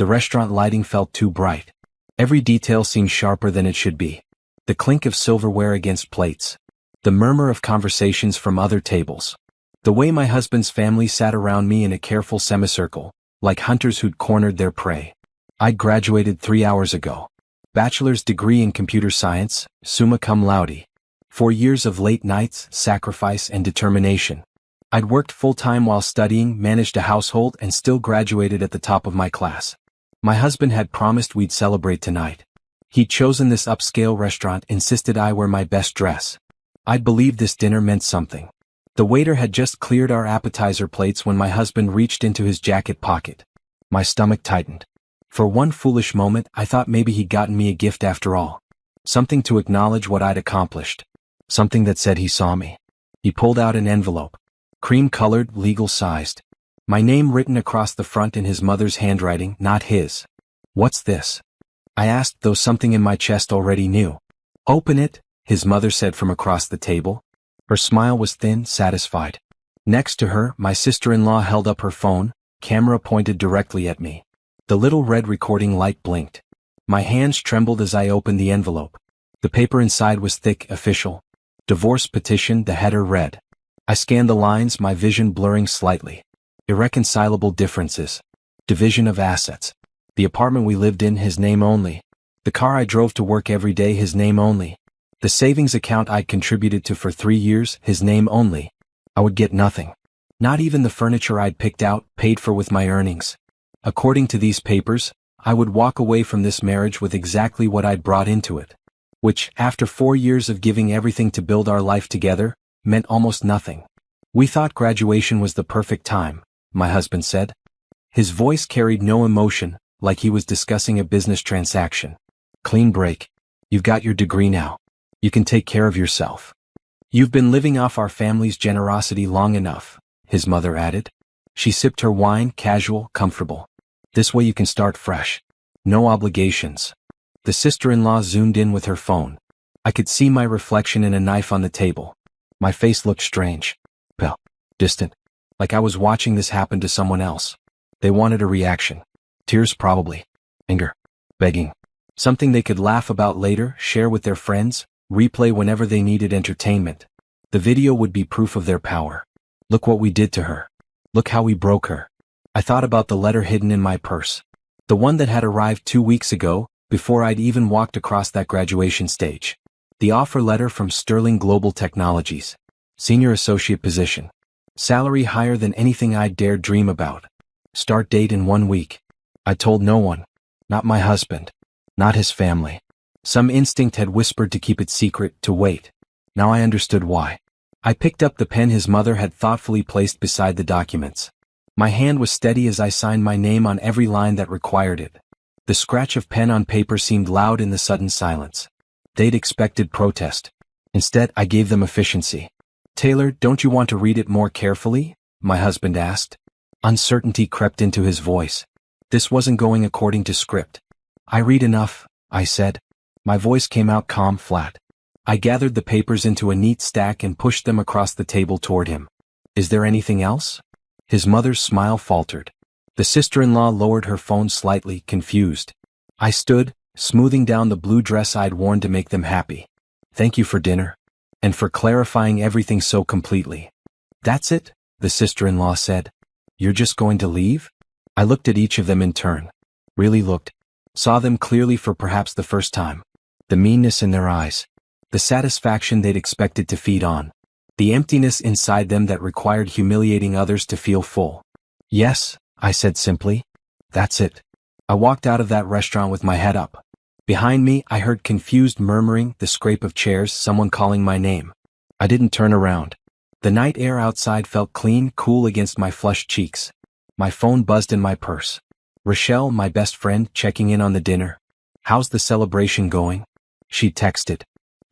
The restaurant lighting felt too bright. Every detail seemed sharper than it should be. The clink of silverware against plates. The murmur of conversations from other tables. The way my husband's family sat around me in a careful semicircle, like hunters who'd cornered their prey. I'd graduated 3 hours ago. Bachelor's degree in computer science, summa cum laude. 4 years of late nights, sacrifice and determination. I'd worked full-time while studying, managed a household and still graduated at the top of my class. My husband had promised we'd celebrate tonight. He'd chosen this upscale restaurant, insisted I wear my best dress. I'd believed this dinner meant something. The waiter had just cleared our appetizer plates when my husband reached into his jacket pocket. My stomach tightened. For one foolish moment, I thought maybe he'd gotten me a gift after all. Something to acknowledge what I'd accomplished. Something that said he saw me. He pulled out an envelope. Cream-colored, legal-sized. My name written across the front in his mother's handwriting, not his. "What's this?" I asked, though something in my chest already knew. "Open it," his mother said from across the table. Her smile was thin, satisfied. Next to her, my sister-in-law held up her phone, camera pointed directly at me. The little red recording light blinked. My hands trembled as I opened the envelope. The paper inside was thick, official. Divorce petition, the header read. I scanned the lines, my vision blurring slightly. Irreconcilable differences. Division of assets. The apartment we lived in, his name only. The car I drove to work every day, his name only. The savings account I'd contributed to for 3 years, his name only. I would get nothing. Not even the furniture I'd picked out, paid for with my earnings. According to these papers, I would walk away from this marriage with exactly what I'd brought into it. Which, after 4 years of giving everything to build our life together, meant almost nothing. "We thought graduation was the perfect time," my husband said. His voice carried no emotion, like he was discussing a business transaction. "Clean break. You've got your degree now. You can take care of yourself. You've been living off our family's generosity long enough," his mother added. She sipped her wine, casual, comfortable. "This way you can start fresh. No obligations." The sister-in-law zoomed in with her phone. I could see my reflection in a knife on the table. My face looked strange. Pale. Distant. Like I was watching this happen to someone else. They wanted a reaction. Tears probably. Anger. Begging. Something they could laugh about later, share with their friends, replay whenever they needed entertainment. The video would be proof of their power. Look what we did to her. Look how we broke her. I thought about the letter hidden in my purse. The one that had arrived 2 weeks ago, before I'd even walked across that graduation stage. The offer letter from Sterling Global Technologies. Senior associate position. Salary higher than anything I'd dared dream about. Start date in 1 week. I told no one. Not my husband. Not his family. Some instinct had whispered to keep it secret, to wait. Now I understood why. I picked up the pen his mother had thoughtfully placed beside the documents. My hand was steady as I signed my name on every line that required it. The scratch of pen on paper seemed loud in the sudden silence. They'd expected protest. Instead, I gave them efficiency. "Taylor, don't you want to read it more carefully?" my husband asked. Uncertainty crept into his voice. This wasn't going according to script. "I read enough," I said. My voice came out calm, flat. I gathered the papers into a neat stack and pushed them across the table toward him. "Is there anything else?" His mother's smile faltered. The sister-in-law lowered her phone slightly, confused. I stood, smoothing down the blue dress I'd worn to make them happy. "Thank you for dinner. And for clarifying everything so completely." "That's it?" the sister-in-law said. "You're just going to leave?" I looked at each of them in turn. Really looked. Saw them clearly for perhaps the first time. The meanness in their eyes. The satisfaction they'd expected to feed on. The emptiness inside them that required humiliating others to feel full. "Yes," I said simply. "That's it." I walked out of that restaurant with my head up. Behind me, I heard confused murmuring, the scrape of chairs, someone calling my name. I didn't turn around. The night air outside felt clean, cool against my flushed cheeks. My phone buzzed in my purse. Rochelle, my best friend, checking in on the dinner. "How's the celebration going?" She texted.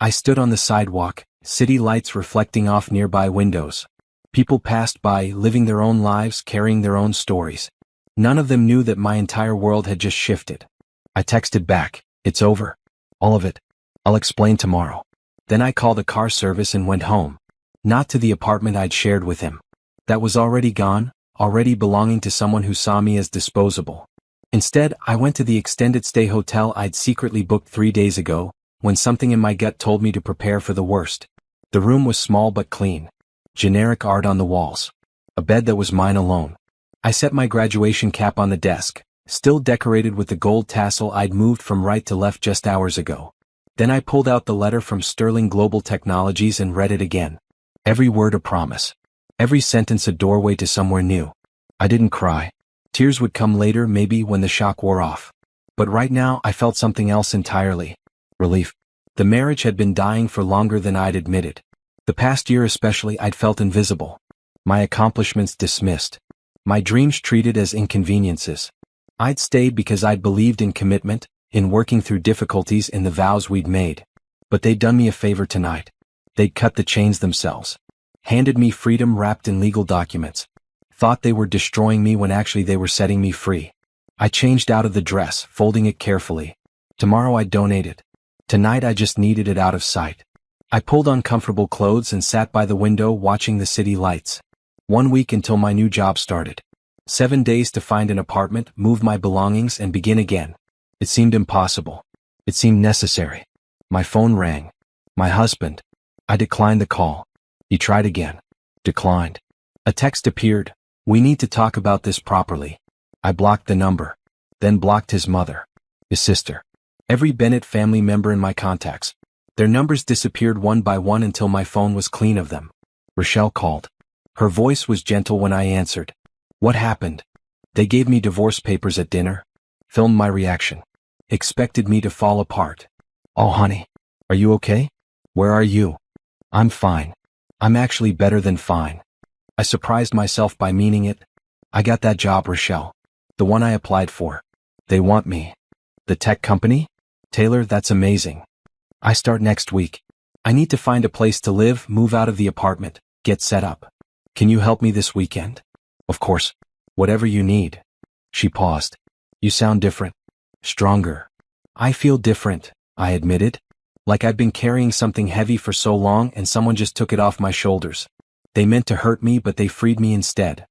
I stood on the sidewalk, city lights reflecting off nearby windows. People passed by, living their own lives, carrying their own stories. None of them knew that my entire world had just shifted. I texted back, "It's over. All of it. I'll explain tomorrow." Then I called a car service and went home. Not to the apartment I'd shared with him. That was already gone, already belonging to someone who saw me as disposable. Instead, I went to the extended stay hotel I'd secretly booked 3 days ago, when something in my gut told me to prepare for the worst. The room was small but clean. Generic art on the walls. A bed that was mine alone. I set my graduation cap on the desk, still decorated with the gold tassel I'd moved from right to left just hours ago. Then I pulled out the letter from Sterling Global Technologies and read it again. Every word a promise. Every sentence a doorway to somewhere new. I didn't cry. Tears would come later, maybe when the shock wore off. But right now I felt something else entirely. Relief. The marriage had been dying for longer than I'd admitted. The past year especially I'd felt invisible. My accomplishments dismissed. My dreams treated as inconveniences. I'd stayed because I'd believed in commitment, in working through difficulties, in the vows we'd made. But they'd done me a favor tonight. They'd cut the chains themselves. Handed me freedom wrapped in legal documents. Thought they were destroying me when actually they were setting me free. I changed out of the dress, folding it carefully. Tomorrow I'd donate it. Tonight I just needed it out of sight. I pulled on comfortable clothes and sat by the window watching the city lights. 1 week until my new job started. 7 days to find an apartment, move my belongings, and begin again. It seemed impossible. It seemed necessary. My phone rang. My husband. I declined the call. He tried again. Declined. A text appeared. We need to talk about this properly. I blocked the number. Then blocked his mother. His sister. Every Bennett family member in my contacts. Their numbers disappeared one by one until my phone was clean of them. Rochelle called. Her voice was gentle when I answered. What happened? They gave me divorce papers at dinner. Filmed my reaction. Expected me to fall apart. Oh honey. Are you okay? Where are you? I'm fine. I'm actually better than fine. I surprised myself by meaning it. I got that job, Rochelle. The one I applied for. They want me. The tech company? Taylor, that's amazing. I start next week. I need to find a place to live, move out of the apartment, get set up. Can you help me this weekend? Of course. Whatever you need. She paused. You sound different. Stronger. I feel different, I admitted. Like I'd been carrying something heavy for so long and someone just took it off my shoulders. They meant to hurt me, but they freed me instead.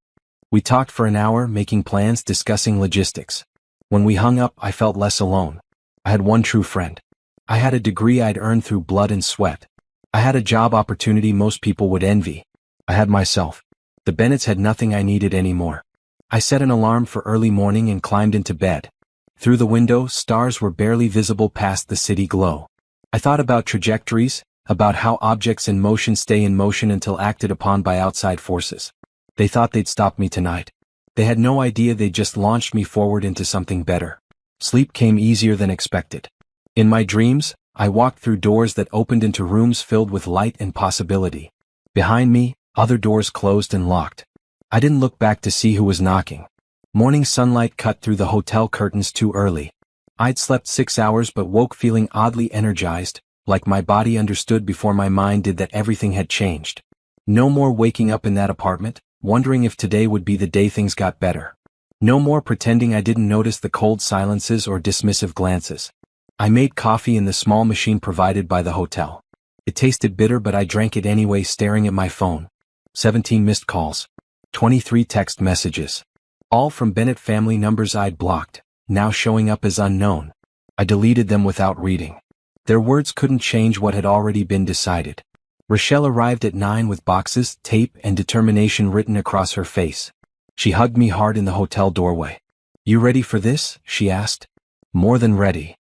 We talked for an hour, making plans, discussing logistics. When we hung up, I felt less alone. I had one true friend. I had a degree I'd earned through blood and sweat. I had a job opportunity most people would envy. I had myself. The Bennetts had nothing I needed anymore. I set an alarm for early morning and climbed into bed. Through the window, stars were barely visible past the city glow. I thought about trajectories, about how objects in motion stay in motion until acted upon by outside forces. They thought they'd stop me tonight. They had no idea they'd just launched me forward into something better. Sleep came easier than expected. In my dreams, I walked through doors that opened into rooms filled with light and possibility. Behind me, other doors closed and locked. I didn't look back to see who was knocking. Morning sunlight cut through the hotel curtains too early. I'd slept 6 hours but woke feeling oddly energized, like my body understood before my mind did that everything had changed. No more waking up in that apartment, wondering if today would be the day things got better. No more pretending I didn't notice the cold silences or dismissive glances. I made coffee in the small machine provided by the hotel. It tasted bitter but I drank it anyway, staring at my phone. 17 missed calls. 23 text messages. All from Bennett family numbers I'd blocked, now showing up as unknown. I deleted them without reading. Their words couldn't change what had already been decided. Rochelle arrived at 9 with boxes, tape, and determination written across her face. She hugged me hard in the hotel doorway. You ready for this? She asked. More than ready.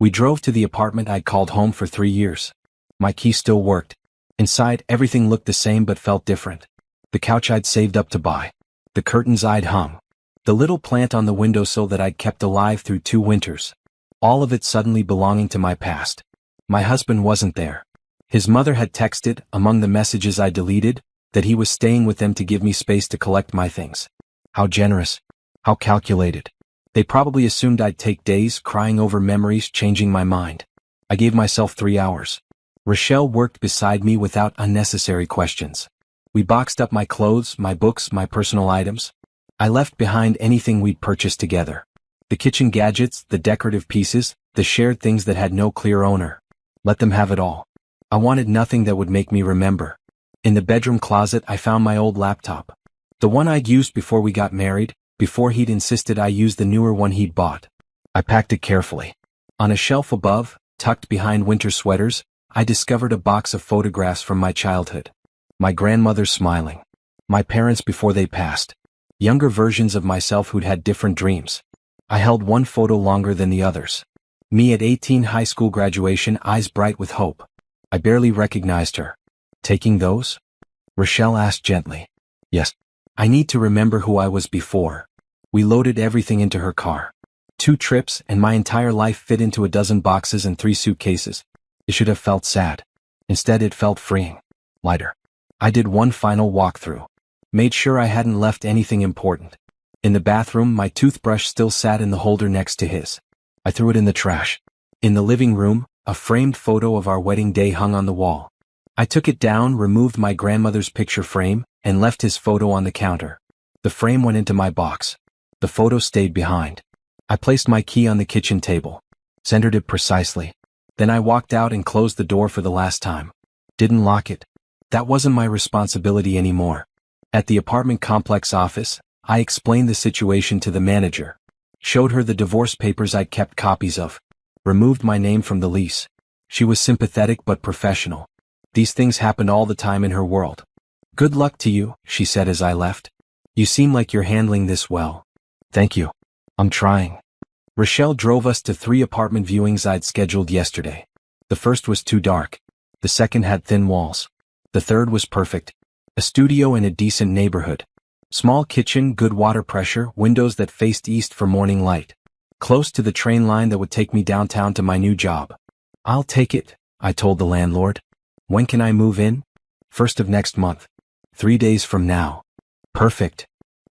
We drove to the apartment I'd called home for 3 years. My key still worked. Inside, everything looked the same but felt different. The couch I'd saved up to buy. The curtains I'd hung. The little plant on the windowsill that I'd kept alive through 2 winters. All of it suddenly belonging to my past. My husband wasn't there. His mother had texted, among the messages I deleted, that he was staying with them to give me space to collect my things. How generous. How calculated. They probably assumed I'd take days, crying over memories, changing my mind. I gave myself 3 hours. Rochelle worked beside me without unnecessary questions. We boxed up my clothes, my books, my personal items. I left behind anything we'd purchased together. The kitchen gadgets, the decorative pieces, the shared things that had no clear owner. Let them have it all. I wanted nothing that would make me remember. In the bedroom closet I found my old laptop. The one I'd used before we got married, Before he'd insisted I use the newer one he'd bought. I packed it carefully. On a shelf above, tucked behind winter sweaters, I discovered a box of photographs from my childhood. My grandmother smiling. My parents before they passed. Younger versions of myself who'd had different dreams. I held one photo longer than the others. Me at 18, high school graduation, eyes bright with hope. I barely recognized her. Taking those? Rochelle asked gently. Yes. I need to remember who I was before. We loaded everything into her car. 2 trips, and my entire life fit into a dozen boxes and 3 suitcases. It should have felt sad. Instead, it felt freeing. Lighter. I did one final walkthrough. Made sure I hadn't left anything important. In the bathroom, my toothbrush still sat in the holder next to his. I threw it in the trash. In the living room, a framed photo of our wedding day hung on the wall. I took it down, removed my grandmother's picture frame, and left his photo on the counter. The frame went into my box. The photo stayed behind. I placed my key on the kitchen table. Centered it precisely. Then I walked out and closed the door for the last time. Didn't lock it. That wasn't my responsibility anymore. At the apartment complex office, I explained the situation to the manager. Showed her the divorce papers I'd kept copies of. Removed my name from the lease. She was sympathetic but professional. These things happened all the time in her world. Good luck to you, she said as I left. You seem like you're handling this well. Thank you. I'm trying. Rochelle drove us to 3 apartment viewings I'd scheduled yesterday. The first was too dark. The second had thin walls. The third was perfect. A studio in a decent neighborhood. Small kitchen, good water pressure, windows that faced east for morning light. Close to the train line that would take me downtown to my new job. I'll take it, I told the landlord. When can I move in? 1st of next month. 3 days from now. Perfect.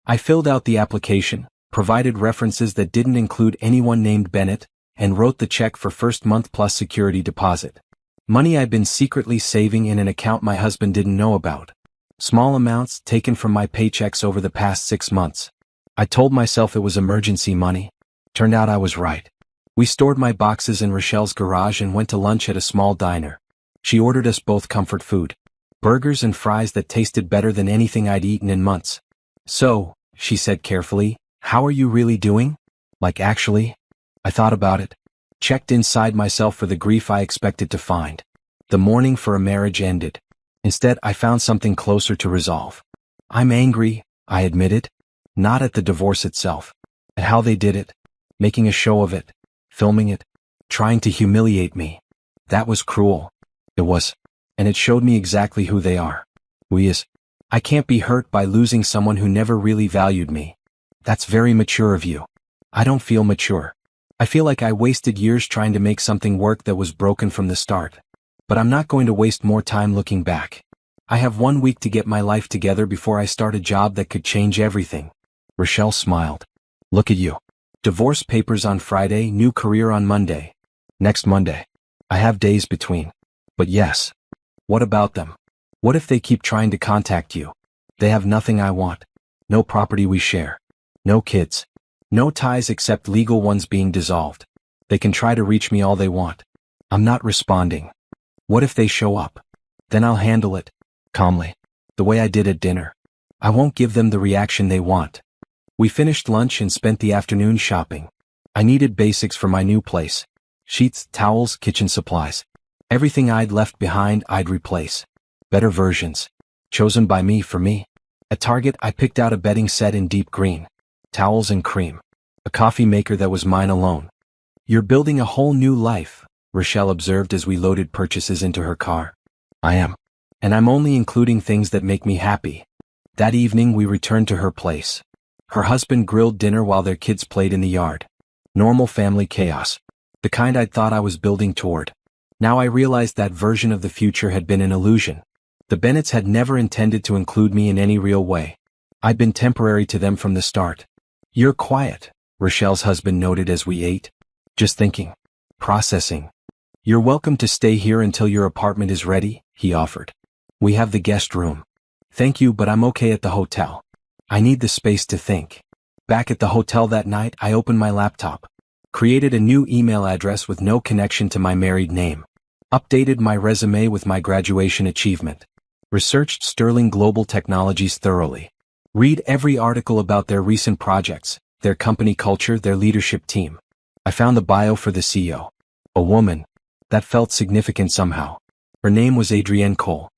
I filled out the application, provided references that didn't include anyone named Bennett, and wrote the check for first month plus security deposit. Money I'd been secretly saving in an account my husband didn't know about. Small amounts taken from my paychecks over the past 6 months. I told myself it was emergency money. Turned out I was right. We stored my boxes in Rochelle's garage and went to lunch at a small diner. She ordered us both comfort food. Burgers and fries that tasted better than anything I'd eaten in months. So, she said carefully, how are you really doing? Like actually? I thought about it. Checked inside myself for the grief I expected to find. The mourning for a marriage ended. Instead, I found something closer to resolve. I'm angry, I admitted. Not at the divorce itself. At how they did it. Making a show of it. Filming it. Trying to humiliate me. That was cruel. It was. And it showed me exactly who they are. We is. I can't be hurt by losing someone who never really valued me. That's very mature of you. I don't feel mature. I feel like I wasted years trying to make something work that was broken from the start. But I'm not going to waste more time looking back. I have 1 week to get my life together before I start a job that could change everything. Rochelle smiled. Look at you. Divorce papers on Friday, new career on Monday. Next Monday. I have days between. But yes. What about them? What if they keep trying to contact you? They have nothing I want. No property we share. No kids. No ties except legal ones being dissolved. They can try to reach me all they want. I'm not responding. What if they show up? Then I'll handle it. Calmly. The way I did at dinner. I won't give them the reaction they want. We finished lunch and spent the afternoon shopping. I needed basics for my new place. Sheets, towels, kitchen supplies. Everything I'd left behind I'd replace. Better versions. Chosen by me for me. At Target I picked out a bedding set in deep green. Towels and cream. A coffee maker that was mine alone. You're building a whole new life, Rochelle observed as we loaded purchases into her car. I am. And I'm only including things that make me happy. That evening we returned to her place. Her husband grilled dinner while their kids played in the yard. Normal family chaos. The kind I'd thought I was building toward. Now I realized that version of the future had been an illusion. The Bennetts had never intended to include me in any real way. I'd been temporary to them from the start. You're quiet, Rochelle's husband noted as we ate. Just thinking. Processing. You're welcome to stay here until your apartment is ready, he offered. We have the guest room. Thank you, but I'm okay at the hotel. I need the space to think. Back at the hotel that night, I opened my laptop. Created a new email address with no connection to my married name. Updated my resume with my graduation achievement. Researched Sterling Global Technologies thoroughly. Read every article about their recent projects, their company culture, their leadership team. I found the bio for the CEO. A woman. That felt significant somehow. Her name was Adrienne Cole.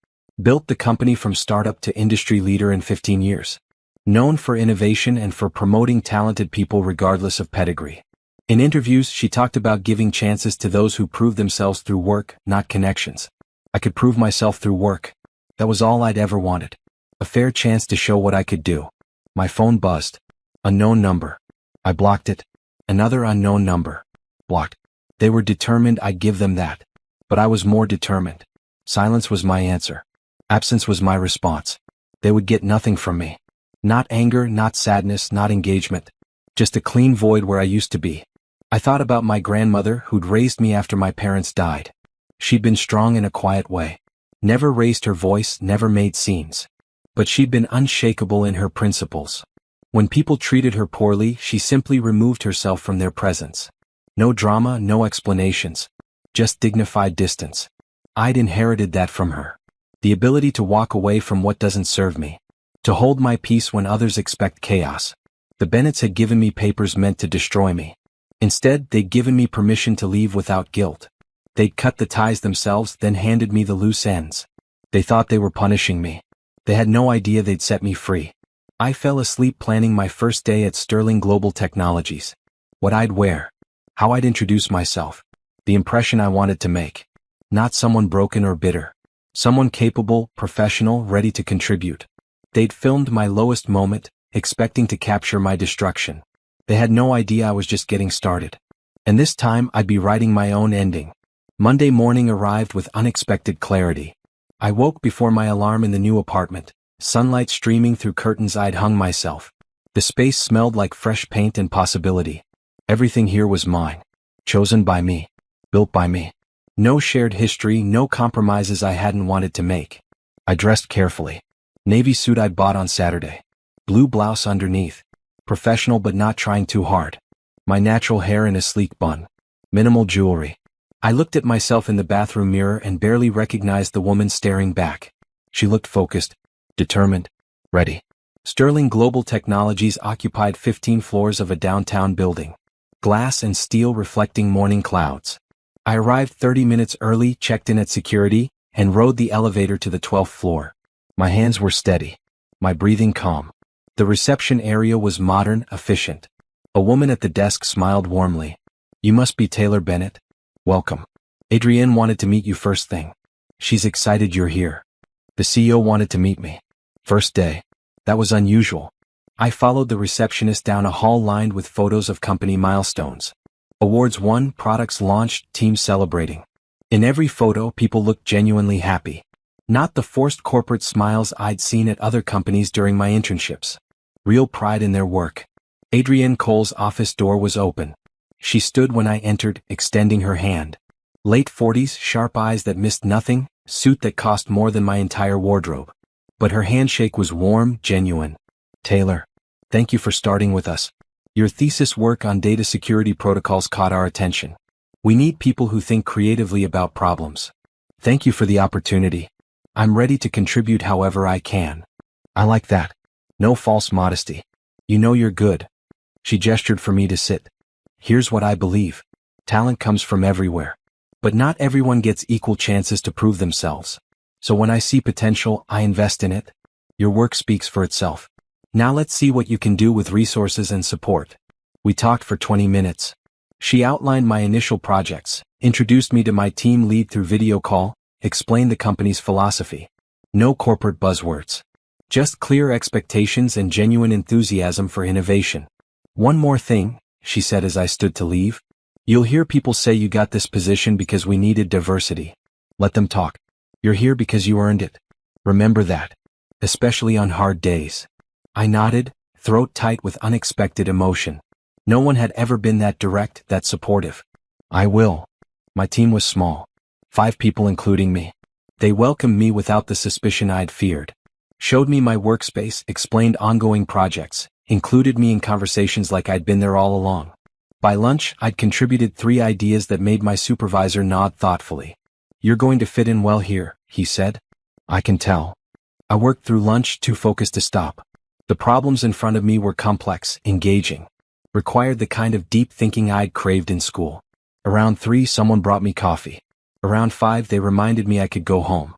Built the company from startup to industry leader in 15 years. Known for innovation and for promoting talented people regardless of pedigree. In interviews, she talked about giving chances to those who prove themselves through work, not connections. I could prove myself through work. That was all I'd ever wanted. A fair chance to show what I could do. My phone buzzed. Unknown number. I blocked it. Another unknown number. Blocked. They were determined I'd give them that. But I was more determined. Silence was my answer. Absence was my response. They would get nothing from me. Not anger, not sadness, not engagement. Just a clean void where I used to be. I thought about my grandmother who'd raised me after my parents died. She'd been strong in a quiet way. Never raised her voice, never made scenes. But she'd been unshakable in her principles. When people treated her poorly, she simply removed herself from their presence. No drama, no explanations. Just dignified distance. I'd inherited that from her. The ability to walk away from what doesn't serve me. To hold my peace when others expect chaos. The Bennetts had given me papers meant to destroy me. Instead, they'd given me permission to leave without guilt. They'd cut the ties themselves, then handed me the loose ends. They thought they were punishing me. They had no idea they'd set me free. I fell asleep planning my first day at Sterling Global Technologies. What I'd wear. How I'd introduce myself. The impression I wanted to make. Not someone broken or bitter. Someone capable, professional, ready to contribute. They'd filmed my lowest moment, expecting to capture my destruction. They had no idea I was just getting started. And this time I'd be writing my own ending. Monday morning arrived with unexpected clarity. I woke before my alarm in the new apartment, sunlight streaming through curtains I'd hung myself. The space smelled like fresh paint and possibility. Everything here was mine. Chosen by me. Built by me. No shared history, no compromises I hadn't wanted to make. I dressed carefully. Navy suit I'd bought on Saturday. Blue blouse underneath. Professional but not trying too hard. My natural hair in a sleek bun. Minimal jewelry. I looked at myself in the bathroom mirror and barely recognized the woman staring back. She looked focused, determined, ready. Sterling Global Technologies occupied 15 floors of a downtown building. Glass and steel reflecting morning clouds. I arrived 30 minutes early, checked in at security, and rode the elevator to the 12th floor. My hands were steady. My breathing calm. The reception area was modern, efficient. A woman at the desk smiled warmly. You must be Taylor Bennett. Welcome. Adrienne wanted to meet you first thing. She's excited you're here. The CEO wanted to meet me. First day. That was unusual. I followed the receptionist down a hall lined with photos of company milestones. Awards won, products launched, teams celebrating. In every photo, people looked genuinely happy. Not the forced corporate smiles I'd seen at other companies during my internships. Real pride in their work. Adrienne Cole's office door was open. She stood when I entered, extending her hand. Late 40s, sharp eyes that missed nothing, suit that cost more than my entire wardrobe. But her handshake was warm, genuine. Taylor, thank you for starting with us. Your thesis work on data security protocols caught our attention. We need people who think creatively about problems. Thank you for the opportunity. I'm ready to contribute however I can. I like that. No false modesty. You know you're good. She gestured for me to sit. Here's what I believe. Talent comes from everywhere. But not everyone gets equal chances to prove themselves. So when I see potential, I invest in it. Your work speaks for itself. Now let's see what you can do with resources and support. We talked for 20 minutes. She outlined my initial projects, introduced me to my team lead through video call, explained the company's philosophy. No corporate buzzwords. Just clear expectations and genuine enthusiasm for innovation. One more thing, she said as I stood to leave. You'll hear people say you got this position because we needed diversity. Let them talk. You're here because you earned it. Remember that. Especially on hard days. I nodded, throat tight with unexpected emotion. No one had ever been that direct, that supportive. I will. My team was small. 5 people including me. They welcomed me without the suspicion I'd feared. Showed me my workspace, explained ongoing projects, included me in conversations like I'd been there all along. By lunch, I'd contributed 3 ideas that made my supervisor nod thoughtfully. You're going to fit in well here, he said. I can tell. I worked through lunch, too focused to stop. The problems in front of me were complex, engaging, required the kind of deep thinking I'd craved in school. Around 3, someone brought me coffee. Around 5, they reminded me I could go home.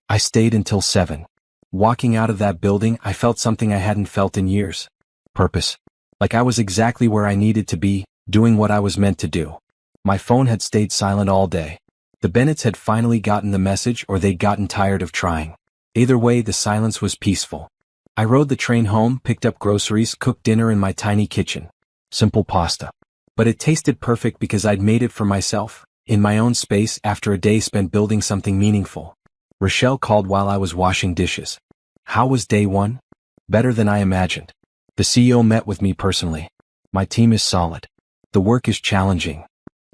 I stayed until 7. Walking out of that building, I felt something I hadn't felt in years. Purpose. Like I was exactly where I needed to be, doing what I was meant to do. My phone had stayed silent all day. The Bennetts had finally gotten the message, or they'd gotten tired of trying. Either way, the silence was peaceful. I rode the train home, picked up groceries, cooked dinner in my tiny kitchen. Simple pasta. But it tasted perfect because I'd made it for myself, in my own space, after a day spent building something meaningful. Rochelle called while I was washing dishes. How was day 1? Better than I imagined. The CEO met with me personally. My team is solid. The work is challenging.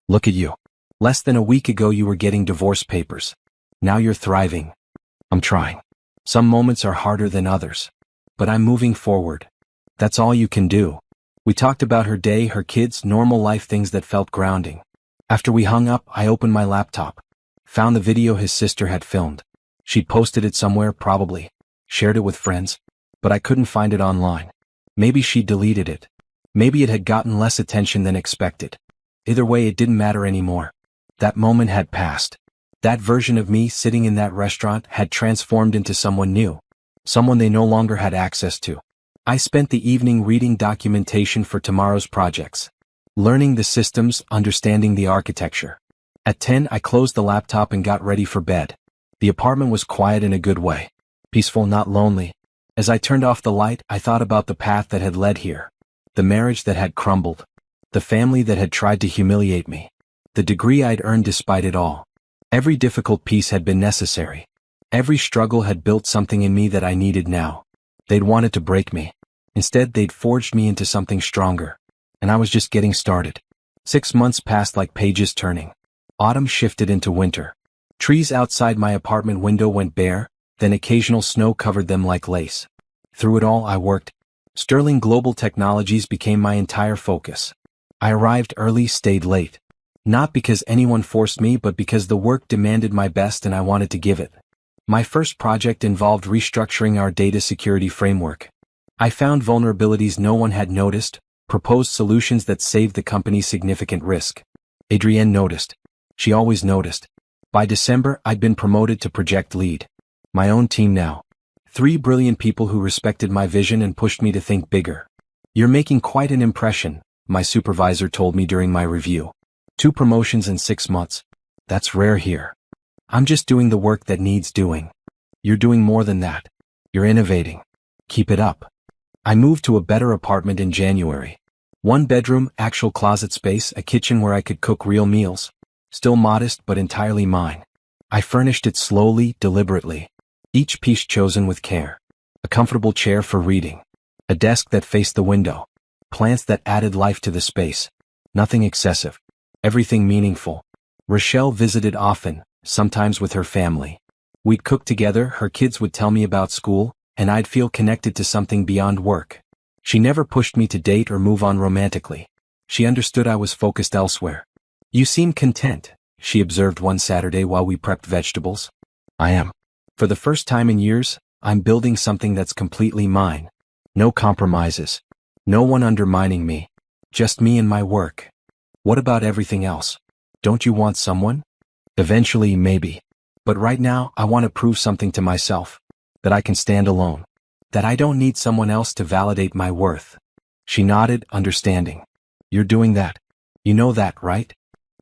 Look at you. Less than a week ago you were getting divorce papers. Now you're thriving. I'm trying. Some moments are harder than others. But I'm moving forward. That's all you can do. We talked about her day, her kids, normal life things that felt grounding. After we hung up, I opened my laptop. Found the video his sister had filmed. She'd posted it somewhere, probably. Shared it with friends. But I couldn't find it online. Maybe she deleted it. Maybe it had gotten less attention than expected. Either way, it didn't matter anymore. That moment had passed. That version of me sitting in that restaurant had transformed into someone new. Someone they no longer had access to. I spent the evening reading documentation for tomorrow's projects. Learning the systems, understanding the architecture. At 10, I closed the laptop and got ready for bed. The apartment was quiet in a good way. Peaceful, not lonely. As I turned off the light, I thought about the path that had led here. The marriage that had crumbled. The family that had tried to humiliate me. The degree I'd earned despite it all. Every difficult piece had been necessary. Every struggle had built something in me that I needed now. They'd wanted to break me. Instead, they'd forged me into something stronger. And I was just getting started. 6 months passed like pages turning. Autumn shifted into winter. Trees outside my apartment window went bare, then occasional snow covered them like lace. Through it all, I worked. Sterling Global Technologies became my entire focus. I arrived early, stayed late. Not because anyone forced me, but because the work demanded my best and I wanted to give it. My first project involved restructuring our data security framework. I found vulnerabilities no one had noticed, proposed solutions that saved the company significant risk. Adrienne noticed. She always noticed. By December, I'd been promoted to project lead. My own team now. 3 brilliant people who respected my vision and pushed me to think bigger. You're making quite an impression, my supervisor told me during my review. 2 promotions in 6 months. That's rare here. I'm just doing the work that needs doing. You're doing more than that. You're innovating. Keep it up. I moved to a better apartment in January. 1 bedroom, actual closet space, a kitchen where I could cook real meals. Still modest, but entirely mine. I furnished it slowly, deliberately. Each piece chosen with care. A comfortable chair for reading. A desk that faced the window. Plants that added life to the space. Nothing excessive. Everything meaningful. Rochelle visited often, sometimes with her family. We'd cook together, her kids would tell me about school, and I'd feel connected to something beyond work. She never pushed me to date or move on romantically. She understood I was focused elsewhere. You seem content, she observed one Saturday while we prepped vegetables. I am. For the first time in years, I'm building something that's completely mine. No compromises. No one undermining me. Just me and my work. What about everything else? Don't you want someone? Eventually, maybe. But right now, I want to prove something to myself. That I can stand alone. That I don't need someone else to validate my worth. She nodded, understanding. You're doing that. You know that, right?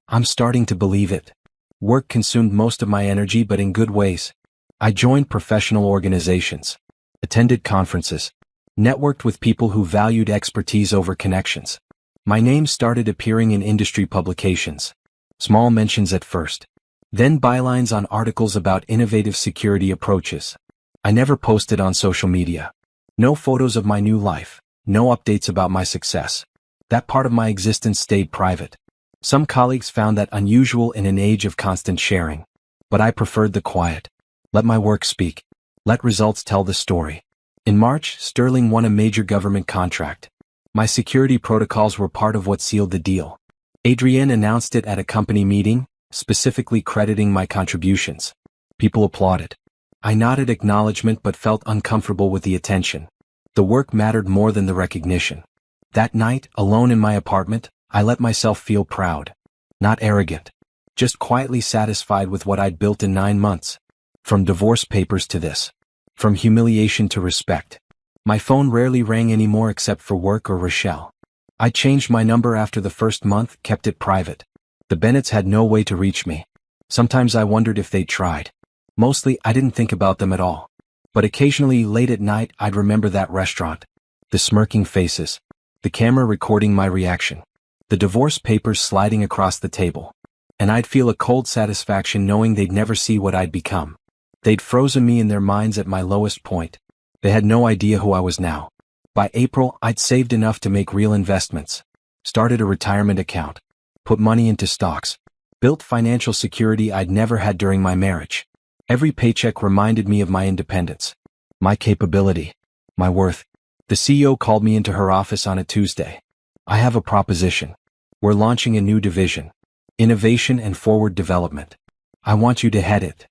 I'm starting to believe it. Work consumed most of my energy, but in good ways. I joined professional organizations. Attended conferences. Networked with people who valued expertise over connections. My name started appearing in industry publications. Small mentions at first. Then bylines on articles about innovative security approaches. I never posted on social media. No photos of my new life. No updates about my success. That part of my existence stayed private. Some colleagues found that unusual in an age of constant sharing. But I preferred the quiet. Let my work speak. Let results tell the story. In March, Sterling won a major government contract. My security protocols were part of what sealed the deal. Adrienne announced it at a company meeting, specifically crediting my contributions. People applauded. I nodded acknowledgement but felt uncomfortable with the attention. The work mattered more than the recognition. That night, alone in my apartment, I let myself feel proud. Not arrogant. Just quietly satisfied with what I'd built in 9 months. From divorce papers to this. From humiliation to respect. My phone rarely rang anymore except for work or Rochelle. I changed my number after the first month, kept it private. The Bennetts had no way to reach me. Sometimes I wondered if they'd tried. Mostly, I didn't think about them at all. But occasionally, late at night, I'd remember that restaurant. The smirking faces. The camera recording my reaction. The divorce papers sliding across the table. And I'd feel a cold satisfaction knowing they'd never see what I'd become. They'd frozen me in their minds at my lowest point. They had no idea who I was now. By April, I'd saved enough to make real investments. Started a retirement account. Put money into stocks. Built financial security I'd never had during my marriage. Every paycheck reminded me of my independence. My capability. My worth. The CEO called me into her office on a Tuesday. I have a proposition. We're launching a new division. Innovation and forward development. I want you to head it.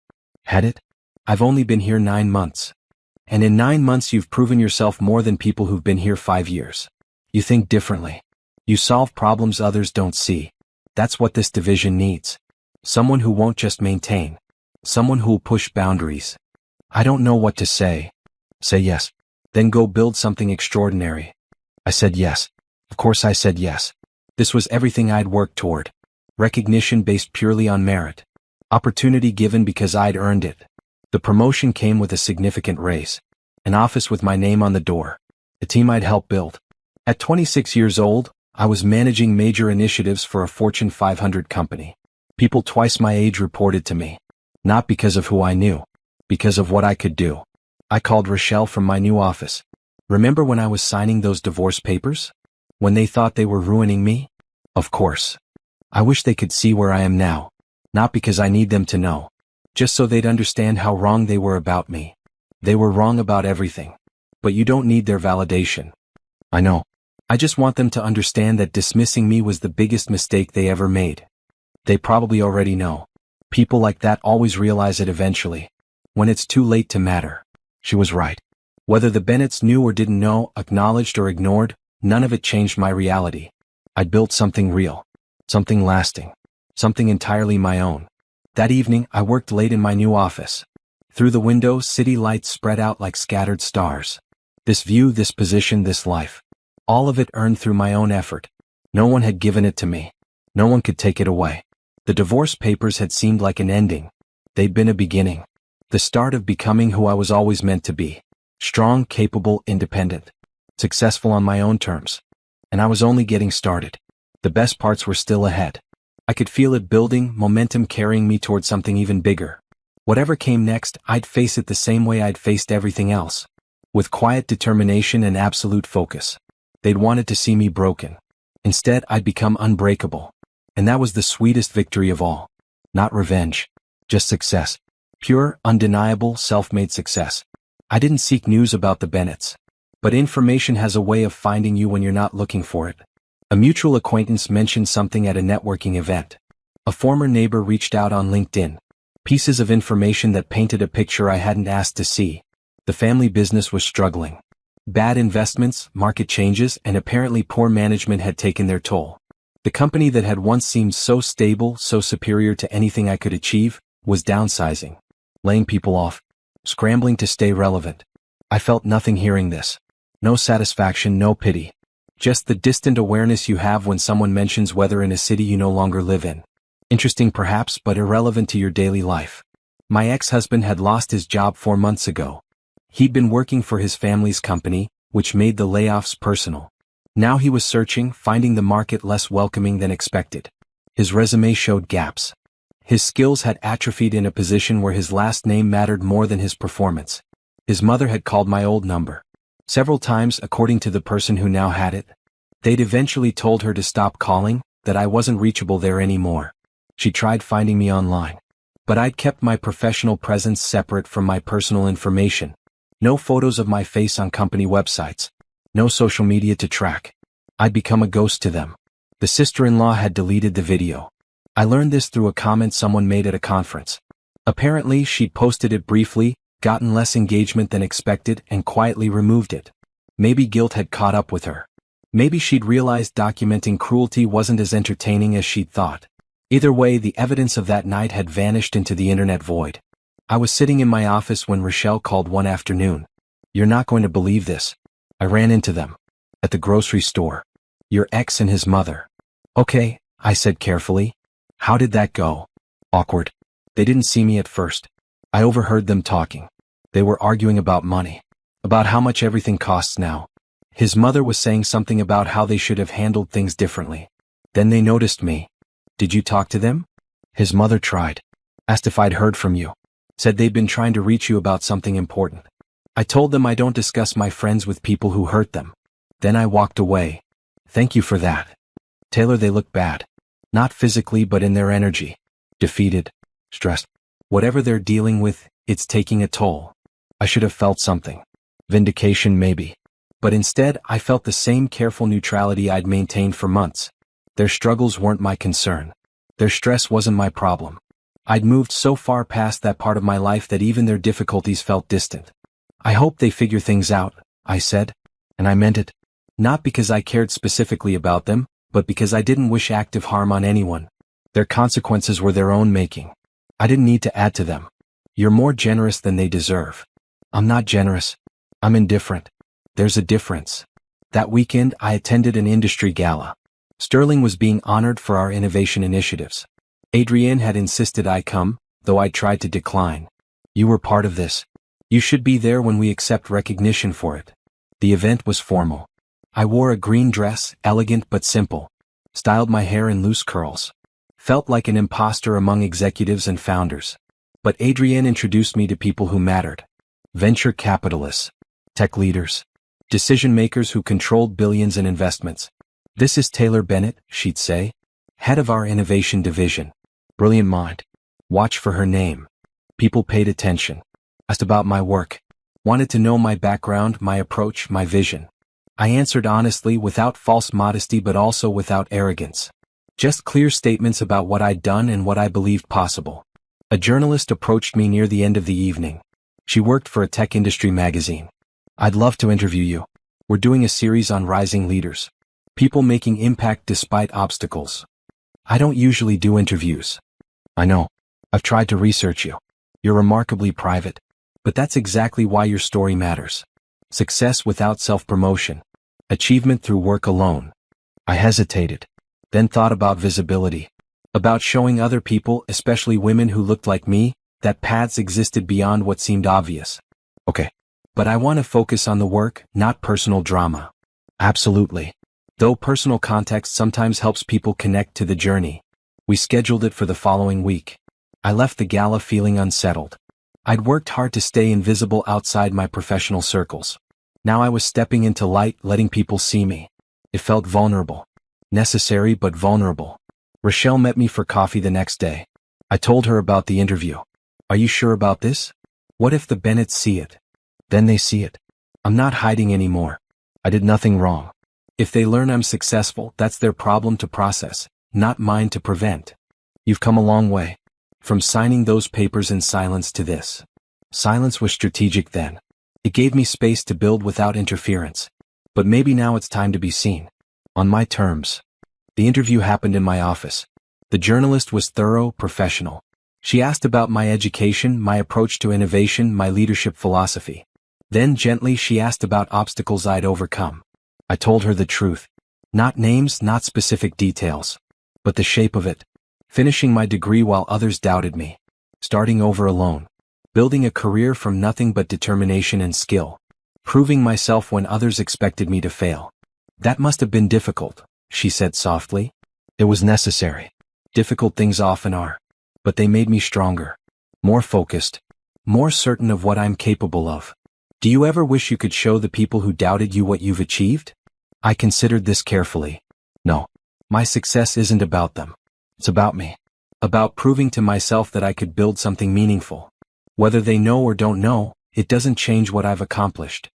Head it? I've only been here 9 months. And in 9 months you've proven yourself more than people who've been here 5 years. You think differently. You solve problems others don't see. That's what this division needs. Someone who won't just maintain. Someone who'll push boundaries. I don't know what to say. Say yes. Then go build something extraordinary. I said yes. Of course I said yes. This was everything I'd worked toward. Recognition based purely on merit. Opportunity given because I'd earned it. The promotion came with a significant raise. An office with my name on the door. A team I'd helped build. At 26 years old, I was managing major initiatives for a Fortune 500 company. People twice my age reported to me. Not because of who I knew. Because of what I could do. I called Rochelle from my new office. Remember when I was signing those divorce papers? When they thought they were ruining me? Of course. I wish they could see where I am now. Not because I need them to know. Just so they'd understand how wrong they were about me. They were wrong about everything. But you don't need their validation. I know. I just want them to understand that dismissing me was the biggest mistake they ever made. They probably already know. People like that always realize it eventually. When it's too late to matter. She was right. Whether the Bennetts knew or didn't know, acknowledged or ignored, none of it changed my reality. I'd built something real. Something lasting. Something entirely my own. That evening, I worked late in my new office. Through the window, city lights spread out like scattered stars. This view, this position, this life. All of it earned through my own effort. No one had given it to me. No one could take it away. The divorce papers had seemed like an ending. They'd been a beginning. The start of becoming who I was always meant to be. Strong, capable, independent. Successful on my own terms. And I was only getting started. The best parts were still ahead. I could feel it building, momentum carrying me toward something even bigger. Whatever came next, I'd face it the same way I'd faced everything else. With quiet determination and absolute focus. They'd wanted to see me broken. Instead, I'd become unbreakable. And that was the sweetest victory of all. Not revenge. Just success. Pure, undeniable, self-made success. I didn't seek news about the Bennetts. But information has a way of finding you when you're not looking for it. A mutual acquaintance mentioned something at a networking event. A former neighbor reached out on LinkedIn. Pieces of information that painted a picture I hadn't asked to see. The family business was struggling. Bad investments, market changes, and apparently poor management had taken their toll. The company that had once seemed so stable, so superior to anything I could achieve, was downsizing. Laying people off. Scrambling to stay relevant. I felt nothing hearing this. No satisfaction, no pity. Just the distant awareness you have when someone mentions weather in a city you no longer live in. Interesting perhaps, but irrelevant to your daily life. My ex-husband had lost his job 4 months ago. He'd been working for his family's company, which made the layoffs personal. Now he was searching, finding the market less welcoming than expected. His resume showed gaps. His skills had atrophied in a position where his last name mattered more than his performance. His mother had called my old number. Several times, according to the person who now had it. They'd eventually told her to stop calling, that I wasn't reachable there anymore. She tried finding me online. But I'd kept my professional presence separate from my personal information. No photos of my face on company websites. No social media to track. I'd become a ghost to them. The sister-in-law had deleted the video. I learned this through a comment someone made at a conference. Apparently, she'd posted it briefly, gotten less engagement than expected, and quietly removed it. Maybe guilt had caught up with her. Maybe she'd realized documenting cruelty wasn't as entertaining as she'd thought. Either way, the evidence of that night had vanished into the internet void. I was sitting in my office when Rochelle called one afternoon. "You're not going to believe this. I ran into them. At the grocery store. Your ex and his mother." "Okay," I said carefully. "How did that go?" "Awkward. They didn't see me at first. I overheard them talking. They were arguing about money. About how much everything costs now. His mother was saying something about how they should have handled things differently. Then they noticed me." "Did you talk to them?" "His mother tried. Asked if I'd heard from you. Said they'd been trying to reach you about something important. I told them I don't discuss my friends with people who hurt them. Then I walked away." "Thank you for that." "Taylor, they look bad. Not physically but in their energy. Defeated. Stressed. Whatever they're dealing with, it's taking a toll. I should have felt something. Vindication maybe. But instead, I felt the same careful neutrality I'd maintained for months. Their struggles weren't my concern. Their stress wasn't my problem. I'd moved so far past that part of my life that even their difficulties felt distant. "I hope they figure things out," I said. And I meant it. Not because I cared specifically about them, but because I didn't wish active harm on anyone. Their consequences were their own making. I didn't need to add to them. "You're more generous than they deserve." "I'm not generous. I'm indifferent." "There's a difference." That weekend, I attended an industry gala. Sterling was being honored for our innovation initiatives. Adrienne had insisted I come, though I tried to decline. "You were part of this. You should be there when we accept recognition for it." The event was formal. I wore a green dress, elegant but simple. Styled my hair in loose curls. Felt like an imposter among executives and founders. But Adrienne introduced me to people who mattered. Venture capitalists. Tech leaders. Decision makers who controlled billions in investments. "This is Taylor Bennett," she'd say. "Head of our innovation division. Brilliant mind." Watch for her name. People paid attention. Asked about my work. Wanted to know my background, my approach, my vision. I answered honestly, without false modesty but also without arrogance. Just clear statements about what I'd done and what I believed possible. A journalist approached me near the end of the evening. She worked for a tech industry magazine. "I'd love to interview you. We're doing a series on rising leaders. People making impact despite obstacles." "I don't usually do interviews." "I know. I've tried to research you. You're remarkably private. But that's exactly why your story matters. Success without self-promotion. Achievement through work alone." I hesitated. Then thought about visibility. About showing other people, especially women who looked like me, that paths existed beyond what seemed obvious. "Okay. But I want to focus on the work, not personal drama." "Absolutely. Though personal context sometimes helps people connect to the journey." We scheduled it for the following week. I left the gala feeling unsettled. I'd worked hard to stay invisible outside my professional circles. Now I was stepping into light, letting people see me. It felt vulnerable. Necessary but vulnerable. Rochelle met me for coffee the next day. I told her about the interview. "Are you sure about this? What if the Bennetts see it?" "Then they see it. I'm not hiding anymore. I did nothing wrong. If they learn I'm successful, that's their problem to process, not mine to prevent." You've come a long way. From signing those papers in silence to this. Silence was strategic then. It gave me space to build without interference. But maybe now it's time to be seen. On my terms. The interview happened in my office. The journalist was thorough, professional. She asked about my education, my approach to innovation, my leadership philosophy. Then gently she asked about obstacles I'd overcome. I told her the truth. Not names, not specific details. But the shape of it. Finishing my degree while others doubted me. Starting over alone. Building a career from nothing but determination and skill. Proving myself when others expected me to fail. "That must have been difficult," she said softly. "It was necessary. Difficult things often are. But they made me stronger. More focused. More certain of what I'm capable of." Do you ever wish you could show the people who doubted you what you've achieved? I considered this carefully. No. My success isn't about them. It's about me. About proving to myself that I could build something meaningful. Whether they know or don't know, it doesn't change what I've accomplished.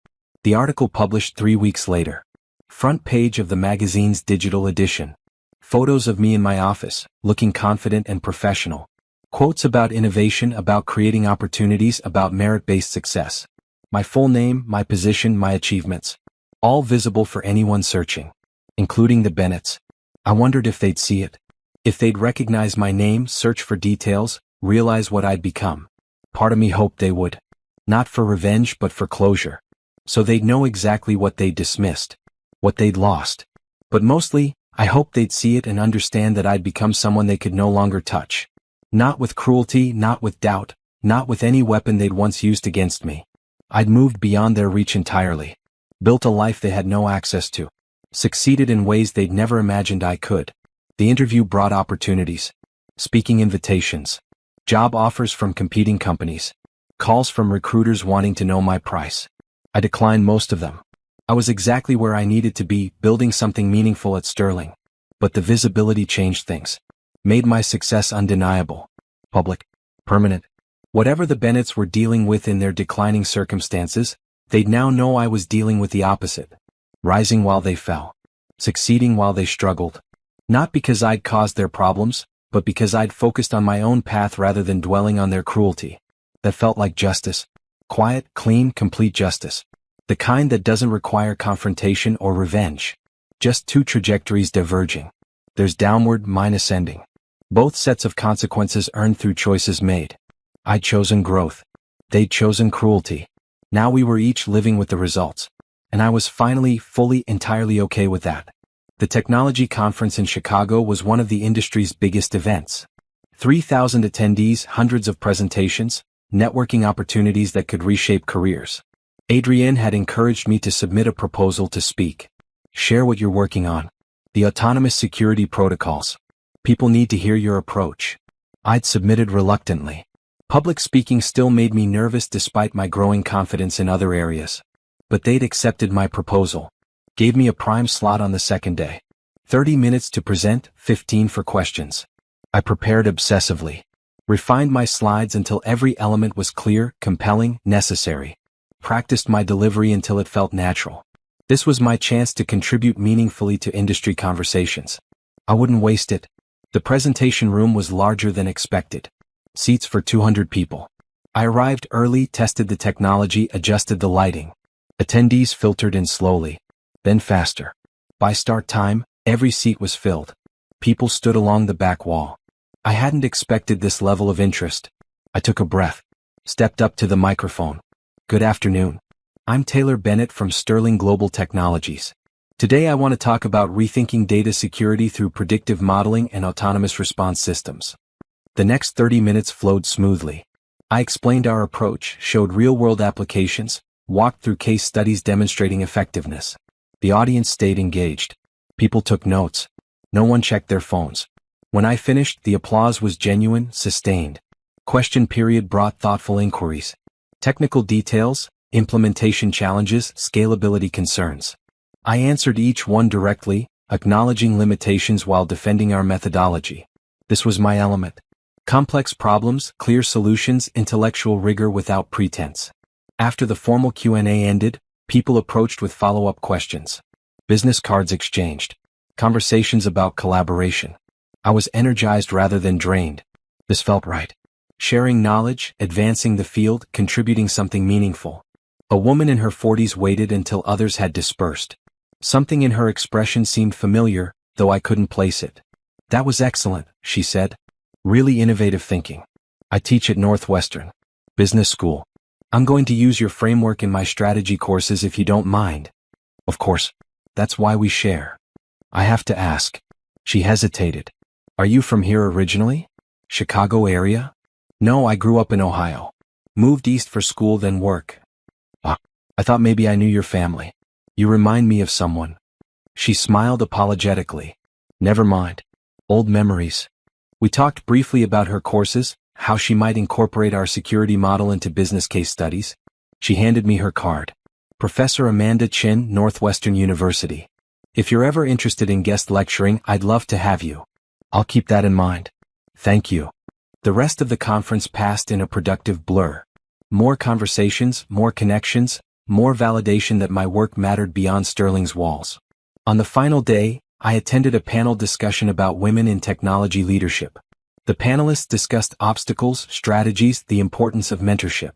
The article published 3 weeks later. Front page of the magazine's digital edition. Photos of me in my office, looking confident and professional. Quotes about innovation, about creating opportunities, about merit-based success. My full name, my position, my achievements. all visible for anyone searching, including the Bennetts. I wondered if they'd see it. If they'd recognize my name, search for details, realize what I'd become. Part of me hoped they would. Not for revenge but for closure. So they'd know exactly what they'd dismissed, what they'd lost. But mostly, I hoped they'd see it and understand that I'd become someone they could no longer touch. Not with cruelty, not with doubt, not with any weapon they'd once used against me. I'd moved beyond their reach entirely. Built a life they had no access to. Succeeded in ways they'd never imagined I could. The interview brought opportunities. Speaking invitations. Job offers from competing companies. Calls from recruiters wanting to know my price. I declined most of them. I was exactly where I needed to be, building something meaningful at Sterling. But the visibility changed things. Made my success undeniable. Public. Permanent. Whatever the Bennetts were dealing with in their declining circumstances, they'd now know I was dealing with the opposite. Rising while they fell. Succeeding while they struggled. Not because I'd caused their problems, but because I'd focused on my own path rather than dwelling on their cruelty. That felt like justice. Quiet, clean, complete justice. The kind that doesn't require confrontation or revenge. Just two trajectories diverging. There's downward, mine ascending. Both sets of consequences earned through choices made. I'd chosen growth. They'd chosen cruelty. Now we were each living with the results. And I was finally, fully, entirely okay with that. The technology conference in Chicago was one of the industry's biggest events. 3,000 attendees, hundreds of presentations, networking opportunities that could reshape careers. Adrienne had encouraged me to submit a proposal to speak. Share what you're working on. The autonomous security protocols. People need to hear your approach. I'd submitted reluctantly. Public speaking still made me nervous despite my growing confidence in other areas. But they'd accepted my proposal. Gave me a prime slot on the second day. 30 minutes to present, 15 for questions. I prepared obsessively. Refined my slides until every element was clear, compelling, necessary. Practiced my delivery until it felt natural. This was my chance to contribute meaningfully to industry conversations. I wouldn't waste it. The presentation room was larger than expected. Seats for 200 people. I arrived early, tested the technology, adjusted the lighting. Attendees filtered in slowly, then faster. By start time, every seat was filled. People stood along the back wall. I hadn't expected this level of interest. I took a breath. Stepped up to the microphone. Good afternoon. I'm Taylor Bennett from Sterling Global Technologies. Today I want to talk about rethinking data security through predictive modeling and autonomous response systems. The next 30 minutes flowed smoothly. I explained our approach, showed real-world applications, walked through case studies demonstrating effectiveness. The audience stayed engaged. People took notes. No one checked their phones. When I finished, the applause was genuine, sustained. Question period brought thoughtful inquiries. Technical details, implementation challenges, scalability concerns. I answered each one directly, acknowledging limitations while defending our methodology. This was my element. Complex problems, clear solutions, intellectual rigor without pretense. After the formal Q&A ended, people approached with follow-up questions. Business cards exchanged. Conversations about collaboration. I was energized rather than drained. This felt right. Sharing knowledge, advancing the field, contributing something meaningful. A woman in her 40s waited until others had dispersed. Something in her expression seemed familiar, though I couldn't place it. That was excellent, she said. Really innovative thinking. I teach at Northwestern Business School. I'm going to use your framework in my strategy courses if you don't mind. Of course. That's why we share. I have to ask. She hesitated. Are you from here originally? Chicago area? No, I grew up in Ohio. Moved east for school then work. I thought maybe I knew your family. You remind me of someone. She smiled apologetically. Never mind. Old memories. We talked briefly about her courses, how she might incorporate our security model into business case studies. She handed me her card. Professor Amanda Chin, Northwestern University. If you're ever interested in guest lecturing, I'd love to have you. I'll keep that in mind. Thank you. The rest of the conference passed in a productive blur. More conversations, more connections, more validation that my work mattered beyond Sterling's walls. On the final day, I attended a panel discussion about women in technology leadership. The panelists discussed obstacles, strategies, the importance of mentorship.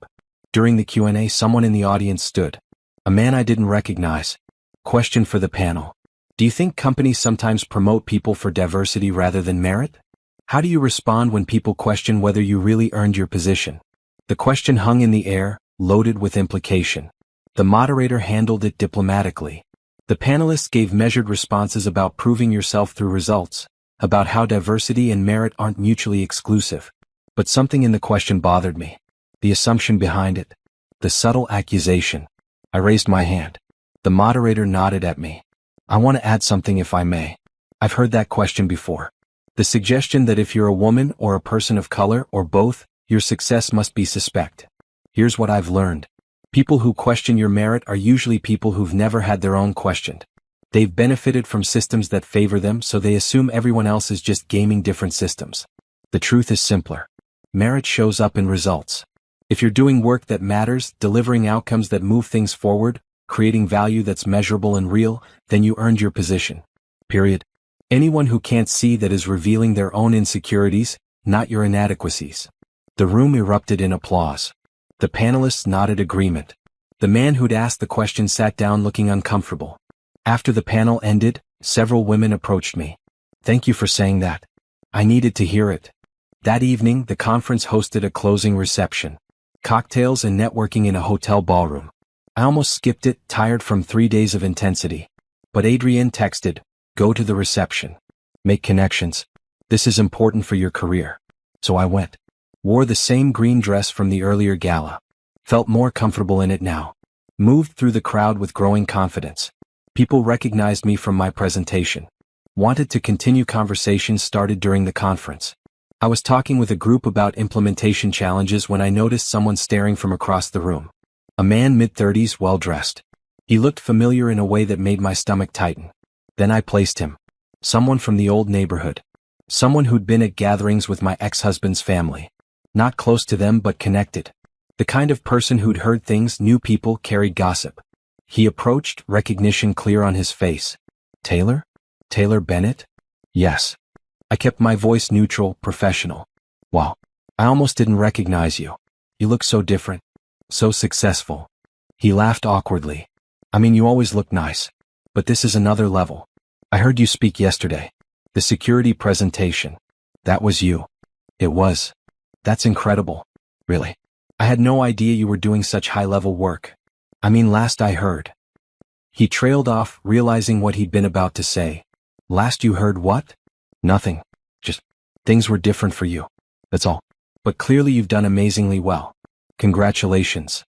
During the Q&A, someone in the audience stood. A man I didn't recognize. Question for the panel. Do you think companies sometimes promote people for diversity rather than merit? How do you respond when people question whether you really earned your position? The question hung in the air, loaded with implication. The moderator handled it diplomatically. The panelists gave measured responses about proving yourself through results, about how diversity and merit aren't mutually exclusive. But something in the question bothered me. The assumption behind it. The subtle accusation. I raised my hand. The moderator nodded at me. I want to add something if I may. I've heard that question before. The suggestion that if you're a woman or a person of color or both, your success must be suspect. Here's what I've learned. People who question your merit are usually people who've never had their own questioned. They've benefited from systems that favor them, so they assume everyone else is just gaming different systems. The truth is simpler. Merit shows up in results. If you're doing work that matters, delivering outcomes that move things forward, creating value that's measurable and real, then you earned your position. Period. Anyone who can't see that is revealing their own insecurities, not your inadequacies. The room erupted in applause. The panelists nodded agreement. The man who'd asked the question sat down looking uncomfortable. After the panel ended, several women approached me. Thank you for saying that. I needed to hear it. That evening, the conference hosted a closing reception. Cocktails and networking in a hotel ballroom. I almost skipped it, tired from 3 days of intensity. But Adrienne texted, go to the reception. Make connections. This is important for your career. So I went. Wore the same green dress from the earlier gala. Felt more comfortable in it now. Moved through the crowd with growing confidence. People recognized me from my presentation. Wanted to continue conversations started during the conference. I was talking with a group about implementation challenges when I noticed someone staring from across the room. A man mid-30s, well-dressed. He looked familiar in a way that made my stomach tighten. Then I placed him. Someone from the old neighborhood. Someone who'd been at gatherings with my ex-husband's family. Not close to them but connected. The kind of person who'd heard things, knew people, carried gossip. He approached, recognition clear on his face. Taylor? Taylor Bennett? Yes. I kept my voice neutral, professional. Wow. I almost didn't recognize you. You look so different. So successful. He laughed awkwardly. I mean, you always look nice. But this is another level. I heard you speak yesterday. The security presentation. That was you. It was. That's incredible. Really. I had no idea you were doing such high-level work. I mean, last I heard. He trailed off, realizing what he'd been about to say. Last you heard what? Nothing. Just, things were different for you. That's all. But clearly you've done amazingly well. Congratulations.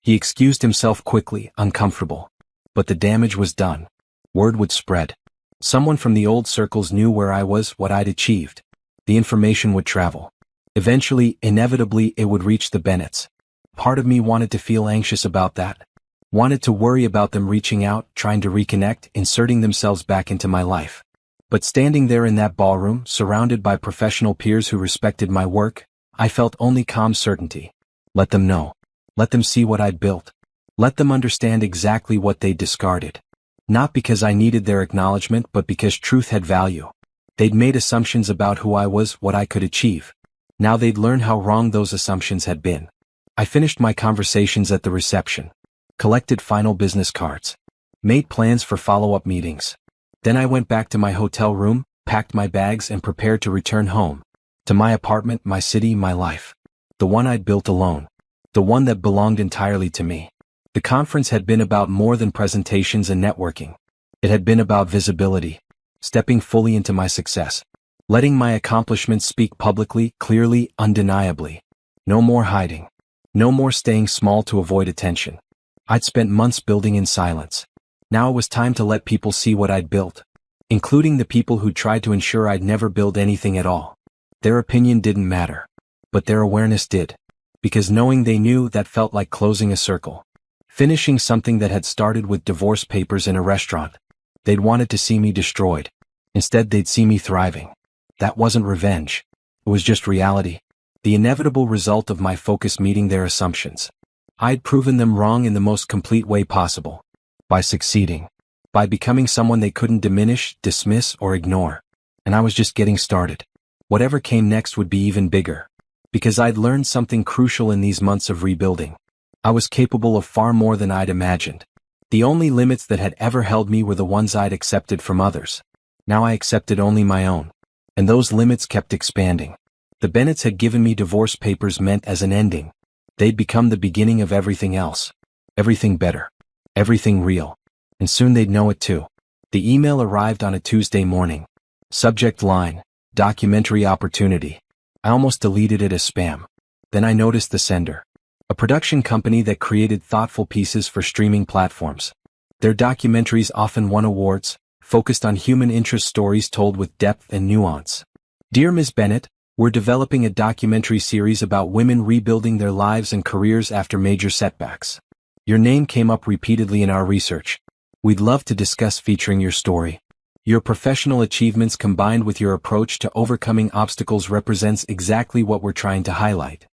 He excused himself quickly, uncomfortable. But the damage was done. Word would spread. Someone from the old circles knew where I was, what I'd achieved. The information would travel. Eventually, inevitably, it would reach the Bennetts. Part of me wanted to feel anxious about that. Wanted to worry about them reaching out, trying to reconnect, inserting themselves back into my life. But standing there in that ballroom, surrounded by professional peers who respected my work, I felt only calm certainty. Let them know. Let them see what I'd built. Let them understand exactly what they'd discarded. Not because I needed their acknowledgement, but because truth had value. They'd made assumptions about who I was, what I could achieve. Now they'd learn how wrong those assumptions had been. I finished my conversations at the reception. Collected final business cards. Made plans for follow-up meetings. Then I went back to my hotel room, packed my bags and prepared to return home. To my apartment, my city, my life. The one I'd built alone. The one that belonged entirely to me. The conference had been about more than presentations and networking. It had been about visibility. Stepping fully into my success. Letting my accomplishments speak publicly, clearly, undeniably. No more hiding. No more staying small to avoid attention. I'd spent months building in silence. Now it was time to let people see what I'd built. Including the people who tried to ensure I'd never build anything at all. Their opinion didn't matter. But their awareness did. Because knowing they knew, that felt like closing a circle. Finishing something that had started with divorce papers in a restaurant. They'd wanted to see me destroyed. Instead they'd see me thriving. That wasn't revenge. It was just reality. The inevitable result of my focus meeting their assumptions. I'd proven them wrong in the most complete way possible. By succeeding. By becoming someone they couldn't diminish, dismiss, or ignore. And I was just getting started. Whatever came next would be even bigger. Because I'd learned something crucial in these months of rebuilding. I was capable of far more than I'd imagined. The only limits that had ever held me were the ones I'd accepted from others. Now I accepted only my own. And those limits kept expanding. The Bennetts had given me divorce papers meant as an ending. They'd become the beginning of everything else. Everything better. Everything real. And soon they'd know it too. The email arrived on a Tuesday morning. Subject line, documentary opportunity. I almost deleted it as spam. Then I noticed the sender. A production company that created thoughtful pieces for streaming platforms. Their documentaries often won awards, focused on human interest stories told with depth and nuance. Dear Ms. Bennett, we're developing a documentary series about women rebuilding their lives and careers after major setbacks. Your name came up repeatedly in our research. We'd love to discuss featuring your story. Your professional achievements combined with your approach to overcoming obstacles represents exactly what we're trying to highlight.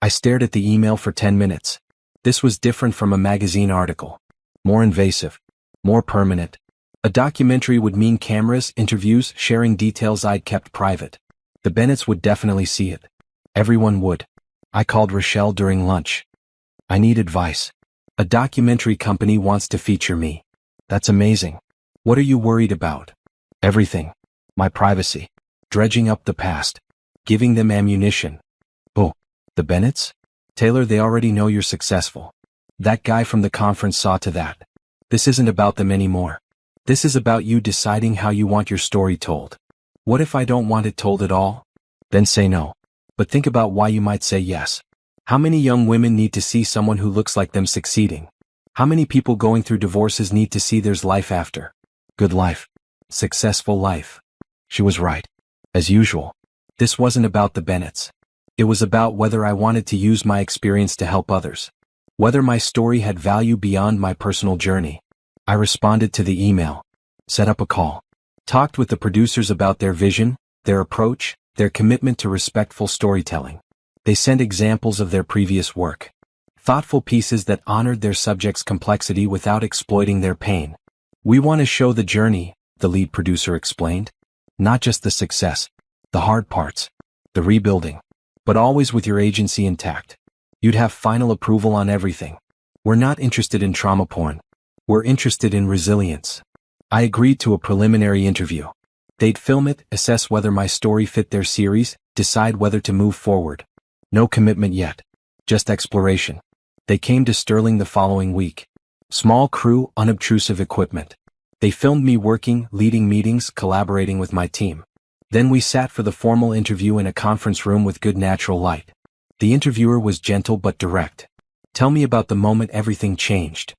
I stared at the email for 10 minutes. This was different from a magazine article. More invasive. More permanent. A documentary would mean cameras, interviews, sharing details I'd kept private. The Bennetts would definitely see it. Everyone would. I called Rochelle during lunch. I need advice. A documentary company wants to feature me. That's amazing. What are you worried about? Everything. My privacy. Dredging up the past. Giving them ammunition. Oh, the Bennetts? Taylor, they already know you're successful. That guy from the conference saw to that. This isn't about them anymore. This is about you deciding how you want your story told. What if I don't want it told at all? Then say no. But think about why you might say yes. How many young women need to see someone who looks like them succeeding? How many people going through divorces need to see there's life after? Good life. Successful life. She was right. As usual. This wasn't about the Bennetts. It was about whether I wanted to use my experience to help others. Whether my story had value beyond my personal journey. I responded to the email. Set up a call. Talked with the producers about their vision, their approach, their commitment to respectful storytelling. They sent examples of their previous work. Thoughtful pieces that honored their subject's complexity without exploiting their pain. We want to show the journey, the lead producer explained. Not just the success, the hard parts, the rebuilding, but always with your agency intact. You'd have final approval on everything. We're not interested in trauma porn. We're interested in resilience. I agreed to a preliminary interview. They'd film it, assess whether my story fit their series, decide whether to move forward. No commitment yet. Just exploration. They came to Sterling the following week. Small crew, unobtrusive equipment. They filmed me working, leading meetings, collaborating with my team. Then we sat for the formal interview in a conference room with good natural light. The interviewer was gentle but direct. Tell me about the moment everything changed.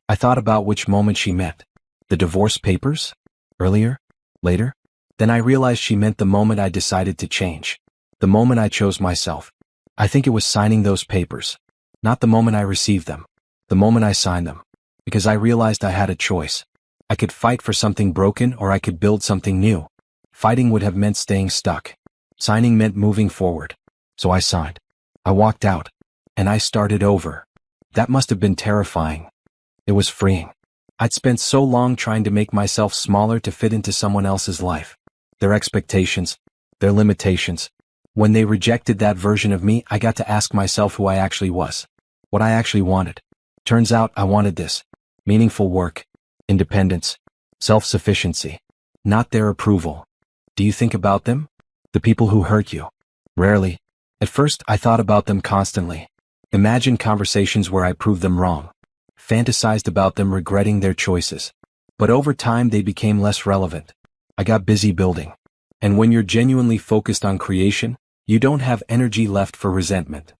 I thought about which moment she meant. The divorce papers? Earlier? Later? Then I realized she meant the moment I decided to change. The moment I chose myself. I think it was signing those papers. Not the moment I received them. The moment I signed them. Because I realized I had a choice. I could fight for something broken or I could build something new. Fighting would have meant staying stuck. Signing meant moving forward. So I signed. I walked out. And I started over. That must have been terrifying. It was freeing. I'd spent so long trying to make myself smaller to fit into someone else's life. Their expectations. Their limitations. When they rejected that version of me, I got to ask myself who I actually was. What I actually wanted. Turns out I wanted this. Meaningful work. Independence. Self-sufficiency. Not their approval. Do you think about them? The people who hurt you? Rarely. At first, I thought about them constantly. Imagined conversations where I proved them wrong. Fantasized about them regretting their choices. But over time they became less relevant. I got busy building. And when you're genuinely focused on creation, you don't have energy left for resentment.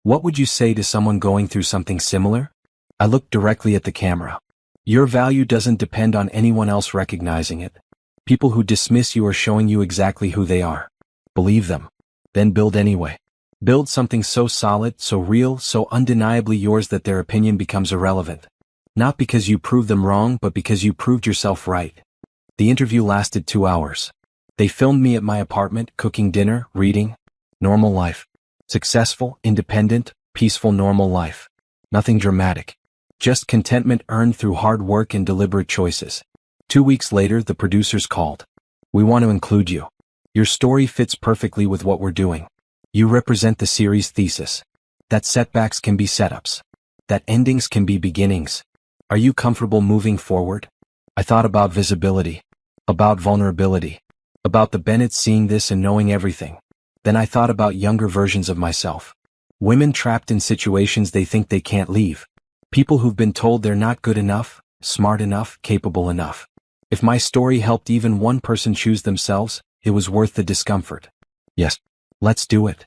What would you say to someone going through something similar? I looked directly at the camera. Your value doesn't depend on anyone else recognizing it. People who dismiss you are showing you exactly who they are. Believe them. Then build anyway. Build something so solid, so real, so undeniably yours that their opinion becomes irrelevant. Not because you proved them wrong, but because you proved yourself right. The interview lasted 2 hours. They filmed me at my apartment, cooking dinner, reading. Normal life. Successful, independent, peaceful normal life. Nothing dramatic. Just contentment earned through hard work and deliberate choices. 2 weeks later, the producers called. We want to include you. Your story fits perfectly with what we're doing. You represent the series thesis. That setbacks can be setups. That endings can be beginnings. Are you comfortable moving forward? I thought about visibility, about vulnerability, about the Bennetts seeing this and knowing everything. Then I thought about younger versions of myself. Women trapped in situations they think they can't leave. People who've been told they're not good enough, smart enough, capable enough. If my story helped even one person choose themselves, it was worth the discomfort. Yes, let's do it.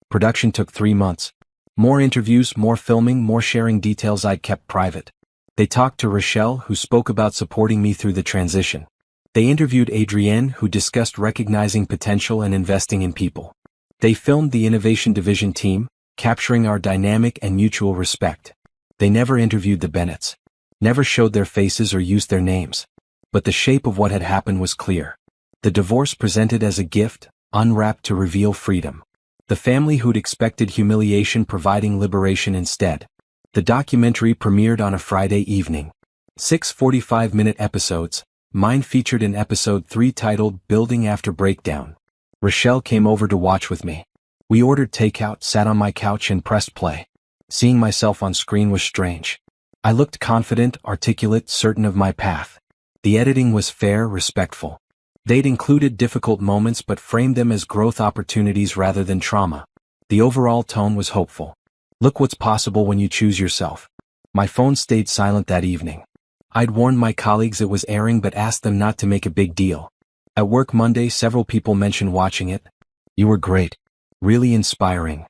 Production took 3 months. More interviews, more filming, more sharing details I'd kept private. They talked to Rochelle, who spoke about supporting me through the transition. They interviewed Adrienne, who discussed recognizing potential and investing in people. They filmed the innovation division team, capturing our dynamic and mutual respect. They never interviewed the Bennetts, never showed their faces or used their names. But the shape of what had happened was clear. The divorce presented as a gift, unwrapped to reveal freedom. The family who'd expected humiliation providing liberation instead. The documentary premiered on a Friday evening. 6 45-minute episodes. Mine featured in episode 3 titled Building After Breakdown. Rochelle came over to watch with me. We ordered takeout, sat on my couch and pressed play. Seeing myself on screen was strange. I looked confident, articulate, certain of my path. The editing was fair, respectful. They'd included difficult moments but framed them as growth opportunities rather than trauma. The overall tone was hopeful. Look what's possible when you choose yourself. My phone stayed silent that evening. I'd warned my colleagues it was airing but asked them not to make a big deal. At work Monday, several people mentioned watching it. You were great. Really inspiring.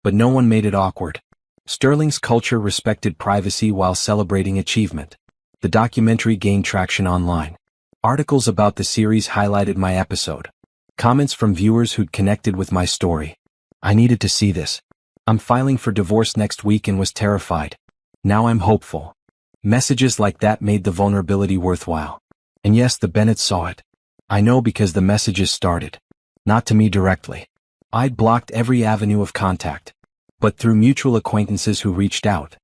But no one made it awkward. Sterling's culture respected privacy while celebrating achievement. The documentary gained traction online. Articles about the series highlighted my episode. Comments from viewers who'd connected with my story. I needed to see this. I'm filing for divorce next week and was terrified. Now I'm hopeful. Messages like that made the vulnerability worthwhile. And yes, the Bennetts saw it. I know because the messages started. Not to me directly. I'd blocked every avenue of contact. But through mutual acquaintances who reached out.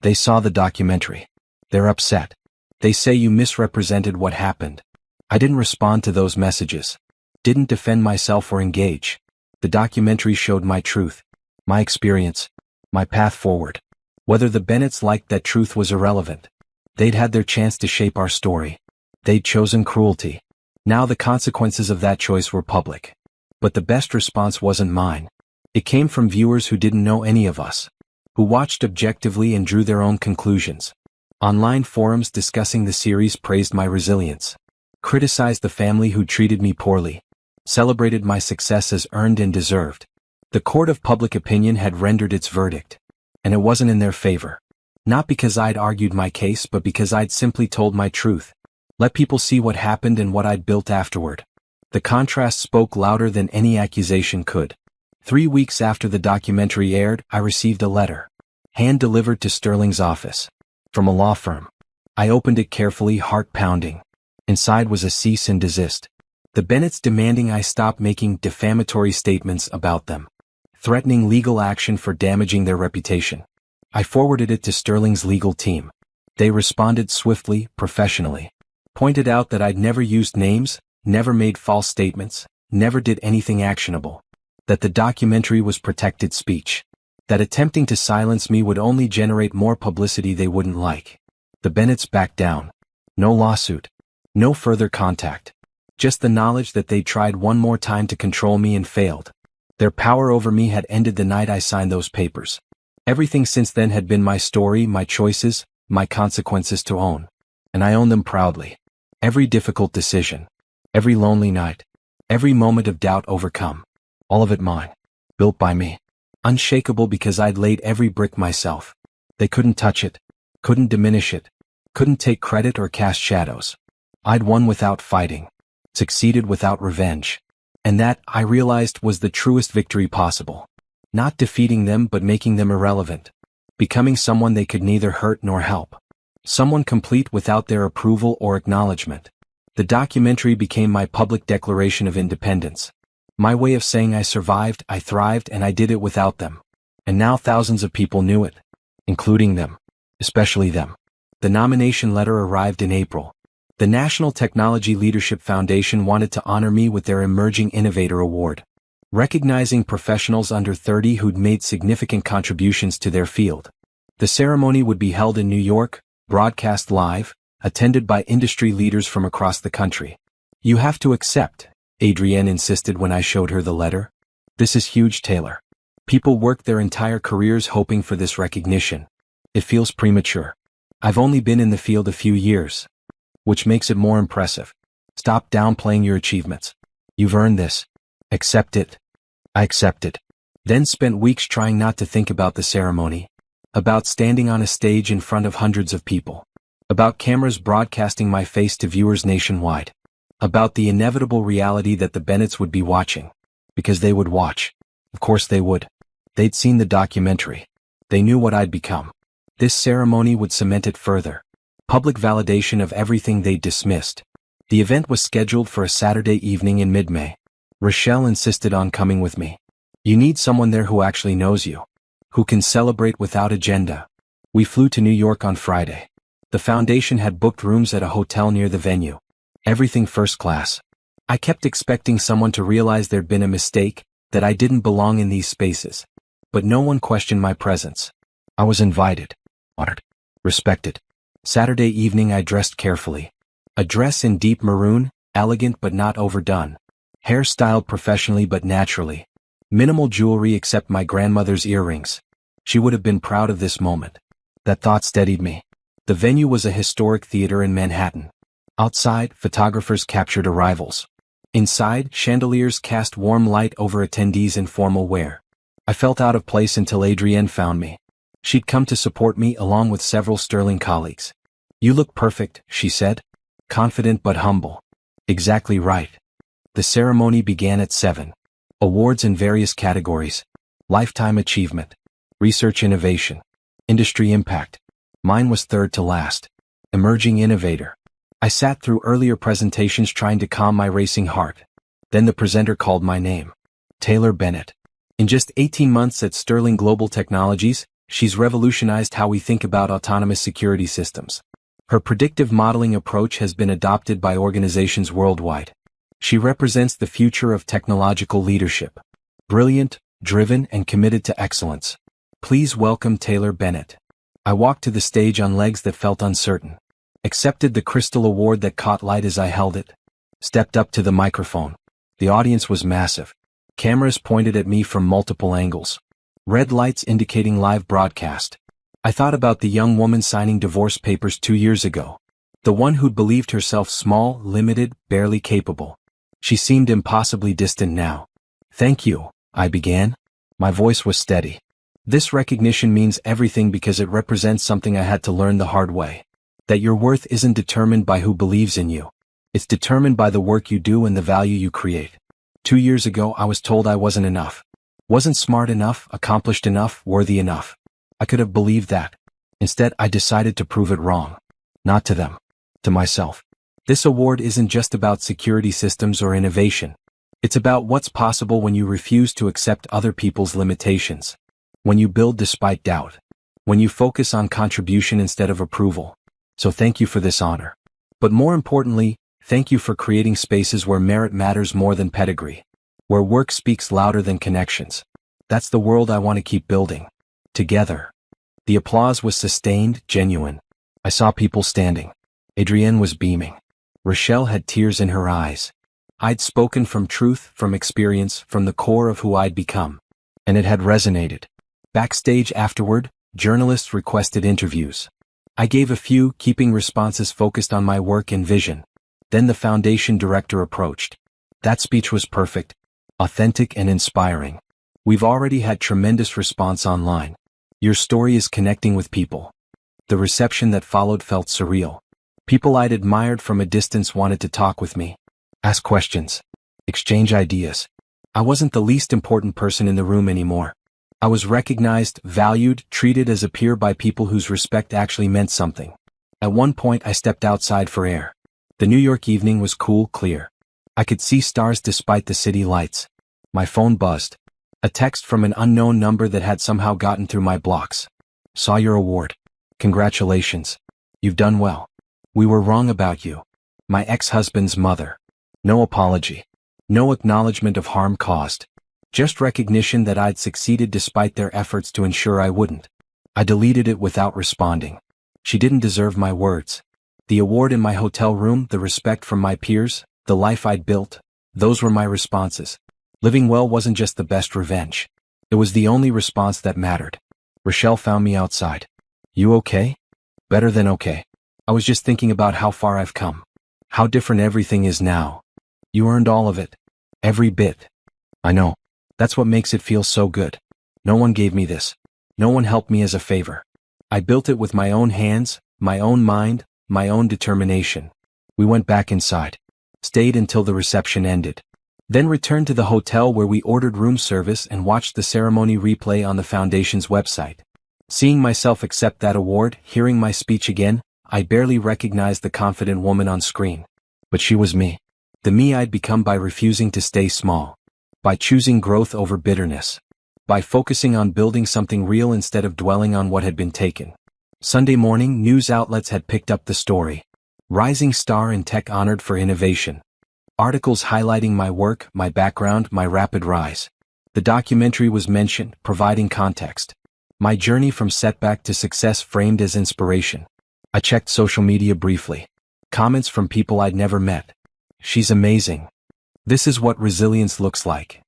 They saw the documentary. They're upset. They say you misrepresented what happened. I didn't respond to those messages. Didn't defend myself or engage. The documentary showed my truth. My experience. My path forward. Whether the Bennetts liked that truth was irrelevant. They'd had their chance to shape our story. They'd chosen cruelty. Now the consequences of that choice were public. But the best response wasn't mine. It came from viewers who didn't know any of us. Who watched objectively and drew their own conclusions. Online forums discussing the series praised my resilience. Criticized the family who treated me poorly. Celebrated my success as earned and deserved. The court of public opinion had rendered its verdict. And it wasn't in their favor. Not because I'd argued my case but because I'd simply told my truth. Let people see what happened and what I'd built afterward. The contrast spoke louder than any accusation could. 3 weeks after the documentary aired, I received a letter. Hand-delivered to Sterling's office. From a law firm. I opened it carefully, heart pounding. Inside was a cease and desist. The Bennetts demanding I stop making defamatory statements about them. Threatening legal action for damaging their reputation. I forwarded it to Sterling's legal team. They responded swiftly, professionally. Pointed out that I'd never used names, never made false statements, never did anything actionable. That the documentary was protected speech. That attempting to silence me would only generate more publicity they wouldn't like. The Bennetts backed down. No lawsuit. No further contact. Just the knowledge that they'd tried one more time to control me and failed. Their power over me had ended the night I signed those papers. Everything since then had been my story, my choices, my consequences to own. And I own them proudly. Every difficult decision. Every lonely night. Every moment of doubt overcome. All of it mine. Built by me. Unshakable because I'd laid every brick myself. They couldn't touch it. Couldn't diminish it. Couldn't take credit or cast shadows. I'd won without fighting. Succeeded without revenge. And that, I realized, was the truest victory possible. Not defeating them but making them irrelevant. Becoming someone they could neither hurt nor help. Someone complete without their approval or acknowledgement. The documentary became my public declaration of independence. My way of saying I survived, I thrived, and I did it without them. And now thousands of people knew it. Including them. Especially them. The nomination letter arrived in April. The National Technology Leadership Foundation wanted to honor me with their Emerging Innovator Award. Recognizing professionals under 30 who'd made significant contributions to their field. The ceremony would be held in New York, broadcast live, attended by industry leaders from across the country. You have to accept, Adrienne insisted when I showed her the letter. This is huge, Taylor. People work their entire careers hoping for this recognition. It feels premature. I've only been in the field a few years, which makes it more impressive. Stop downplaying your achievements. You've earned this. Accept it. I accepted. Then spent weeks trying not to think about the ceremony, about standing on a stage in front of hundreds of people, about cameras broadcasting my face to viewers nationwide, about the inevitable reality that the Bennetts would be watching. Because they would watch. Of course they would. They'd seen the documentary. They knew what I'd become. This ceremony would cement it further. Public validation of everything they'd dismissed. The event was scheduled for a Saturday evening in mid-May. Rochelle insisted on coming with me. You need someone there who actually knows you, who can celebrate without agenda. We flew to New York on Friday. The foundation had booked rooms at a hotel near the venue. Everything first class. I kept expecting someone to realize there'd been a mistake, that I didn't belong in these spaces. But no one questioned my presence. I was invited, honored, respected. Saturday evening I dressed carefully. A dress in deep maroon, elegant but not overdone. Hair styled professionally but naturally. Minimal jewelry except my grandmother's earrings. She would have been proud of this moment. That thought steadied me. The venue was a historic theater in Manhattan. Outside, photographers captured arrivals. Inside, chandeliers cast warm light over attendees in formal wear. I felt out of place until Adrienne found me. She'd come to support me along with several sterling colleagues. You look perfect, she said. Confident but humble. Exactly right. The ceremony began at 7. Awards in various categories. Lifetime achievement. Research innovation. Industry impact. Mine was third to last. Emerging innovator. I sat through earlier presentations trying to calm my racing heart. Then the presenter called my name. Taylor Bennett. In just 18 months at Sterling Global Technologies, she's revolutionized how we think about autonomous security systems. Her predictive modeling approach has been adopted by organizations worldwide. She represents the future of technological leadership. Brilliant, driven, and committed to excellence. Please welcome Taylor Bennett. I walked to the stage on legs that felt uncertain. Accepted the crystal award that caught light as I held it. Stepped up to the microphone. The audience was massive. Cameras pointed at me from multiple angles. Red lights indicating live broadcast. I thought about the young woman signing divorce papers 2 years ago. The one who'd believed herself small, limited, barely capable. She seemed impossibly distant now. Thank you, I began. My voice was steady. This recognition means everything because it represents something I had to learn the hard way. That your worth isn't determined by who believes in you. It's determined by the work you do and the value you create. 2 years ago I was told I wasn't enough. Wasn't smart enough, accomplished enough, worthy enough. I could have believed that. Instead, I decided to prove it wrong. Not to them. To myself. This award isn't just about security systems or innovation. It's about what's possible when you refuse to accept other people's limitations. When you build despite doubt. When you focus on contribution instead of approval. So thank you for this honor. But more importantly, thank you for creating spaces where merit matters more than pedigree. Where work speaks louder than connections. That's the world I want to keep building. Together. The applause was sustained, genuine. I saw people standing. Adrienne was beaming. Rochelle had tears in her eyes. I'd spoken from truth, from experience, from the core of who I'd become. And it had resonated. Backstage afterward, journalists requested interviews. I gave a few, keeping responses focused on my work and vision. Then the foundation director approached. That speech was perfect, authentic and inspiring. We've already had tremendous response online. Your story is connecting with people. The reception that followed felt surreal. People I'd admired from a distance wanted to talk with me, ask questions, exchange ideas. I wasn't the least important person in the room anymore. I was recognized, valued, treated as a peer by people whose respect actually meant something. At one point I stepped outside for air. The New York evening was cool, clear. I could see stars despite the city lights. My phone buzzed. A text from an unknown number that had somehow gotten through my blocks. Saw your award. Congratulations. You've done well. We were wrong about you. My ex-husband's mother. No apology. No acknowledgement of harm caused. Just recognition that I'd succeeded despite their efforts to ensure I wouldn't. I deleted it without responding. She didn't deserve my words. The award in my hotel room, the respect from my peers, the life I'd built, those were my responses. Living well wasn't just the best revenge. It was the only response that mattered. Rochelle found me outside. You okay? Better than okay. I was just thinking about how far I've come. How different everything is now. You earned all of it. Every bit. I know. That's what makes it feel so good. No one gave me this. No one helped me as a favor. I built it with my own hands, my own mind, my own determination. We went back inside. Stayed until the reception ended. Then returned to the hotel where we ordered room service and watched the ceremony replay on the foundation's website. Seeing myself accept that award, hearing my speech again, I barely recognized the confident woman on screen. But she was me. The me I'd become by refusing to stay small. By choosing growth over bitterness. By focusing on building something real instead of dwelling on what had been taken. Sunday morning, news outlets had picked up the story. Rising star in tech honored for innovation. Articles highlighting my work, my background, my rapid rise. The documentary was mentioned, providing context. My journey from setback to success framed as inspiration. I checked social media briefly. Comments from people I'd never met. She's amazing. This is what resilience looks like.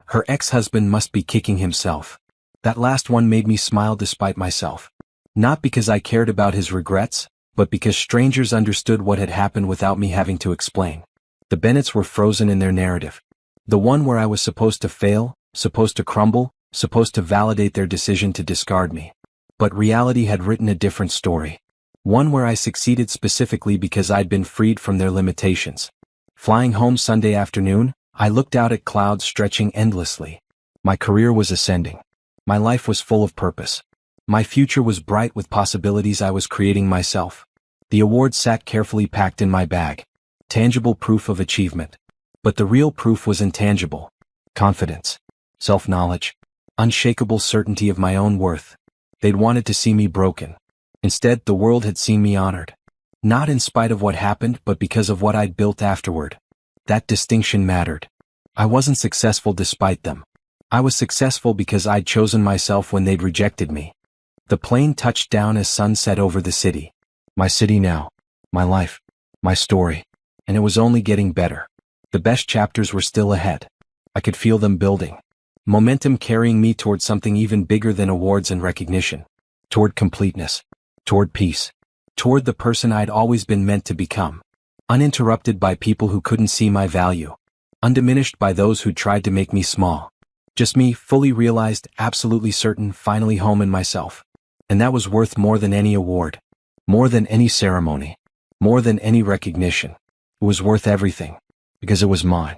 Her ex-husband must be kicking himself. That last one made me smile despite myself. Not because I cared about his regrets, but because strangers understood what had happened without me having to explain. The Bennetts were frozen in their narrative. The one where I was supposed to fail, supposed to crumble, supposed to validate their decision to discard me. But reality had written a different story. One where I succeeded specifically because I'd been freed from their limitations. Flying home Sunday afternoon, I looked out at clouds stretching endlessly. My career was ascending. My life was full of purpose. My future was bright with possibilities I was creating myself. The award sat carefully packed in my bag. Tangible proof of achievement. But the real proof was intangible. Confidence. Self-knowledge. Unshakable certainty of my own worth. They'd wanted to see me broken. Instead, the world had seen me honored. Not in spite of what happened, but because of what I'd built afterward. That distinction mattered. I wasn't successful despite them. I was successful because I'd chosen myself when they'd rejected me. The plane touched down as sun set over the city. My city now. My life. My story. And it was only getting better. The best chapters were still ahead. I could feel them building. Momentum carrying me toward something even bigger than awards and recognition. Toward completeness. Toward peace. Toward the person I'd always been meant to become. Uninterrupted by people who couldn't see my value. Undiminished by those who tried to make me small. Just me, fully realized, absolutely certain, finally home in myself. And that was worth more than any award. More than any ceremony. More than any recognition. It was worth everything. Because it was mine.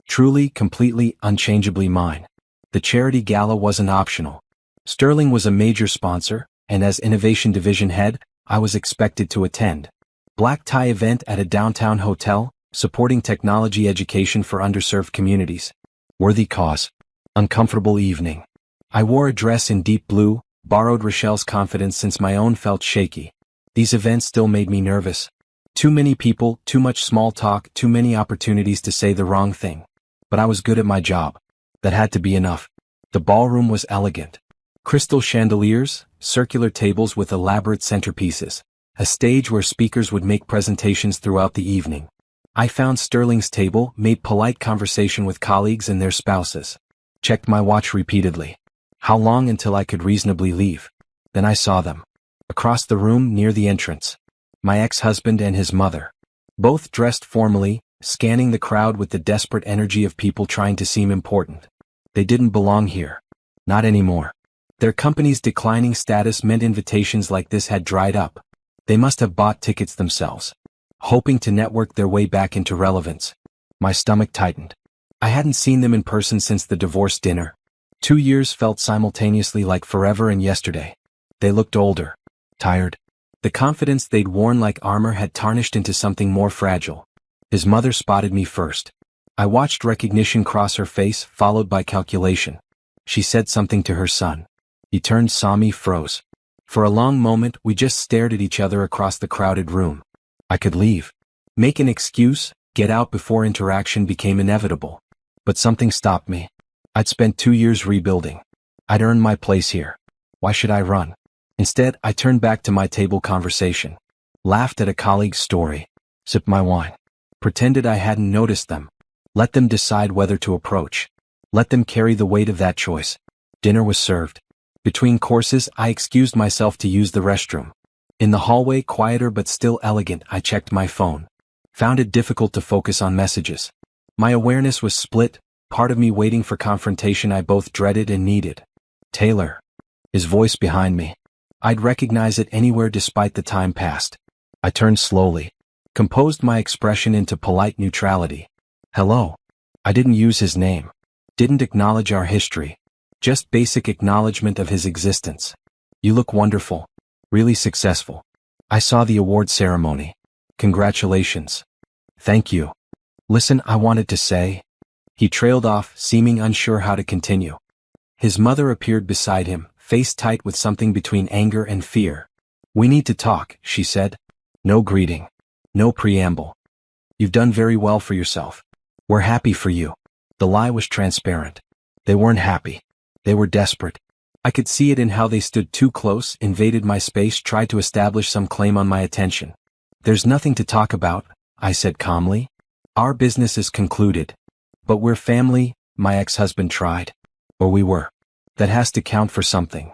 Truly, completely, unchangeably mine. The charity gala wasn't optional. Sterling was a major sponsor, and as Innovation Division head, I was expected to attend. Black tie event at a downtown hotel, supporting technology education for underserved communities. Worthy cause. Uncomfortable evening. I wore a dress in deep blue, borrowed Rochelle's confidence since my own felt shaky. These events still made me nervous. Too many people, too much small talk, too many opportunities to say the wrong thing. But I was good at my job. That had to be enough. The ballroom was elegant. Crystal chandeliers, circular tables with elaborate centerpieces. A stage where speakers would make presentations throughout the evening. I found Sterling's table, made polite conversation with colleagues and their spouses. Checked my watch repeatedly. How long until I could reasonably leave? Then I saw them. Across the room near the entrance. My ex-husband and his mother. Both dressed formally, scanning the crowd with the desperate energy of people trying to seem important. They didn't belong here. Not anymore. Their company's declining status meant invitations like this had dried up. They must have bought tickets themselves. Hoping to network their way back into relevance. My stomach tightened. I hadn't seen them in person since the divorce dinner. 2 years felt simultaneously like forever and yesterday. They looked older. Tired. The confidence they'd worn like armor had tarnished into something more fragile. His mother spotted me first. I watched recognition cross her face, followed by calculation. She said something to her son. He turned, saw me, froze. For a long moment, we just stared at each other across the crowded room. I could leave. Make an excuse, get out before interaction became inevitable. But something stopped me. I'd spent 2 years rebuilding. I'd earned my place here. Why should I run? Instead, I turned back to my table conversation, laughed at a colleague's story, sipped my wine, pretended I hadn't noticed them, let them decide whether to approach, let them carry the weight of that choice. Dinner was served. Between courses, I excused myself to use the restroom. In the hallway, quieter but still elegant, I checked my phone. Found it difficult to focus on messages. My awareness was split, part of me waiting for confrontation I both dreaded and needed. Taylor. His voice behind me. I'd recognize it anywhere despite the time passed. I turned slowly, composed my expression into polite neutrality. Hello. I didn't use his name. Didn't acknowledge our history. Just basic acknowledgement of his existence. You look wonderful. Really successful. I saw the award ceremony. Congratulations. Thank you. Listen, I wanted to say. He trailed off, seeming unsure how to continue. His mother appeared beside him, face tight with something between anger and fear. We need to talk, she said. No greeting. No preamble. You've done very well for yourself. We're happy for you. The lie was transparent. They weren't happy. They were desperate. I could see it in how they stood too close, invaded my space, tried to establish some claim on my attention. There's nothing to talk about, I said calmly. Our business is concluded. But we're family, my ex-husband tried. Or we were. That has to count for something.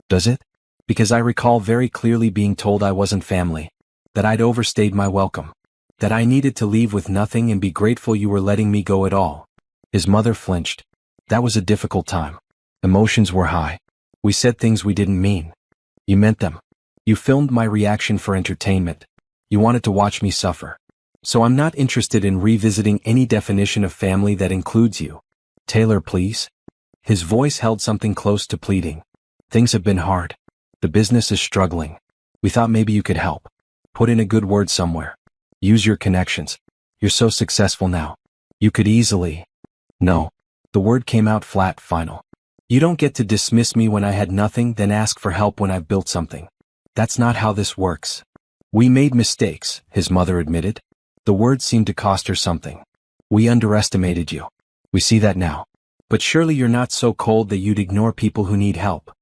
Does it? Because I recall very clearly being told I wasn't family. That I'd overstayed my welcome. That I needed to leave with nothing and be grateful you were letting me go at all. His mother flinched. That was a difficult time. Emotions were high. We said things we didn't mean. You meant them. You filmed my reaction for entertainment. You wanted to watch me suffer. So I'm not interested in revisiting any definition of family that includes you. Taylor, please. His voice held something close to pleading. Things have been hard. The business is struggling. We thought maybe you could help. Put in a good word somewhere. Use your connections. You're so successful now. You could easily. No. The word came out flat, final. You don't get to dismiss me when I had nothing, then ask for help when I've built something. That's not how this works. We made mistakes, his mother admitted. The word seemed to cost her something. We underestimated you. We see that now. But surely you're not so cold that you'd ignore people who need help.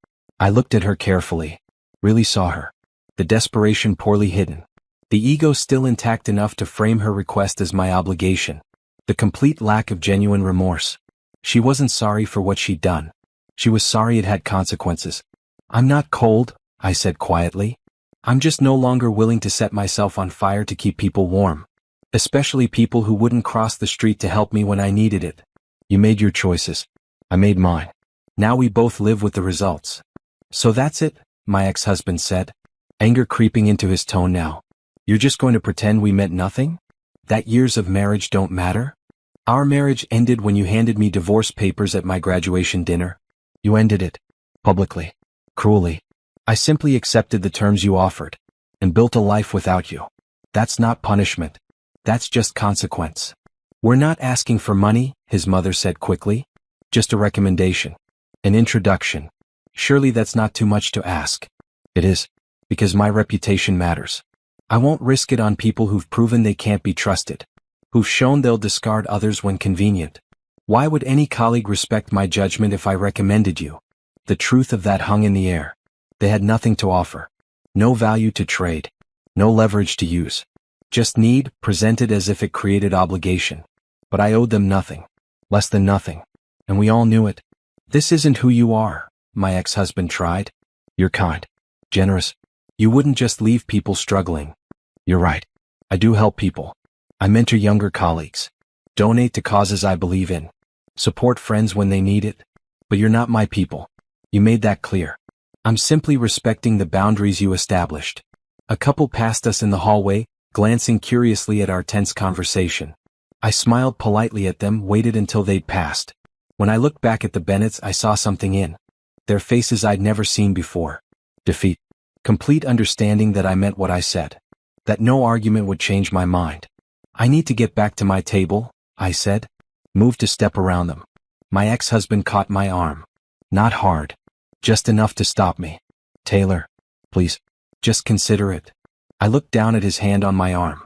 I looked at her carefully. Really saw her. The desperation poorly hidden. The ego still intact enough to frame her request as my obligation. The complete lack of genuine remorse. She wasn't sorry for what she'd done. She was sorry it had consequences. I'm not cold, I said quietly. I'm just no longer willing to set myself on fire to keep people warm. Especially people who wouldn't cross the street to help me when I needed it. You made your choices. I made mine. Now we both live with the results. So that's it, my ex-husband said. Anger creeping into his tone now. You're just going to pretend we meant nothing? That years of marriage don't matter? Our marriage ended when you handed me divorce papers at my graduation dinner. You ended it. Publicly. Cruelly. I simply accepted the terms you offered. And built a life without you. That's not punishment. That's just consequence. We're not asking for money, his mother said quickly. Just a recommendation. An introduction. Surely that's not too much to ask. It is. Because my reputation matters. I won't risk it on people who've proven they can't be trusted. Who've shown they'll discard others when convenient. Why would any colleague respect my judgment if I recommended you? The truth of that hung in the air. They had nothing to offer. No value to trade. No leverage to use. Just need, presented as if it created obligation. But I owed them nothing. Less than nothing. And we all knew it. This isn't who you are, my ex-husband tried. You're kind. Generous. You wouldn't just leave people struggling. You're right. I do help people. I mentor younger colleagues. Donate to causes I believe in. Support friends when they need it. But you're not my people. You made that clear. I'm simply respecting the boundaries you established. A couple passed us in the hallway, glancing curiously at our tense conversation. I smiled politely at them, waited until they'd passed. When I looked back at the Bennetts, I saw something in their faces I'd never seen before. Defeat. Complete understanding that I meant what I said. That no argument would change my mind. I need to get back to my table, I said. Moved to step around them. My ex-husband caught my arm. Not hard. Just enough to stop me. Taylor. Please. Just consider it. I looked down at his hand on my arm.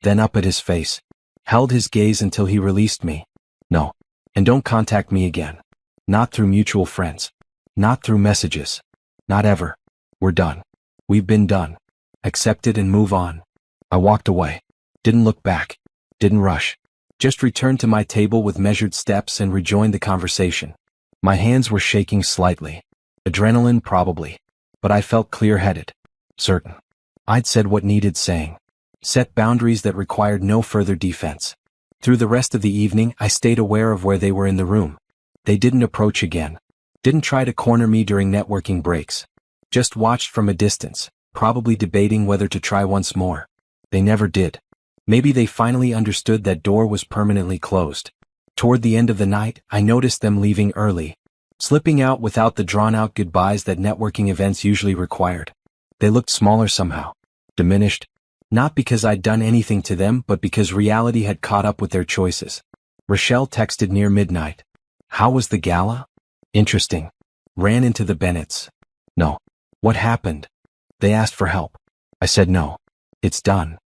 Then up at his face. Held his gaze until he released me. No. And don't contact me again. Not through mutual friends. Not through messages. Not ever. We're done. We've been done. Accept it and move on. I walked away. Didn't look back. Didn't rush. Just returned to my table with measured steps and rejoined the conversation. My hands were shaking slightly. Adrenaline, probably. But I felt clear-headed. Certain. I'd said what needed saying. Set boundaries that required no further defense. Through the rest of the evening, I stayed aware of where they were in the room. They didn't approach again. Didn't try to corner me during networking breaks. Just watched from a distance, probably debating whether to try once more. They never did. Maybe they finally understood that door was permanently closed. Toward the end of the night, I noticed them leaving early, slipping out without the drawn-out goodbyes that networking events usually required. They looked smaller somehow, diminished, not because I'd done anything to them, but because reality had caught up with their choices. Rochelle texted near midnight. How was the gala? Interesting. Ran into the Bennetts. No. What happened? They asked for help. I said no. It's done.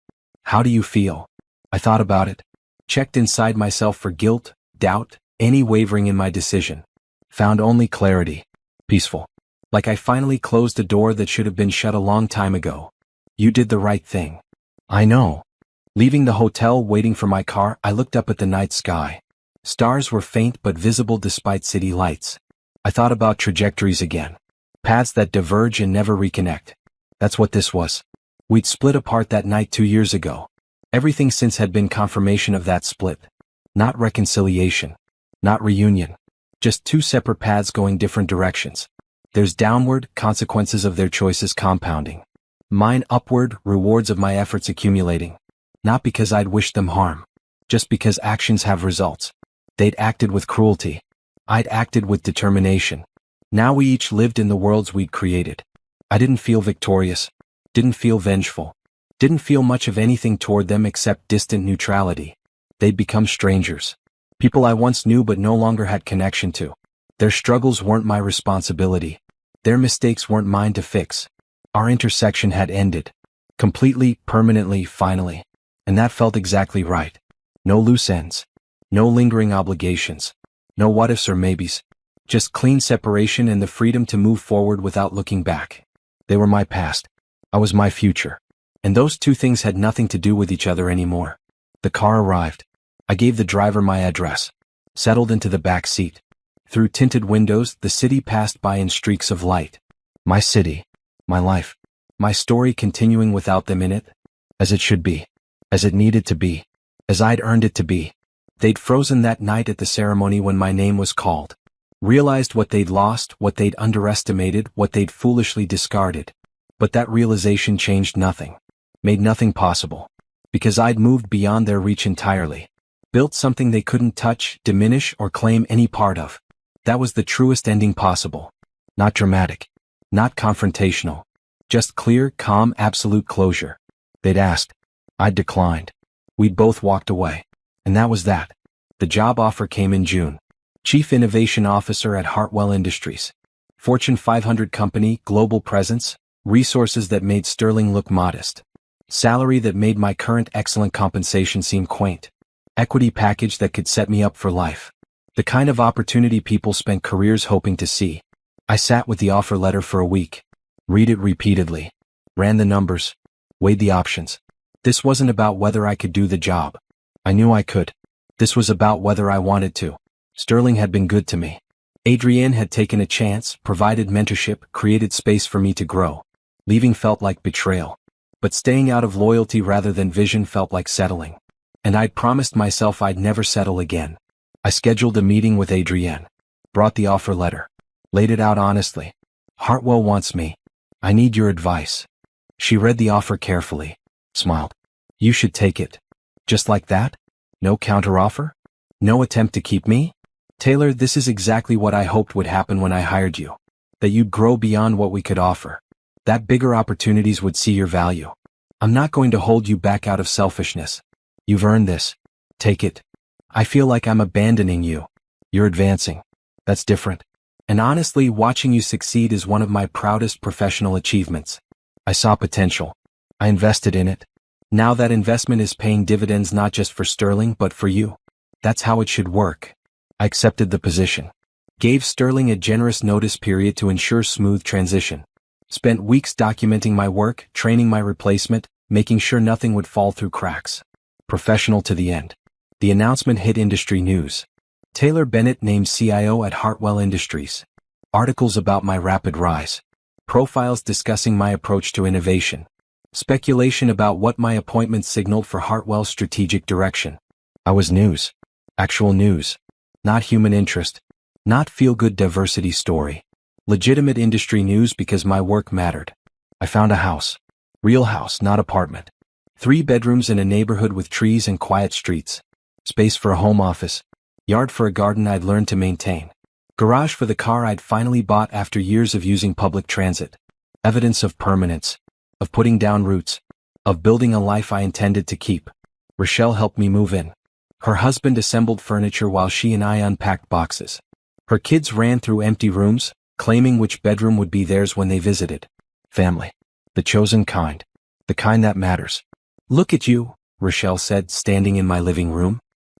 How do you feel? I thought about it. Checked inside myself for guilt, doubt, any wavering in my decision. Found only clarity. Peaceful. Like I finally closed a door that should have been shut a long time ago. You did the right thing. I know. Leaving the hotel, waiting for my car, I looked up at the night sky. Stars were faint but visible despite city lights. I thought about trajectories again. Paths that diverge and never reconnect. That's what this was. We'd split apart that night 2 years ago. Everything since had been confirmation of that split. Not reconciliation. Not reunion. Just two separate paths going different directions. There's downward, consequences of their choices compounding. Mine upward, rewards of my efforts accumulating. Not because I'd wished them harm. Just because actions have results. They'd acted with cruelty. I'd acted with determination. Now we each lived in the worlds we'd created. I didn't feel victorious. Didn't feel vengeful. Didn't feel much of anything toward them except distant neutrality. They'd become strangers. People I once knew but no longer had connection to. Their struggles weren't my responsibility. Their mistakes weren't mine to fix. Our intersection had ended. Completely, permanently, finally. And that felt exactly right. No loose ends. No lingering obligations. No what-ifs or maybes. Just clean separation and the freedom to move forward without looking back. They were my past. I was my future. And those two things had nothing to do with each other anymore. The car arrived. I gave the driver my address. Settled into the back seat. Through tinted windows, the city passed by in streaks of light. My city. My life. My story continuing without them in it. As it should be. As it needed to be. As I'd earned it to be. They'd frozen that night at the ceremony when my name was called. Realized what they'd lost, what they'd underestimated, what they'd foolishly discarded. But that realization changed nothing. Made nothing possible. Because I'd moved beyond their reach entirely. Built something they couldn't touch, diminish, or claim any part of. That was the truest ending possible. Not dramatic. Not confrontational. Just clear, calm, absolute closure. They'd asked. I'd declined. We'd both walked away. And that was that. The job offer came in June. Chief Innovation Officer at Hartwell Industries. Fortune 500 company, global presence, resources that made Sterling look modest. Salary that made my current excellent compensation seem quaint. Equity package that could set me up for life. The kind of opportunity people spent careers hoping to see. I sat with the offer letter for a week. Read it repeatedly. Ran the numbers. Weighed the options. This wasn't about whether I could do the job. I knew I could. This was about whether I wanted to. Sterling had been good to me. Adrienne had taken a chance, provided mentorship, created space for me to grow. Leaving felt like betrayal. But staying out of loyalty rather than vision felt like settling. And I'd promised myself I'd never settle again. I scheduled a meeting with Adrienne. Brought the offer letter. Laid it out honestly. Hartwell wants me. I need your advice. She read the offer carefully. Smiled. You should take it. Just like that? No counteroffer? No attempt to keep me? Taylor, this is exactly what I hoped would happen when I hired you. That you'd grow beyond what we could offer. That bigger opportunities would see your value. I'm not going to hold you back out of selfishness. You've earned this. Take it. I feel like I'm abandoning you. You're advancing. That's different. And honestly, watching you succeed is one of my proudest professional achievements. I saw potential. I invested in it. Now that investment is paying dividends not just for Sterling but for you. That's how it should work. I accepted the position. Gave Sterling a generous notice period to ensure smooth transition. Spent weeks documenting my work, training my replacement, making sure nothing would fall through cracks. Professional to the end. The announcement hit industry news. Taylor Bennett named CIO at Hartwell Industries. Articles about my rapid rise. Profiles discussing my approach to innovation. Speculation about what my appointment signaled for Hartwell's strategic direction. I was news. Actual news. Not human interest. Not feel-good diversity story. Legitimate industry news because my work mattered. I found a house. Real house, not apartment. 3 bedrooms in a neighborhood with trees and quiet streets. Space for a home office. Yard for a garden I'd learned to maintain. Garage for the car I'd finally bought after years of using public transit. Evidence of permanence. Of putting down roots. Of building a life I intended to keep. Rochelle helped me move in. Her husband assembled furniture while she and I unpacked boxes. Her kids ran through empty rooms, claiming which bedroom would be theirs when they visited. Family. The chosen kind. The kind that matters. Look at you, Rochelle said, standing in my living room.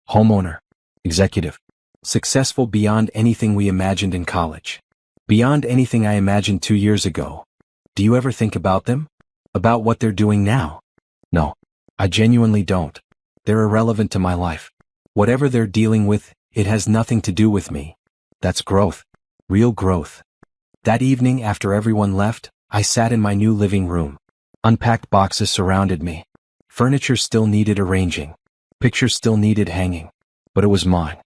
Homeowner. Executive. Successful beyond anything we imagined in college. Beyond anything I imagined 2 years ago. Do you ever think about them? About what they're doing now? No. I genuinely don't. They're irrelevant to my life. Whatever they're dealing with, it has nothing to do with me. That's growth. Real growth. That evening after everyone left, I sat in my new living room. Unpacked boxes surrounded me. Furniture still needed arranging. Pictures still needed hanging. But it was mine.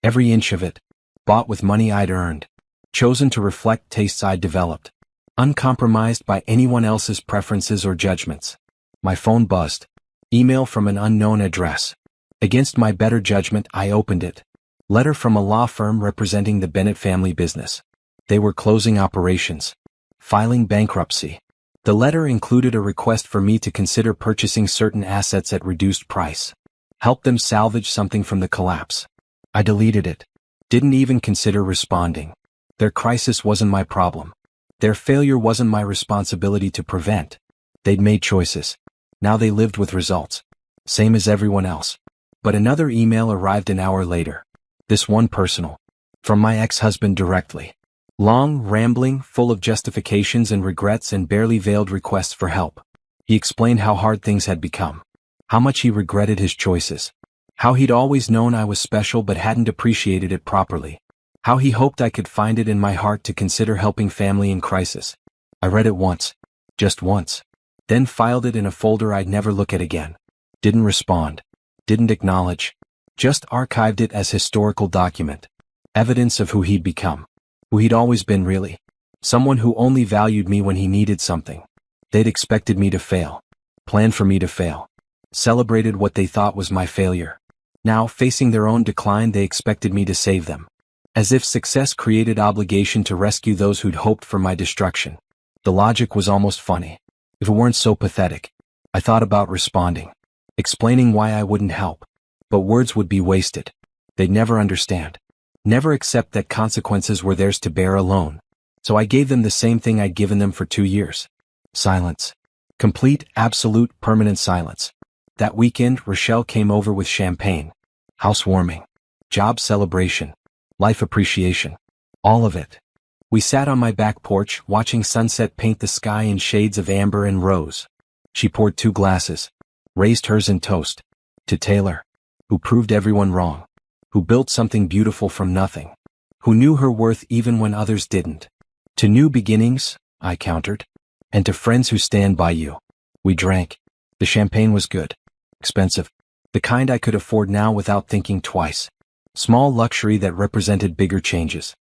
Every inch of it. Bought with money I'd earned. Chosen to reflect tastes I'd developed. Uncompromised by anyone else's preferences or judgments. My phone buzzed. Email from an unknown address. Against my better judgment, I opened it. Letter from a law firm representing the Bennett family business. They were closing operations. Filing bankruptcy. The letter included a request for me to consider purchasing certain assets at reduced price. Help them salvage something from the collapse. I deleted it. Didn't even consider responding. Their crisis wasn't my problem. Their failure wasn't my responsibility to prevent. They'd made choices. Now they lived with results. Same as everyone else. But another email arrived an hour later. This one personal. From my ex-husband directly. Long, rambling, full of justifications and regrets and barely veiled requests for help. He explained how hard things had become. How much he regretted his choices. How he'd always known I was special but hadn't appreciated it properly. How he hoped I could find it in my heart to consider helping family in crisis. I read it once. Just once. Then filed it in a folder I'd never look at again. Didn't respond. Didn't acknowledge. Just archived it as historical document. Evidence of who he'd become. Who he'd always been really. Someone who only valued me when he needed something. They'd expected me to fail. Planned for me to fail. Celebrated what they thought was my failure. Now, facing their own decline, they expected me to save them. As if success created obligation to rescue those who'd hoped for my destruction. The logic was almost funny. If it weren't so pathetic. I thought about responding. Explaining why I wouldn't help. But words would be wasted. They'd never understand. Never accept that consequences were theirs to bear alone. So I gave them the same thing I'd given them for 2 years. Silence. Complete, absolute, permanent silence. That weekend, Rochelle came over with champagne. Housewarming. Job celebration. Life appreciation. All of it. We sat on my back porch, watching sunset paint the sky in shades of amber and rose. She poured 2 glasses. Raised hers in toast. To Taylor. Who proved everyone wrong. Who built something beautiful from nothing. Who knew her worth even when others didn't. To new beginnings, I countered. And to friends who stand by you. We drank. The champagne was good. Expensive. The kind I could afford now without thinking twice. Small luxury that represented bigger changes.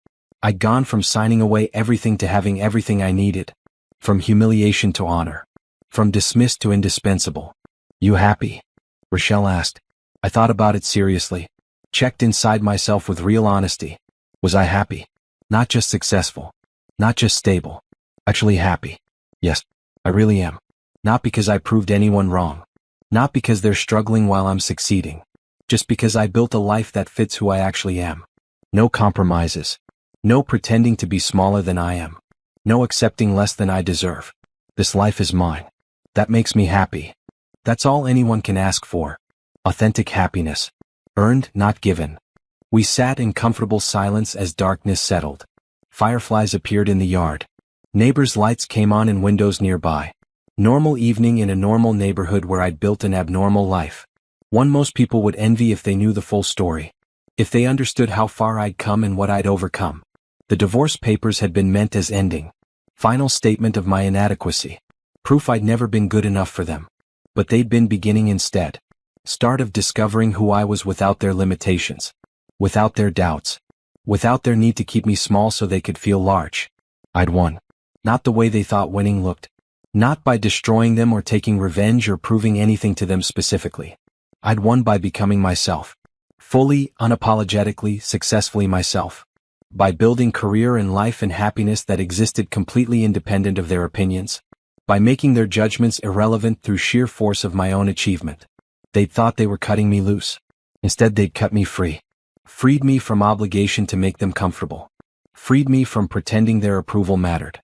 I'd gone from signing away everything to having everything I needed. From humiliation to honor. From dismissed to indispensable. You happy? Rochelle asked. I thought about it seriously. Checked inside myself with real honesty. Was I happy? Not just successful. Not just stable. Actually happy. Yes, I really am. Not because I proved anyone wrong. Not because they're struggling while I'm succeeding. Just because I built a life that fits who I actually am. No compromises. No pretending to be smaller than I am. No accepting less than I deserve. This life is mine. That makes me happy. That's all anyone can ask for. Authentic happiness. Earned, not given. We sat in comfortable silence as darkness settled. Fireflies appeared in the yard. Neighbors' lights came on in windows nearby. Normal evening in a normal neighborhood where I'd built an abnormal life. One most people would envy if they knew the full story. If they understood how far I'd come and what I'd overcome. The divorce papers had been meant as ending. Final statement of my inadequacy. Proof I'd never been good enough for them. But they'd been beginning instead. Start of discovering who I was without their limitations. Without their doubts. Without their need to keep me small so they could feel large. I'd won. Not the way they thought winning looked. Not by destroying them or taking revenge or proving anything to them specifically. I'd won by becoming myself. Fully, unapologetically, successfully myself. By building career and life and happiness that existed completely independent of their opinions. By making their judgments irrelevant through sheer force of my own achievement. They'd thought they were cutting me loose. Instead they'd cut me free. Freed me from obligation to make them comfortable. Freed me from pretending their approval mattered.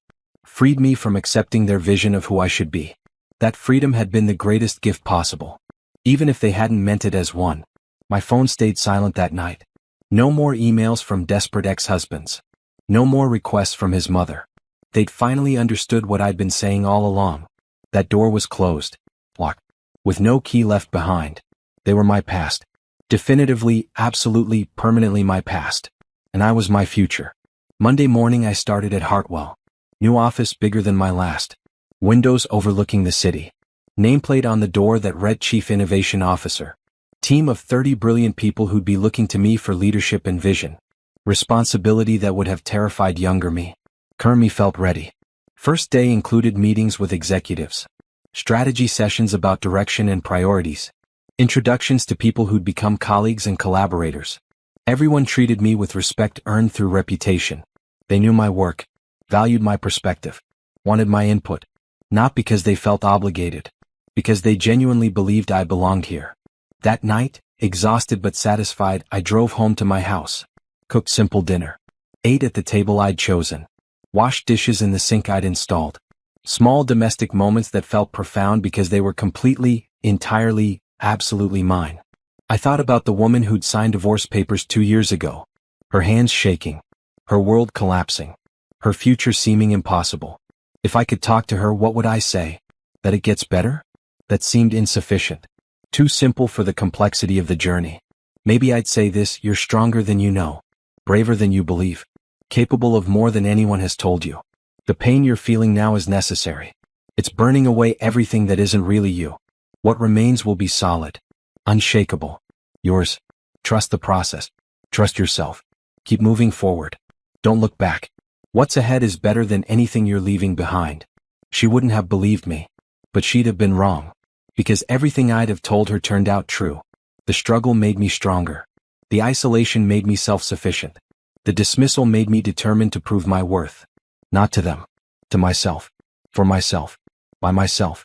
Freed me from accepting their vision of who I should be. That freedom had been the greatest gift possible. Even if they hadn't meant it as one. My phone stayed silent that night. No more emails from desperate ex-husbands. No more requests from his mother. They'd finally understood what I'd been saying all along. That door was closed. Locked. With no key left behind. They were my past. Definitively, absolutely, permanently my past. And I was my future. Monday morning I started at Hartwell. New office bigger than my last. Windows overlooking the city. Nameplate on the door that read Chief Innovation Officer. Team of 30 brilliant people who'd be looking to me for leadership and vision. Responsibility that would have terrified younger me. Current me felt ready. First day included meetings with executives. Strategy sessions about direction and priorities. Introductions to people who'd become colleagues and collaborators. Everyone treated me with respect earned through reputation. They knew my work, valued my perspective, wanted my input. Not because they felt obligated. Because they genuinely believed I belonged here. That night, exhausted but satisfied, I drove home to my house. Cooked simple dinner. Ate at the table I'd chosen. Washed dishes in the sink I'd installed. Small domestic moments that felt profound because they were completely, entirely, absolutely mine. I thought about the woman who'd signed divorce papers 2 years ago. Her hands shaking. Her world collapsing. Her future seeming impossible. If I could talk to her, what would I say? That it gets better? That seemed insufficient. Too simple for the complexity of the journey. Maybe I'd say this: you're stronger than you know. Braver than you believe. Capable of more than anyone has told you. The pain you're feeling now is necessary. It's burning away everything that isn't really you. What remains will be solid. Unshakable. Yours. Trust the process. Trust yourself. Keep moving forward. Don't look back. What's ahead is better than anything you're leaving behind. She wouldn't have believed me. But she'd have been wrong. Because everything I'd have told her turned out true. The struggle made me stronger. The isolation made me self-sufficient. The dismissal made me determined to prove my worth. Not to them. To myself. For myself. By myself.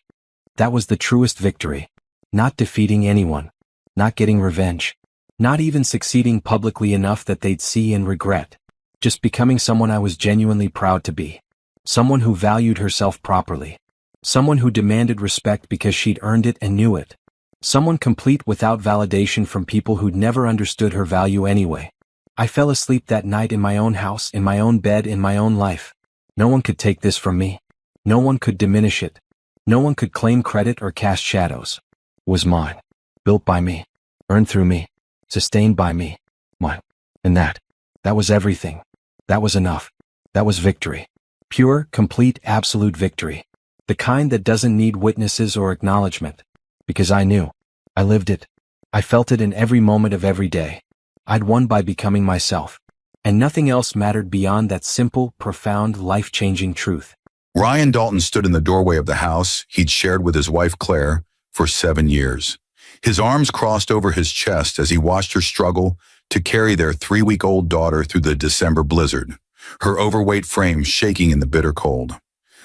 That was the truest victory. Not defeating anyone. Not getting revenge. Not even succeeding publicly enough that they'd see and regret. Just becoming someone I was genuinely proud to be. Someone who valued herself properly. Someone who demanded respect because she'd earned it and knew it. Someone complete without validation from people who'd never understood her value anyway. I fell asleep that night in my own house, in my own bed, in my own life. No one could take this from me. No one could diminish it. No one could claim credit or cast shadows. It was mine. Built by me. Earned through me. Sustained by me. Mine. And that was everything. That was enough. That was victory. Pure, complete, absolute victory. The kind that doesn't need witnesses or acknowledgement. Because I knew. I lived it. I felt it in every moment of every day. I'd won by becoming myself. And nothing else mattered beyond that simple, profound, life-changing truth. Ryan Dalton stood in the doorway of the house he'd shared with his wife Claire for 7 years. His arms crossed over his chest as he watched her struggle to carry their 3-week-old daughter through the December blizzard, her overweight frame shaking in the bitter cold.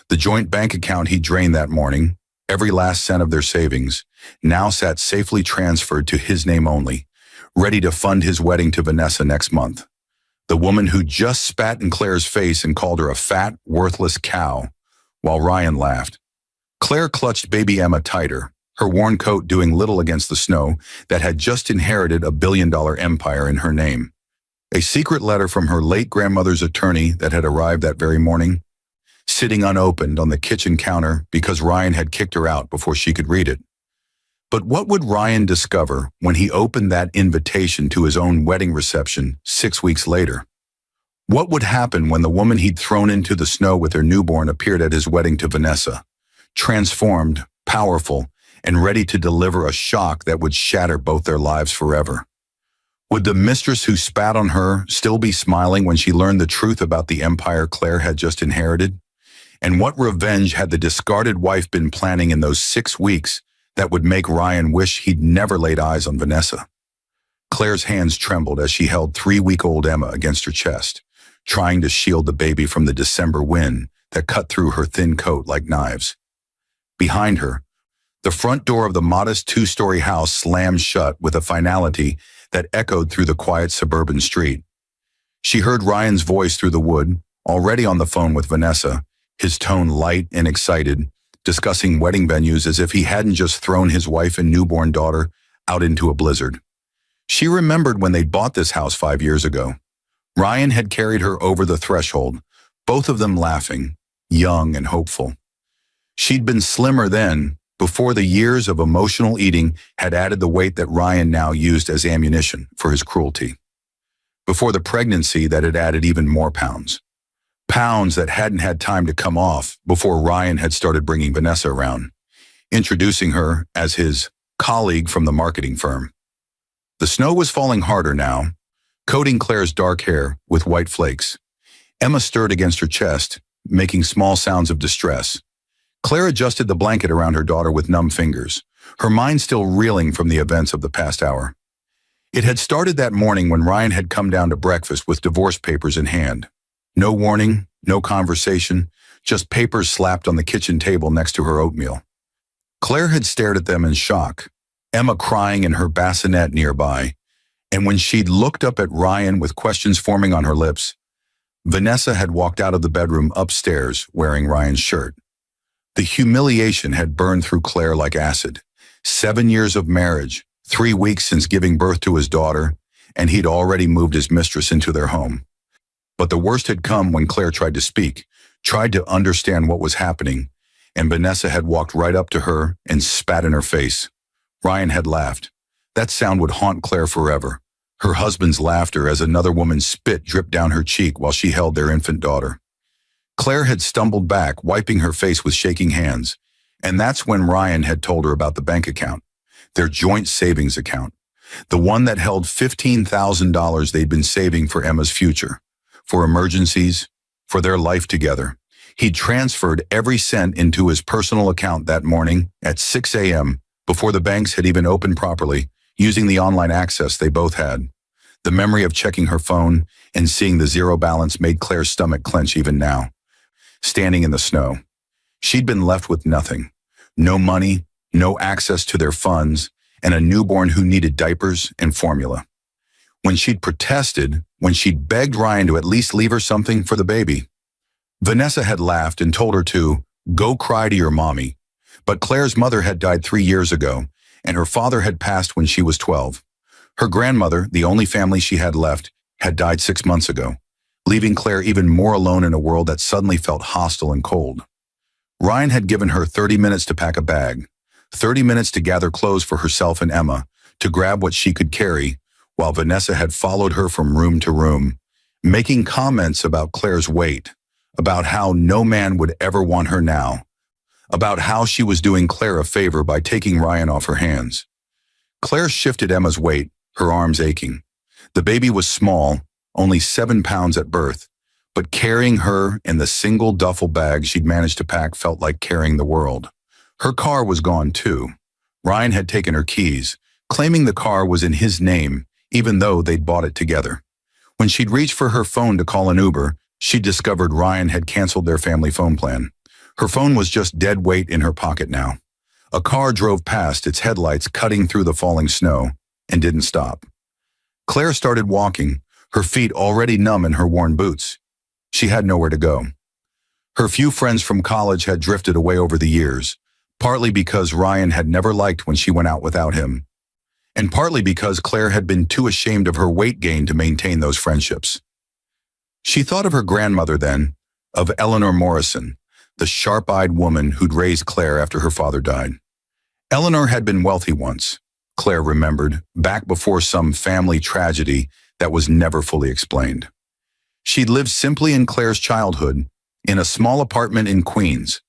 The joint bank account he drained that morning, every last cent of their savings, now sat safely transferred to his name only, ready to fund his wedding to Vanessa next month. The woman who just spat in Claire's face and called her a fat, worthless cow, while Ryan laughed. Claire clutched baby Emma tighter, her worn coat doing little against the snow that had just inherited a billion-dollar empire in her name. A secret letter from her late grandmother's attorney that had arrived that very morning. sitting unopened on the kitchen counter because Ryan had kicked her out before she could read it. But what would Ryan discover when he opened that invitation to his own wedding reception 6 weeks later? What would happen when the woman he'd thrown into the snow with her newborn appeared at his wedding to Vanessa, transformed, powerful, and ready to deliver a shock that would shatter both their lives forever? Would the mistress who spat on her still be smiling when she learned the truth about the empire Claire had just inherited? And what revenge had the discarded wife been planning in those 6 weeks that would make Ryan wish he'd never laid eyes on Vanessa? Claire's hands trembled as she held 3-week-old Emma against her chest, trying to shield the baby from the December wind that cut through her thin coat like knives. Behind her, the front door of the modest 2-story house slammed shut with a finality that echoed through the quiet suburban street. She heard Ryan's voice through the wood, already on the phone with Vanessa, his tone light and excited, discussing wedding venues as if he hadn't just thrown his wife and newborn daughter out into a blizzard. She remembered when they'd bought this house 5 years ago. Ryan had carried her over the threshold, both of them laughing, young and hopeful. She'd been slimmer then, before the years of emotional eating had added the weight that Ryan now used as ammunition for his cruelty. Before the pregnancy that had added even more pounds. Pounds that hadn't had time to come off before Ryan had started bringing Vanessa around, introducing her as his colleague from the marketing firm. The snow was falling harder now, coating Claire's dark hair with white flakes. Emma stirred against her chest, making small sounds of distress. Claire adjusted the blanket around her daughter with numb fingers, her mind still reeling from the events of the past hour. It had started that morning when Ryan had come down to breakfast with divorce papers in hand. No warning, no conversation, just papers slapped on the kitchen table next to her oatmeal. Claire had stared at them in shock, Emma crying in her bassinet nearby, and when she'd looked up at Ryan with questions forming on her lips, Vanessa had walked out of the bedroom upstairs wearing Ryan's shirt. The humiliation had burned through Claire like acid. 7 years of marriage, 3 weeks since giving birth to his daughter, and he'd already moved his mistress into their home. But the worst had come when Claire tried to speak, tried to understand what was happening, and Vanessa had walked right up to her and spat in her face. Ryan had laughed. That sound would haunt Claire forever, her husband's laughter as another woman's spit dripped down her cheek while she held their infant daughter. Claire had stumbled back, wiping her face with shaking hands, and that's when Ryan had told her about the bank account, their joint savings account, the one that held $15,000 they'd been saving for Emma's future, for emergencies, for their life together. He'd transferred every cent into his personal account that morning at 6 a.m. before the banks had even opened properly, using the online access they both had. The memory of checking her phone and seeing the zero balance made Claire's stomach clench even now. Standing in the snow, she'd been left with nothing. No money, no access to their funds, and a newborn who needed diapers and formula. When she'd protested, when she'd begged Ryan to at least leave her something for the baby, Vanessa had laughed and told her to go cry to your mommy. But Claire's mother had died 3 years ago, and her father had passed when she was 12. Her grandmother, the only family she had left, had died 6 months ago, leaving Claire even more alone in a world that suddenly felt hostile and cold. Ryan had given her 30 minutes to pack a bag, 30 minutes to gather clothes for herself and Emma, to grab what she could carry, while Vanessa had followed her from room to room, making comments about Claire's weight, about how no man would ever want her now, about how she was doing Claire a favor by taking Ryan off her hands. Claire shifted Emma's weight, her arms aching. The baby was small, only 7 pounds at birth, but carrying her in the single duffel bag she'd managed to pack felt like carrying the world. Her car was gone too. Ryan had taken her keys, claiming the car was in his name, even though they'd bought it together. When she'd reached for her phone to call an Uber, she discovered Ryan had canceled their family phone plan. Her phone was just dead weight in her pocket now. A car drove past, its headlights cutting through the falling snow, and didn't stop. Claire started walking, her feet already numb in her worn boots. She had nowhere to go. Her few friends from college had drifted away over the years, partly because Ryan had never liked when she went out without him, and partly because Claire had been too ashamed of her weight gain to maintain those friendships. She thought of her grandmother then, of Eleanor Morrison, the sharp-eyed woman who'd raised Claire after her father died. Eleanor had been wealthy once, Claire remembered, back before some family tragedy that was never fully explained. She'd lived simply in Claire's childhood, in a small apartment in Queens,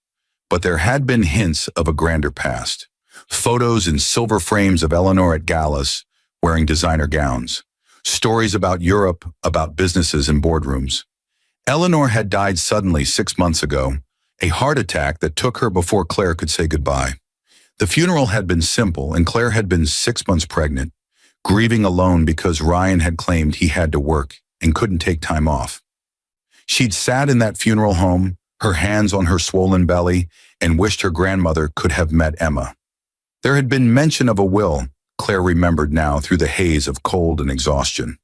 but there had been hints of a grander past. Photos in silver frames of Eleanor at galas, wearing designer gowns. Stories about Europe, about businesses and boardrooms. Eleanor had died suddenly 6 months ago, a heart attack that took her before Claire could say goodbye. The funeral had been simple, and Claire had been 6 months pregnant, grieving alone because Ryan had claimed he had to work and couldn't take time off. She'd sat in that funeral home, her hands on her swollen belly, and wished her grandmother could have met Emma. There had been mention of a will, Claire remembered now through the haze of cold and exhaustion.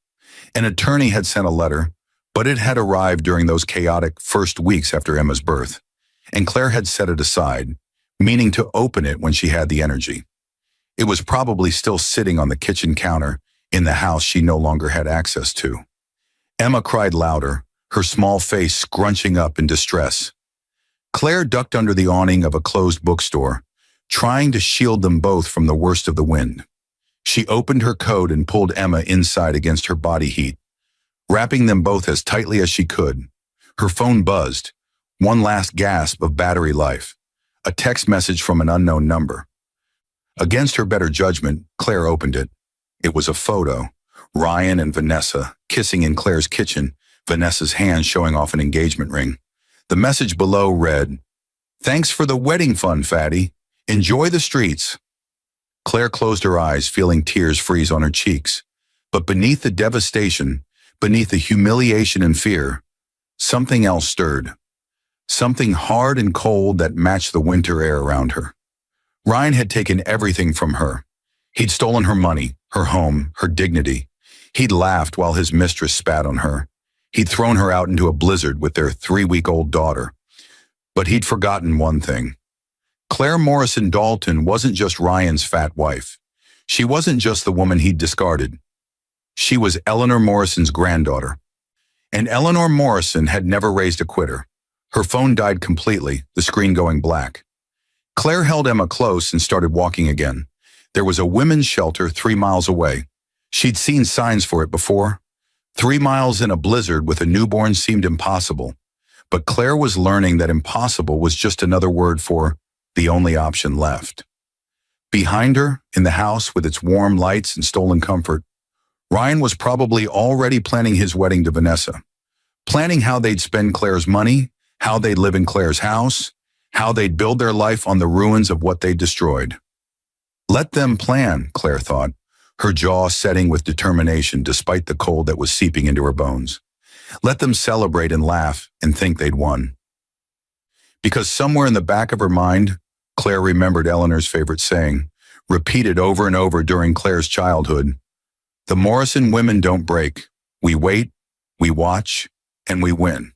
An attorney had sent a letter, but it had arrived during those chaotic first weeks after Emma's birth, and Claire had set it aside, meaning to open it when she had the energy. It was probably still sitting on the kitchen counter in the house she no longer had access to. Emma cried louder, her small face scrunching up in distress. Claire ducked under the awning of a closed bookstore, trying to shield them both from the worst of the wind. She opened her coat and pulled Emma inside against her body heat, wrapping them both as tightly as she could. Her phone buzzed, one last gasp of battery life, a text message from an unknown number. Against her better judgment, Claire opened it. It was a photo, Ryan and Vanessa kissing in Claire's kitchen, Vanessa's hand showing off an engagement ring. The message below read, "Thanks for the wedding fun, Fatty. Enjoy the streets." Claire closed her eyes, feeling tears freeze on her cheeks. But beneath the devastation, beneath the humiliation and fear, something else stirred. Something hard and cold that matched the winter air around her. Ryan had taken everything from her. He'd stolen her money, her home, her dignity. He'd laughed while his mistress spat on her. He'd thrown her out into a blizzard with their 3-week-old daughter. But he'd forgotten one thing. Claire Morrison Dalton wasn't just Ryan's fat wife. She wasn't just the woman he'd discarded. She was Eleanor Morrison's granddaughter. And Eleanor Morrison had never raised a quitter. Her phone died completely, the screen going black. Claire held Emma close and started walking again. There was a women's shelter 3 miles away. She'd seen signs for it before. 3 miles in a blizzard with a newborn seemed impossible. But Claire was learning that impossible was just another word for the only option left. Behind her, in the house with its warm lights and stolen comfort, Ryan was probably already planning his wedding to Vanessa. Planning how they'd spend Claire's money, how they'd live in Claire's house, how they'd build their life on the ruins of what they'd destroyed. Let them plan, Claire thought, her jaw setting with determination despite the cold that was seeping into her bones. Let them celebrate and laugh and think they'd won. Because somewhere in the back of her mind, Claire remembered Eleanor's favorite saying, repeated over and over during Claire's childhood, "The Morrison women don't break. We wait, we watch, and we win."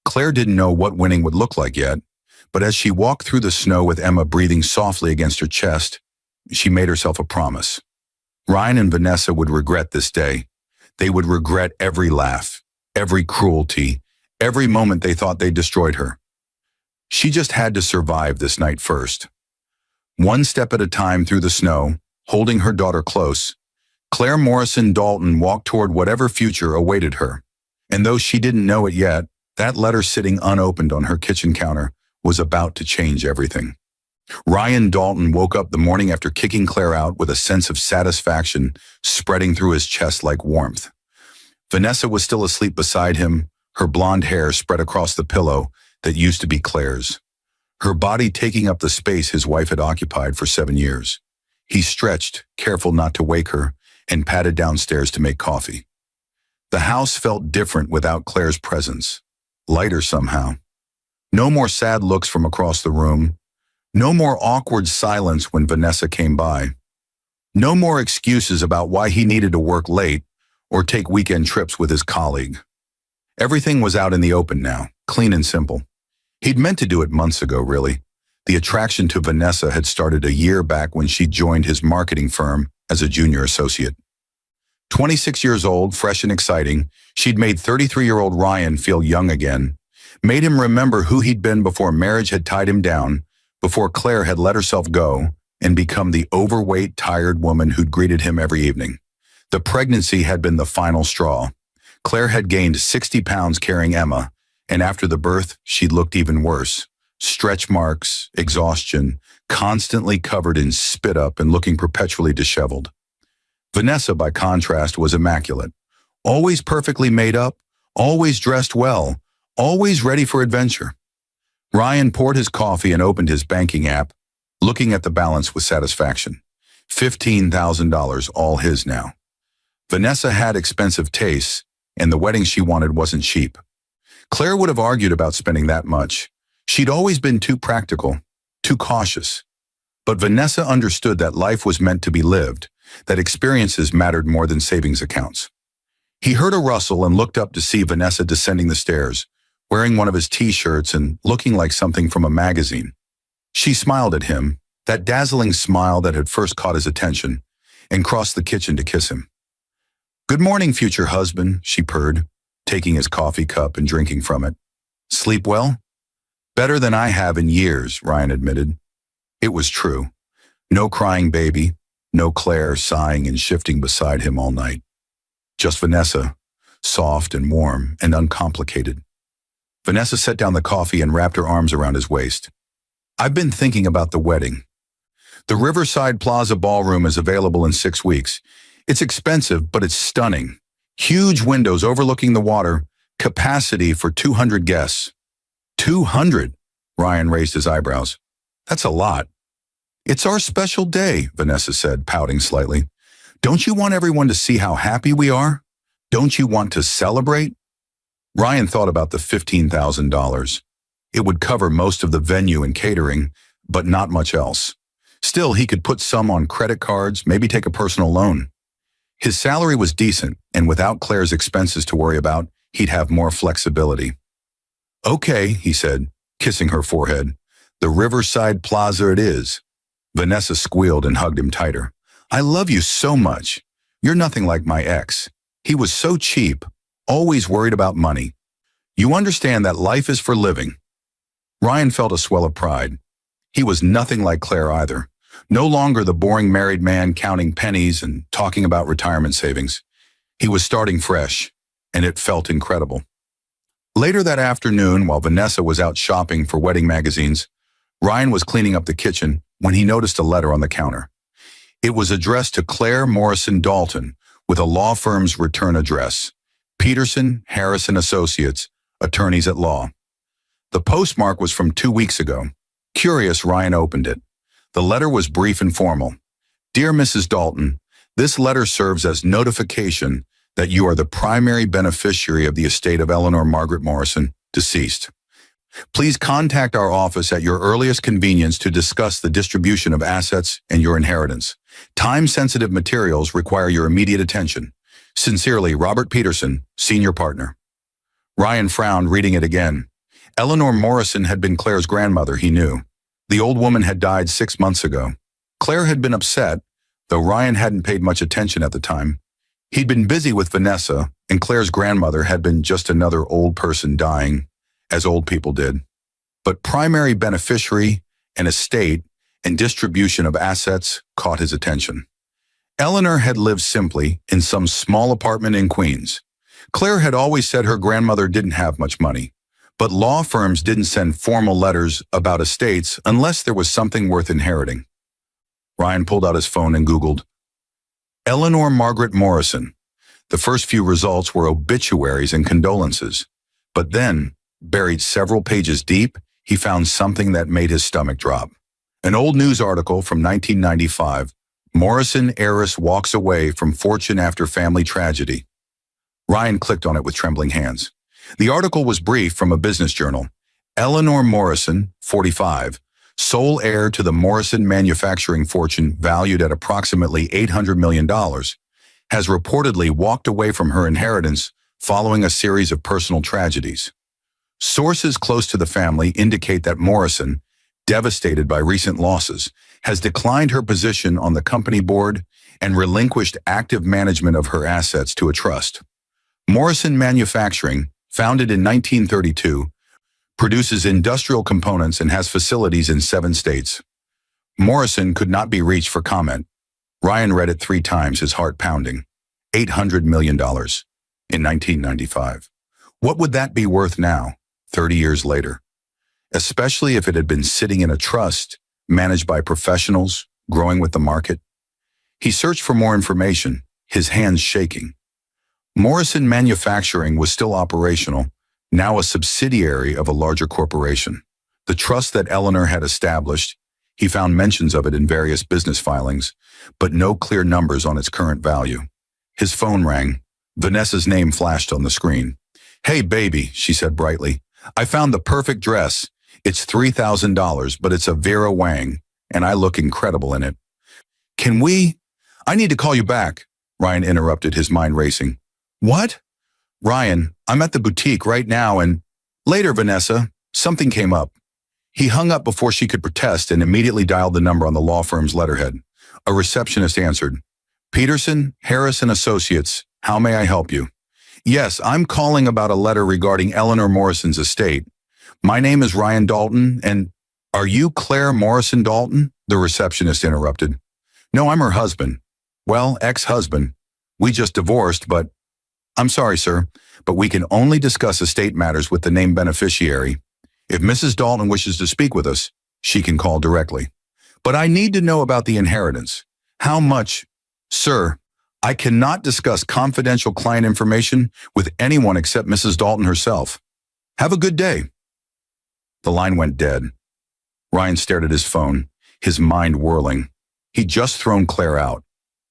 Claire didn't know what winning would look like yet, but as she walked through the snow with Emma breathing softly against her chest, she made herself a promise. Ryan and Vanessa would regret this day. They would regret every laugh, every cruelty, every moment they thought they destroyed her. She just had to survive this night first. One step at a time through the snow, holding her daughter close, Claire Morrison Dalton walked toward whatever future awaited her. And though she didn't know it yet, that letter sitting unopened on her kitchen counter was about to change everything. Ryan Dalton woke up the morning after kicking Claire out with a sense of satisfaction spreading through his chest like warmth. Vanessa was still asleep beside him, her blonde hair spread across the pillow that used to be Claire's, her body taking up the space his wife had occupied for 7 years. He stretched, careful not to wake her, and padded downstairs to make coffee. The house felt different without Claire's presence, lighter somehow. No more sad looks from across the room. No more awkward silence when Vanessa came by. No more excuses about why he needed to work late or take weekend trips with his colleague. Everything was out in the open now, clean and simple. He'd meant to do it months ago, really. The attraction to Vanessa had started a year back when she joined his marketing firm as a junior associate. 26 years old, fresh and exciting, she'd made 33-year-old Ryan feel young again, made him remember who he'd been before marriage had tied him down, before Claire had let herself go and become the overweight, tired woman who'd greeted him every evening. The pregnancy had been the final straw. Claire had gained 60 pounds carrying Emma, and after the birth, she'd looked even worse. Stretch marks, exhaustion, constantly covered in spit up and looking perpetually disheveled. Vanessa, by contrast, was immaculate. Always perfectly made up, always dressed well, always ready for adventure. Ryan poured his coffee and opened his banking app, looking at the balance with satisfaction. $15,000, all his now. Vanessa had expensive tastes, and the wedding she wanted wasn't cheap. Claire would have argued about spending that much. She'd always been too practical, too cautious. But Vanessa understood that life was meant to be lived, that experiences mattered more than savings accounts. He heard a rustle and looked up to see Vanessa descending the stairs, wearing one of his t-shirts and looking like something from a magazine. She smiled at him, that dazzling smile that had first caught his attention, and crossed the kitchen to kiss him. "Good morning, future husband," she purred, taking his coffee cup and drinking from it. "Sleep well?" "Better than I have in years," Ryan admitted. It was true. No crying baby, no Claire sighing and shifting beside him all night. Just Vanessa, soft and warm and uncomplicated. Vanessa set down the coffee and wrapped her arms around his waist. "I've been thinking about the wedding. The Riverside Plaza Ballroom is available in 6 weeks. It's expensive, but it's stunning. Huge windows overlooking the water, capacity for 200 guests. 200? Ryan raised his eyebrows. That's a lot. "It's our special day," Vanessa said, pouting slightly. "Don't you want everyone to see how happy we are? Don't you want to celebrate?" Ryan thought about the $15,000. It would cover most of the venue and catering, but not much else. Still, he could put some on credit cards, maybe take a personal loan. His salary was decent, and without Claire's expenses to worry about, he'd have more flexibility. "Okay," he said, kissing her forehead. "The Riverside Plaza it is." Vanessa squealed and hugged him tighter. "I love you so much. You're nothing like my ex. He was so cheap, always worried about money. You understand that life is for living." Ryan felt a swell of pride. He was nothing like Claire either. No longer the boring married man counting pennies and talking about retirement savings. He was starting fresh, and it felt incredible. Later that afternoon, while Vanessa was out shopping for wedding magazines, Ryan was cleaning up the kitchen when he noticed a letter on the counter. It was addressed to Claire Morrison Dalton with a law firm's return address, Peterson, Harrison Associates, attorneys at law. The postmark was from 2 weeks ago. Curious, Ryan opened it. The letter was brief and formal. "Dear Mrs. Dalton, this letter serves as notification that you are the primary beneficiary of the estate of Eleanor Margaret Morrison, deceased. Please contact our office at your earliest convenience to discuss the distribution of assets and your inheritance. Time-sensitive materials require your immediate attention. Sincerely, Robert Peterson, senior partner." Ryan frowned, reading it again. Eleanor Morrison had been Claire's grandmother, he knew. The old woman had died 6 months ago. Claire had been upset, though Ryan hadn't paid much attention at the time. He'd been busy with Vanessa, and Claire's grandmother had been just another old person dying, as old people did. But primary beneficiary, an estate, and distribution of assets caught his attention. Eleanor had lived simply in some small apartment in Queens. Claire had always said her grandmother didn't have much money, but law firms didn't send formal letters about estates unless there was something worth inheriting. Ryan pulled out his phone and Googled Eleanor Margaret Morrison. The first few results were obituaries and condolences. But then, buried several pages deep, he found something that made his stomach drop. An old news article from 1995, "Morrison heiress walks away from fortune after family tragedy." Ryan clicked on it with trembling hands. The article was brief from a business journal. Eleanor Morrison, 45, sole heir to the Morrison manufacturing fortune valued at approximately $800 million, has reportedly walked away from her inheritance following a series of personal tragedies. Sources close to the family indicate that Morrison, devastated by recent losses, has declined her position on the company board and relinquished active management of her assets to a trust. Morrison Manufacturing, founded in 1932, produces industrial components and has facilities in 7 states. Morrison could not be reached for comment. Ryan read it 3 times, his heart pounding. $800 million in 1995. What would that be worth now, 30 years later? Especially if it had been sitting in a trust, managed by professionals, growing with the market. He searched for more information, his hands shaking. Morrison Manufacturing was still operational, now a subsidiary of a larger corporation. The trust that Eleanor had established, he found mentions of it in various business filings, but no clear numbers on its current value. His phone rang. Vanessa's name flashed on the screen. "Hey, baby," she said brightly. "I found the perfect dress. It's $3,000, but it's a Vera Wang, and I look incredible in it." "Can we—" "I need to call you back," Ryan interrupted, his mind racing. "What?" "Ryan, I'm at the boutique right now and—" "Later, Vanessa. Something came up." He hung up before she could protest and immediately dialed the number on the law firm's letterhead. A receptionist answered. "Peterson, Harris & Associates. How may I help you?" "Yes, I'm calling about a letter regarding Eleanor Morrison's estate. My name is Ryan Dalton, and—" "Are you Claire Morrison Dalton?" the receptionist interrupted. "No, I'm her husband. Well, ex-husband. We just divorced, but—" "I'm sorry, sir, but we can only discuss estate matters with the named beneficiary. If Mrs. Dalton wishes to speak with us, she can call directly. But I need to know about the inheritance. How much—" "Sir, I cannot discuss confidential client information with anyone except Mrs. Dalton herself. Have a good day." The line went dead. Ryan stared at his phone, his mind whirling. He'd just thrown Claire out.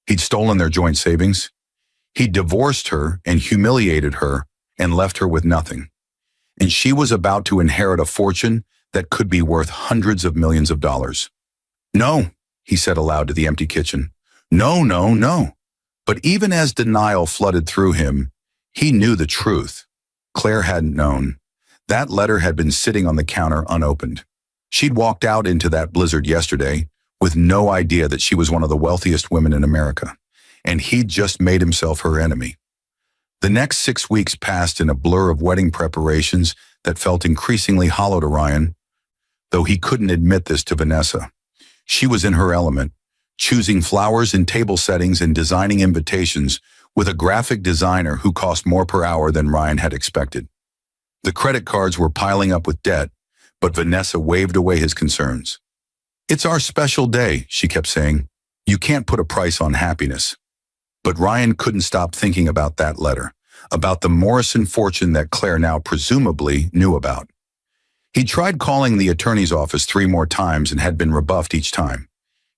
He'd stolen their joint savings. He'd divorced her and humiliated her and left her with nothing. And she was about to inherit a fortune that could be worth hundreds of millions of dollars. "No," he said aloud to the empty kitchen. "No, no, no." But even as denial flooded through him, he knew the truth. Claire hadn't known. That letter had been sitting on the counter unopened. She'd walked out into that blizzard yesterday with no idea that she was one of the wealthiest women in America, and he'd just made himself her enemy. The next 6 weeks passed in a blur of wedding preparations that felt increasingly hollow to Ryan, though he couldn't admit this to Vanessa. She was in her element, choosing flowers and table settings and designing invitations with a graphic designer who cost more per hour than Ryan had expected. The credit cards were piling up with debt, but Vanessa waved away his concerns. "It's our special day," she kept saying. "You can't put a price on happiness." But Ryan couldn't stop thinking about that letter, about the Morrison fortune that Claire now presumably knew about. He tried calling the attorney's office 3 more times and had been rebuffed each time.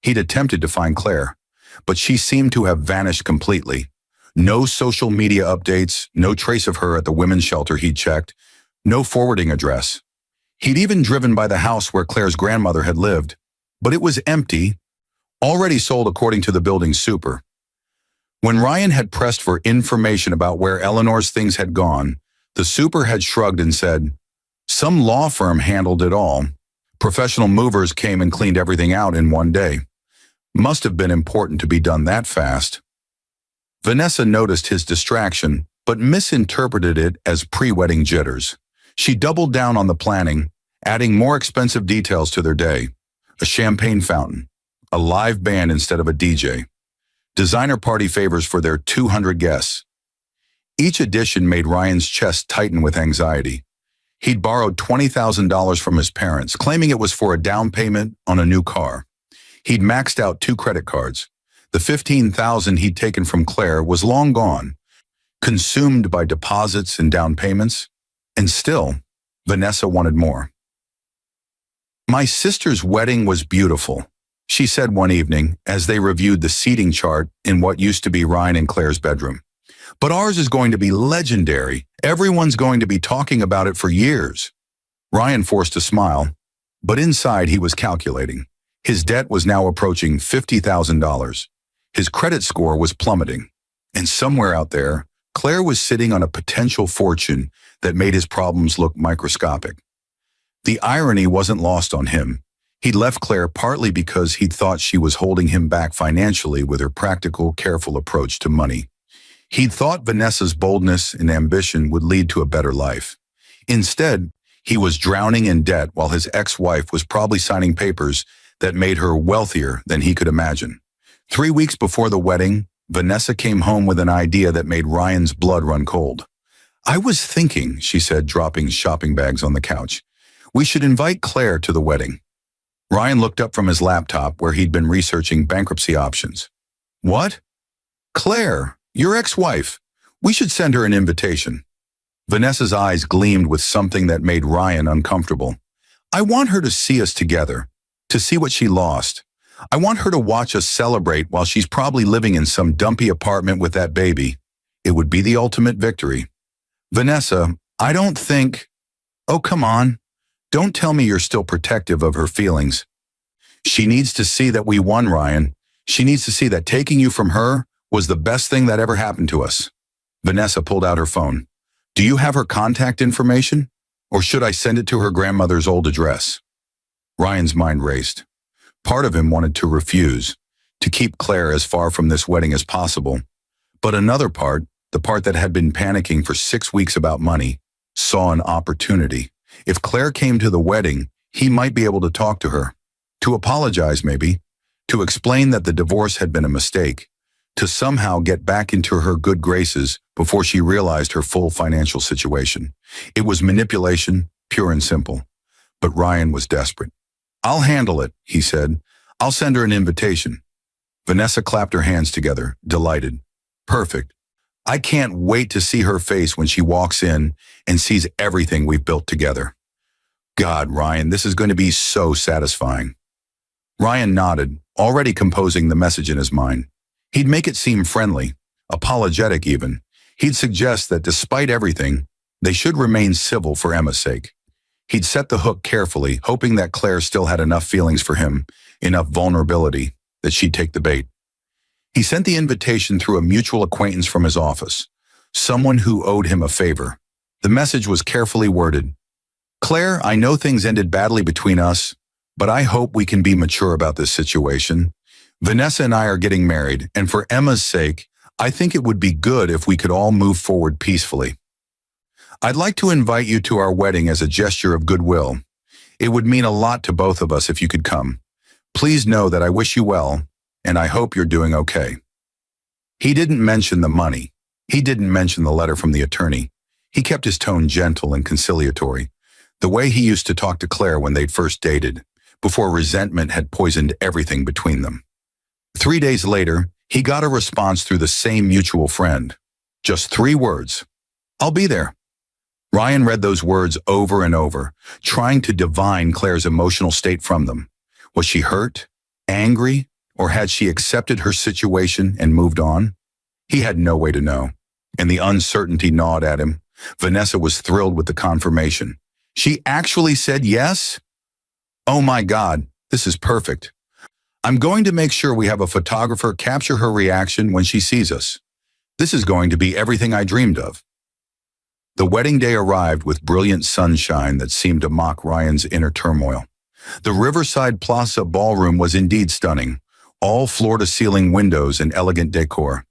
He'd attempted to find Claire, but she seemed to have vanished completely. No social media updates, no trace of her at the women's shelter he'd checked, no forwarding address. He'd even driven by the house where Claire's grandmother had lived, but it was empty, already sold according to the building's super. When Ryan had pressed for information about where Eleanor's things had gone, the super had shrugged and said, "Some law firm handled it all. Professional movers came and cleaned everything out in 1 day. Must have been important to be done that fast." Vanessa noticed his distraction, but misinterpreted it as pre-wedding jitters. She doubled down on the planning, adding more expensive details to their day. A champagne fountain, a live band instead of a DJ, designer party favors for their 200 guests. Each addition made Ryan's chest tighten with anxiety. He'd borrowed $20,000 from his parents, claiming it was for a down payment on a new car. He'd maxed out 2 credit cards. The $15,000 he'd taken from Claire was long gone, consumed by deposits and down payments. And still, Vanessa wanted more. "My sister's wedding was beautiful," she said one evening as they reviewed the seating chart in what used to be Ryan and Claire's bedroom. "But ours is going to be legendary. Everyone's going to be talking about it for years." Ryan forced a smile, but inside he was calculating. His debt was now approaching $50,000. His credit score was plummeting. And somewhere out there, Claire was sitting on a potential fortune that made his problems look microscopic. The irony wasn't lost on him. He'd left Claire partly because he'd thought she was holding him back financially with her practical, careful approach to money. He'd thought Vanessa's boldness and ambition would lead to a better life. Instead, He was drowning in debt while his ex-wife was probably signing papers that made her wealthier than he could imagine. 3 weeks before the wedding, Vanessa came home with an idea that made Ryan's blood run cold. "I was thinking," she said, dropping shopping bags on the couch, "we should invite Claire to the wedding." Ryan looked up from his laptop where he'd been researching bankruptcy options. "What? Claire, your ex-wife. We should send her an invitation." Vanessa's eyes gleamed with something that made Ryan uncomfortable. "I want her to see us together, to see what she lost. I want her to watch us celebrate while she's probably living in some dumpy apartment with that baby. It would be the ultimate victory." "Vanessa, I don't think—" "Oh, come on. Don't tell me you're still protective of her feelings. She needs to see that we won, Ryan. She needs to see that taking you from her was the best thing that ever happened to us." Vanessa pulled out her phone. "Do you have her contact information? Or should I send it to her grandmother's old address?" Ryan's mind raced. Part of him wanted to refuse, to keep Claire as far from this wedding as possible. But another part, the part that had been panicking for 6 weeks about money, saw an opportunity. If Claire came to the wedding, he might be able to talk to her. To apologize, maybe. To explain that the divorce had been a mistake. To somehow get back into her good graces before she realized her full financial situation. It was manipulation, pure and simple. But Ryan was desperate. "I'll handle it," he said. "I'll send her an invitation." Vanessa clapped her hands together, delighted. "Perfect. I can't wait to see her face when she walks in and sees everything we've built together." "God, Ryan, this is going to be so satisfying." Ryan nodded, already composing the message in his mind. He'd make it seem friendly, apologetic even. He'd suggest that despite everything, they should remain civil for Emma's sake. He'd set the hook carefully, hoping that Claire still had enough feelings for him, enough vulnerability, that she'd take the bait. He sent the invitation through a mutual acquaintance from his office, someone who owed him a favor. The message was carefully worded. "Claire, I know things ended badly between us, but I hope we can be mature about this situation. Vanessa and I are getting married, and for Emma's sake, I think it would be good if we could all move forward peacefully. I'd like to invite you to our wedding as a gesture of goodwill. It would mean a lot to both of us if you could come. Please know that I wish you well, and I hope you're doing okay." He didn't mention the money. He didn't mention the letter from the attorney. He kept his tone gentle and conciliatory, the way he used to talk to Claire when they'd first dated, before resentment had poisoned everything between them. 3 days later, he got a response through the same mutual friend. Just 3 words. "I'll be there." Ryan read those words over and over, trying to divine Claire's emotional state from them. Was she hurt, angry, or had she accepted her situation and moved on? He had no way to know, and the uncertainty gnawed at him. Vanessa was thrilled with the confirmation. She actually said yes? "Oh my God, this is perfect. I'm going to make sure we have a photographer capture her reaction when she sees us. This is going to be everything I dreamed of." The wedding day arrived with brilliant sunshine that seemed to mock Ryan's inner turmoil. The Riverside Plaza ballroom was indeed stunning, all floor-to-ceiling windows and elegant decor.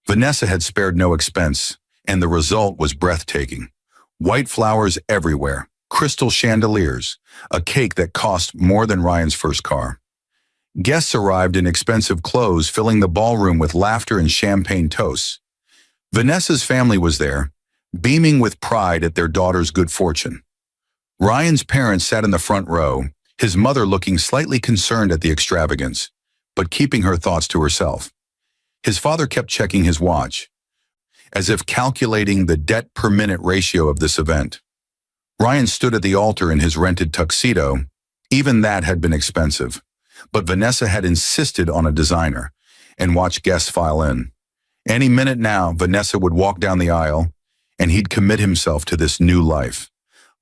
Vanessa had spared no expense, and the result was breathtaking. White flowers everywhere, crystal chandeliers, a cake that cost more than Ryan's first car. Guests arrived in expensive clothes, filling the ballroom with laughter and champagne toasts. Vanessa's family was there, beaming with pride at their daughter's good fortune. Ryan's parents sat in the front row, his mother looking slightly concerned at the extravagance, but keeping her thoughts to herself. His father kept checking his watch, as if calculating the debt-per-minute ratio of this event. Ryan stood at the altar in his rented tuxedo. Even that had been expensive, but Vanessa had insisted on a designer, and watched guests file in. Any minute now, Vanessa would walk down the aisle, and he'd commit himself to this new life.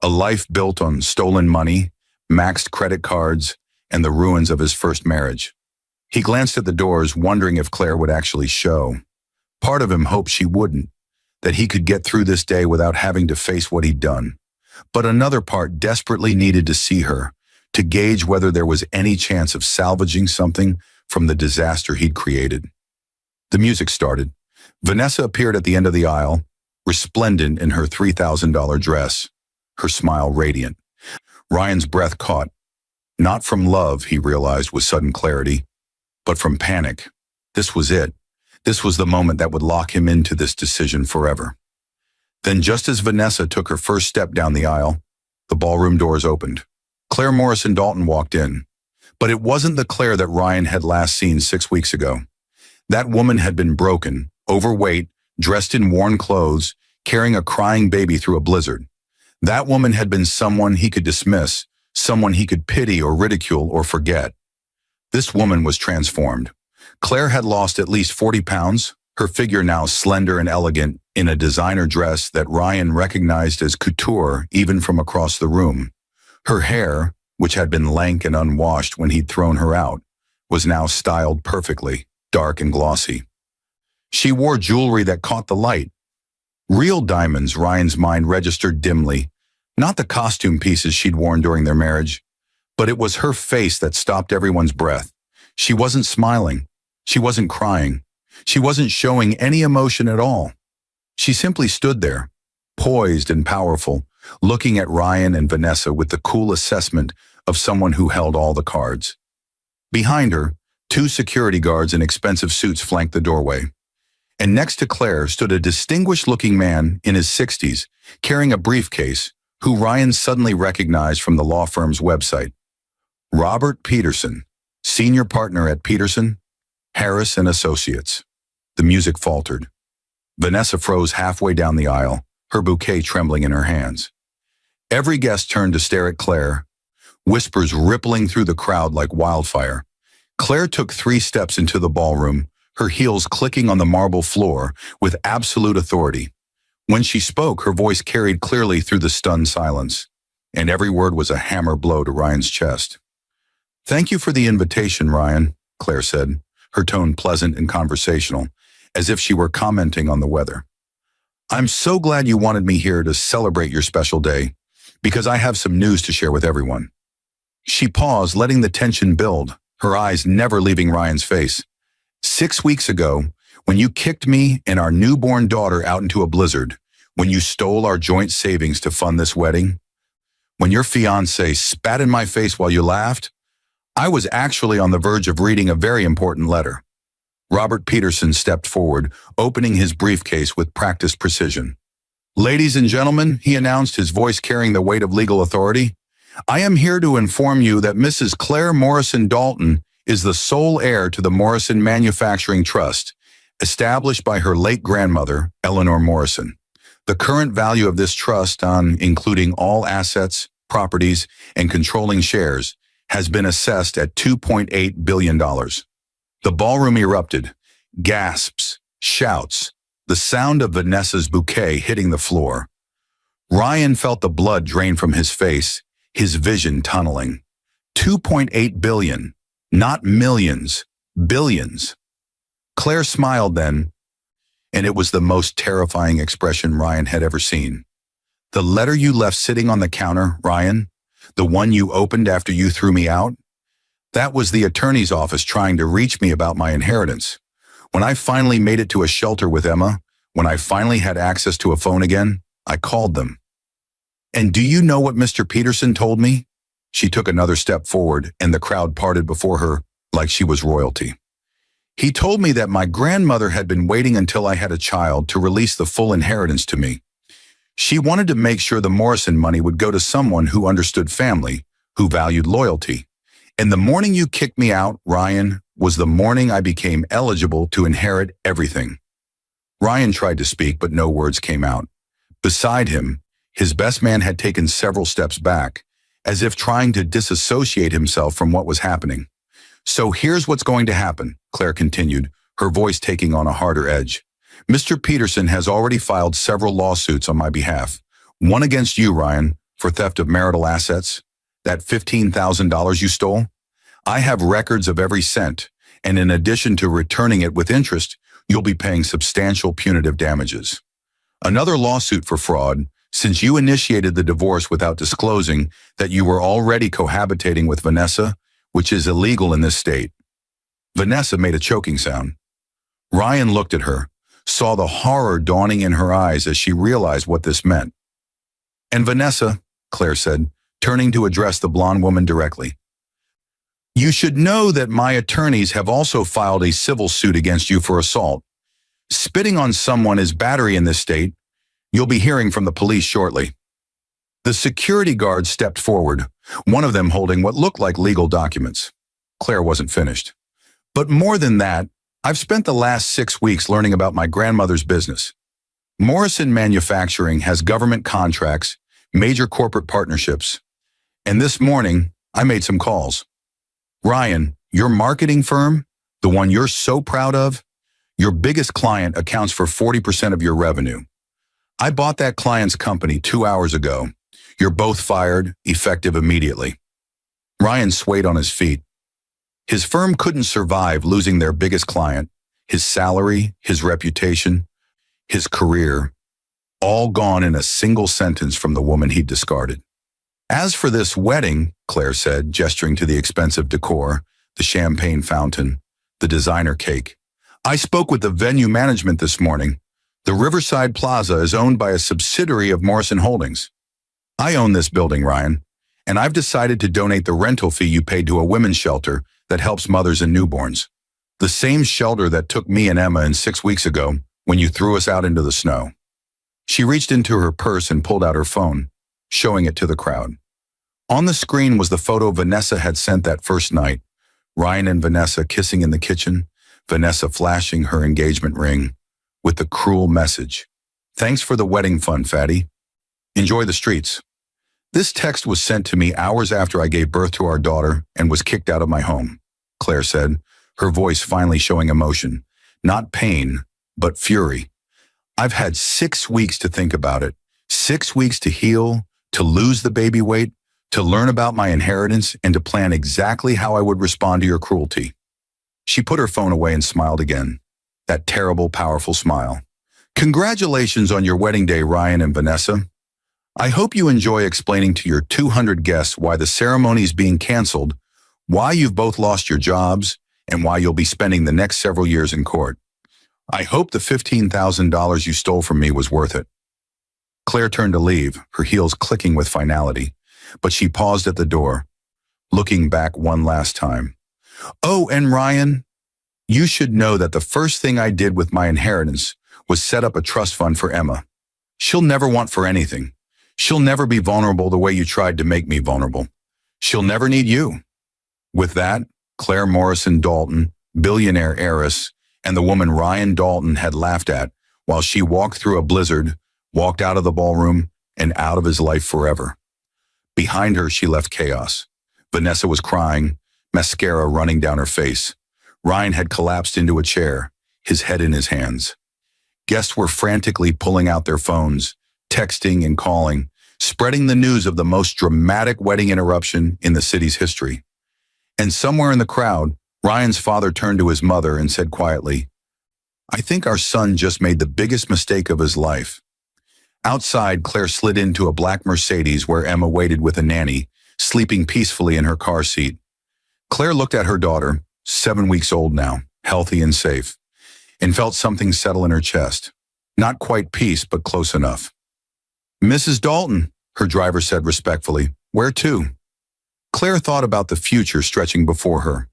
A life built on stolen money, maxed credit cards, and the ruins of his first marriage. He glanced at the doors, wondering if Claire would actually show. Part of him hoped she wouldn't, that he could get through this day without having to face what he'd done. But another part desperately needed to see her, to gauge whether there was any chance of salvaging something from the disaster he'd created. The music started. Vanessa appeared at the end of the aisle, resplendent in her $3,000 dress. her smile radiant. Ryan's breath caught. Not from love, he realized with sudden clarity, but from panic. This was it. This was the moment that would lock him into this decision forever. Then just as Vanessa took her first step down the aisle, the ballroom doors opened. Claire Morrison Dalton walked in. But it wasn't the Claire that Ryan had last seen 6 weeks ago. That woman had been broken, overweight, dressed in worn clothes, carrying a crying baby through a blizzard. That woman had been someone he could dismiss, someone he could pity or ridicule or forget. This woman was transformed. Claire had lost at least 40 pounds, her figure now slender and elegant in a designer dress that Ryan recognized as couture even from across the room. Her hair, which had been lank and unwashed when he'd thrown her out, was now styled perfectly, dark and glossy. She wore jewelry that caught the light. Real diamonds, Ryan's mind registered dimly, not the costume pieces she'd worn during their marriage, but it was her face that stopped everyone's breath. She wasn't smiling. She wasn't crying. She wasn't showing any emotion at all. She simply stood there, poised and powerful, looking at Ryan and Vanessa with the cool assessment of someone who held all the cards. Behind her, 2 security guards in expensive suits flanked the doorway. And next to Claire stood a distinguished-looking man in his 60s, carrying a briefcase, who Ryan suddenly recognized from the law firm's website. Robert Peterson, senior partner at Peterson, Harris and Associates. The music faltered. Vanessa froze halfway down the aisle, her bouquet trembling in her hands. Every guest turned to stare at Claire, whispers rippling through the crowd like wildfire. Claire took 3 steps into the ballroom, her heels clicking on the marble floor with absolute authority. When she spoke, her voice carried clearly through the stunned silence, and every word was a hammer blow to Ryan's chest. "Thank you for the invitation, Ryan," Claire said, her tone pleasant and conversational, as if she were commenting on the weather. "I'm so glad you wanted me here to celebrate your special day, because I have some news to share with everyone." She paused, letting the tension build, her eyes never leaving Ryan's face. 6 weeks ago, when you kicked me and our newborn daughter out into a blizzard, when you stole our joint savings to fund this wedding, when your fiancé spat in my face while you laughed, I was actually on the verge of reading a very important letter. Robert Peterson stepped forward, opening his briefcase with practiced precision. "Ladies and gentlemen," he announced, his voice carrying the weight of legal authority, "I am here to inform you that Mrs. Claire Morrison Dalton is the sole heir to the Morrison Manufacturing Trust, established by her late grandmother, Eleanor Morrison. The current value of this trust, including all assets, properties, and controlling shares, has been assessed at $2.8 billion. The ballroom erupted. Gasps, shouts, the sound of Vanessa's bouquet hitting the floor. Ryan felt the blood drain from his face, his vision tunneling. 2.8 billion, not millions, billions. Claire smiled then, and it was the most terrifying expression Ryan had ever seen. "The letter you left sitting on the counter, Ryan, the one you opened after you threw me out, that was the attorney's office trying to reach me about my inheritance. When I finally made it to a shelter with Emma, when I finally had access to a phone again, I called them. And do you know what Mr. Peterson told me?" She took another step forward, and the crowd parted before her like she was royalty. "He told me that my grandmother had been waiting until I had a child to release the full inheritance to me. She wanted to make sure the Morrison money would go to someone who understood family, who valued loyalty. And the morning you kicked me out, Ryan, was the morning I became eligible to inherit everything." Ryan tried to speak, but no words came out. Beside him, his best man had taken several steps back, as if trying to disassociate himself from what was happening. "So here's what's going to happen," Claire continued, her voice taking on a harder edge. "Mr. Peterson has already filed several lawsuits on my behalf. One against you, Ryan, for theft of marital assets, that $15,000 you stole. I have records of every cent, and in addition to returning it with interest, you'll be paying substantial punitive damages. Another lawsuit for fraud, since you initiated the divorce without disclosing that you were already cohabitating with Vanessa, which is illegal in this state." Vanessa made a choking sound. Ryan looked at her, saw the horror dawning in her eyes as she realized what this meant. "And Vanessa, Claire said, turning to address the blonde woman directly. You should know that my attorneys have also filed a civil suit against you for assault. Spitting on someone is battery in this state. You'll be hearing from the police shortly. The security guards stepped forward, one of them holding what looked like legal documents. Claire wasn't finished. But more than that, I've spent the last 6 weeks learning about my grandmother's business. Morrison Manufacturing has government contracts, major corporate partnerships, and this morning, I made some calls. Ryan, your marketing firm, the one you're so proud of, your biggest client accounts for 40% of your revenue. I bought that client's company 2 hours ago. You're both fired, effective immediately. Ryan swayed on his feet. His firm couldn't survive losing their biggest client, his salary, his reputation, his career, all gone in a single sentence from the woman he'd discarded. As for this wedding, Claire said, gesturing to the expensive decor, the champagne fountain, the designer cake, I spoke with the venue management this morning. The Riverside Plaza is owned by a subsidiary of Morrison Holdings. I own this building, Ryan, and I've decided to donate the rental fee you paid to a women's shelter that helps mothers and newborns. The same shelter that took me and Emma in 6 weeks ago when you threw us out into the snow. She reached into her purse and pulled out her phone, showing it to the crowd. On the screen was the photo Vanessa had sent that first night, Ryan and Vanessa kissing in the kitchen, Vanessa flashing her engagement ring, with the cruel message, "Thanks for the wedding fund, fatty. Enjoy the streets." This text was sent to me hours after I gave birth to our daughter and was kicked out of my home, Claire said, her voice finally showing emotion, not pain, but fury. I've had 6 weeks to think about it, 6 weeks to heal, to lose the baby weight, to learn about my inheritance, and to plan exactly how I would respond to your cruelty. She put her phone away and smiled again, that terrible, powerful smile. Congratulations on your wedding day, Ryan and Vanessa. I hope you enjoy explaining to your 200 guests why the ceremony is being canceled, why you've both lost your jobs, and why you'll be spending the next several years in court. I hope the $15,000 you stole from me was worth it. Claire turned to leave, her heels clicking with finality, but she paused at the door, looking back one last time. Oh, and Ryan, you should know that the first thing I did with my inheritance was set up a trust fund for Emma. She'll never want for anything. She'll never be vulnerable the way you tried to make me vulnerable. She'll never need you. With that, Claire Morrison Dalton, billionaire heiress, and the woman Ryan Dalton had laughed at while she walked through a blizzard, walked out of the ballroom, and out of his life forever. Behind her, she left chaos. Vanessa was crying, mascara running down her face. Ryan had collapsed into a chair, his head in his hands. Guests were frantically pulling out their phones, texting and calling, spreading the news of the most dramatic wedding interruption in the city's history. And somewhere in the crowd, Ryan's father turned to his mother and said quietly, I think our son just made the biggest mistake of his life. Outside, Claire slid into a black Mercedes where Emma waited with a nanny, sleeping peacefully in her car seat. Claire looked at her daughter, 7 weeks old now, healthy and safe, and felt something settle in her chest. Not quite peace, but close enough. Mrs. Dalton, her driver said respectfully, where to? Claire thought about the future stretching before her,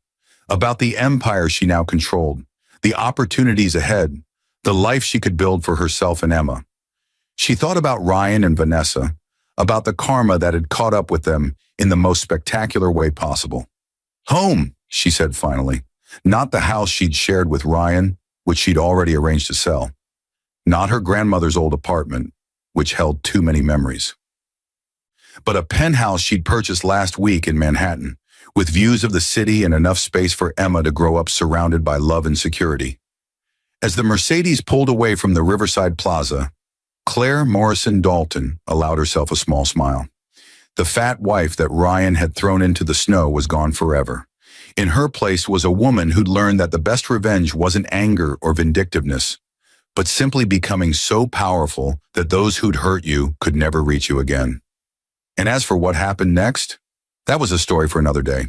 about the empire she now controlled, the opportunities ahead, the life she could build for herself and Emma. She thought about Ryan and Vanessa, about the karma that had caught up with them in the most spectacular way possible. Home, she said finally, not the house she'd shared with Ryan, which she'd already arranged to sell. Not her grandmother's old apartment, which held too many memories. But a penthouse she'd purchased last week in Manhattan, with views of the city and enough space for Emma to grow up surrounded by love and security. As the Mercedes pulled away from the Riverside Plaza, Claire Morrison Dalton allowed herself a small smile. The fat wife that Ryan had thrown into the snow was gone forever. In her place was a woman who'd learned that the best revenge wasn't anger or vindictiveness, but simply becoming so powerful that those who'd hurt you could never reach you again. And as for what happened next, that was a story for another day.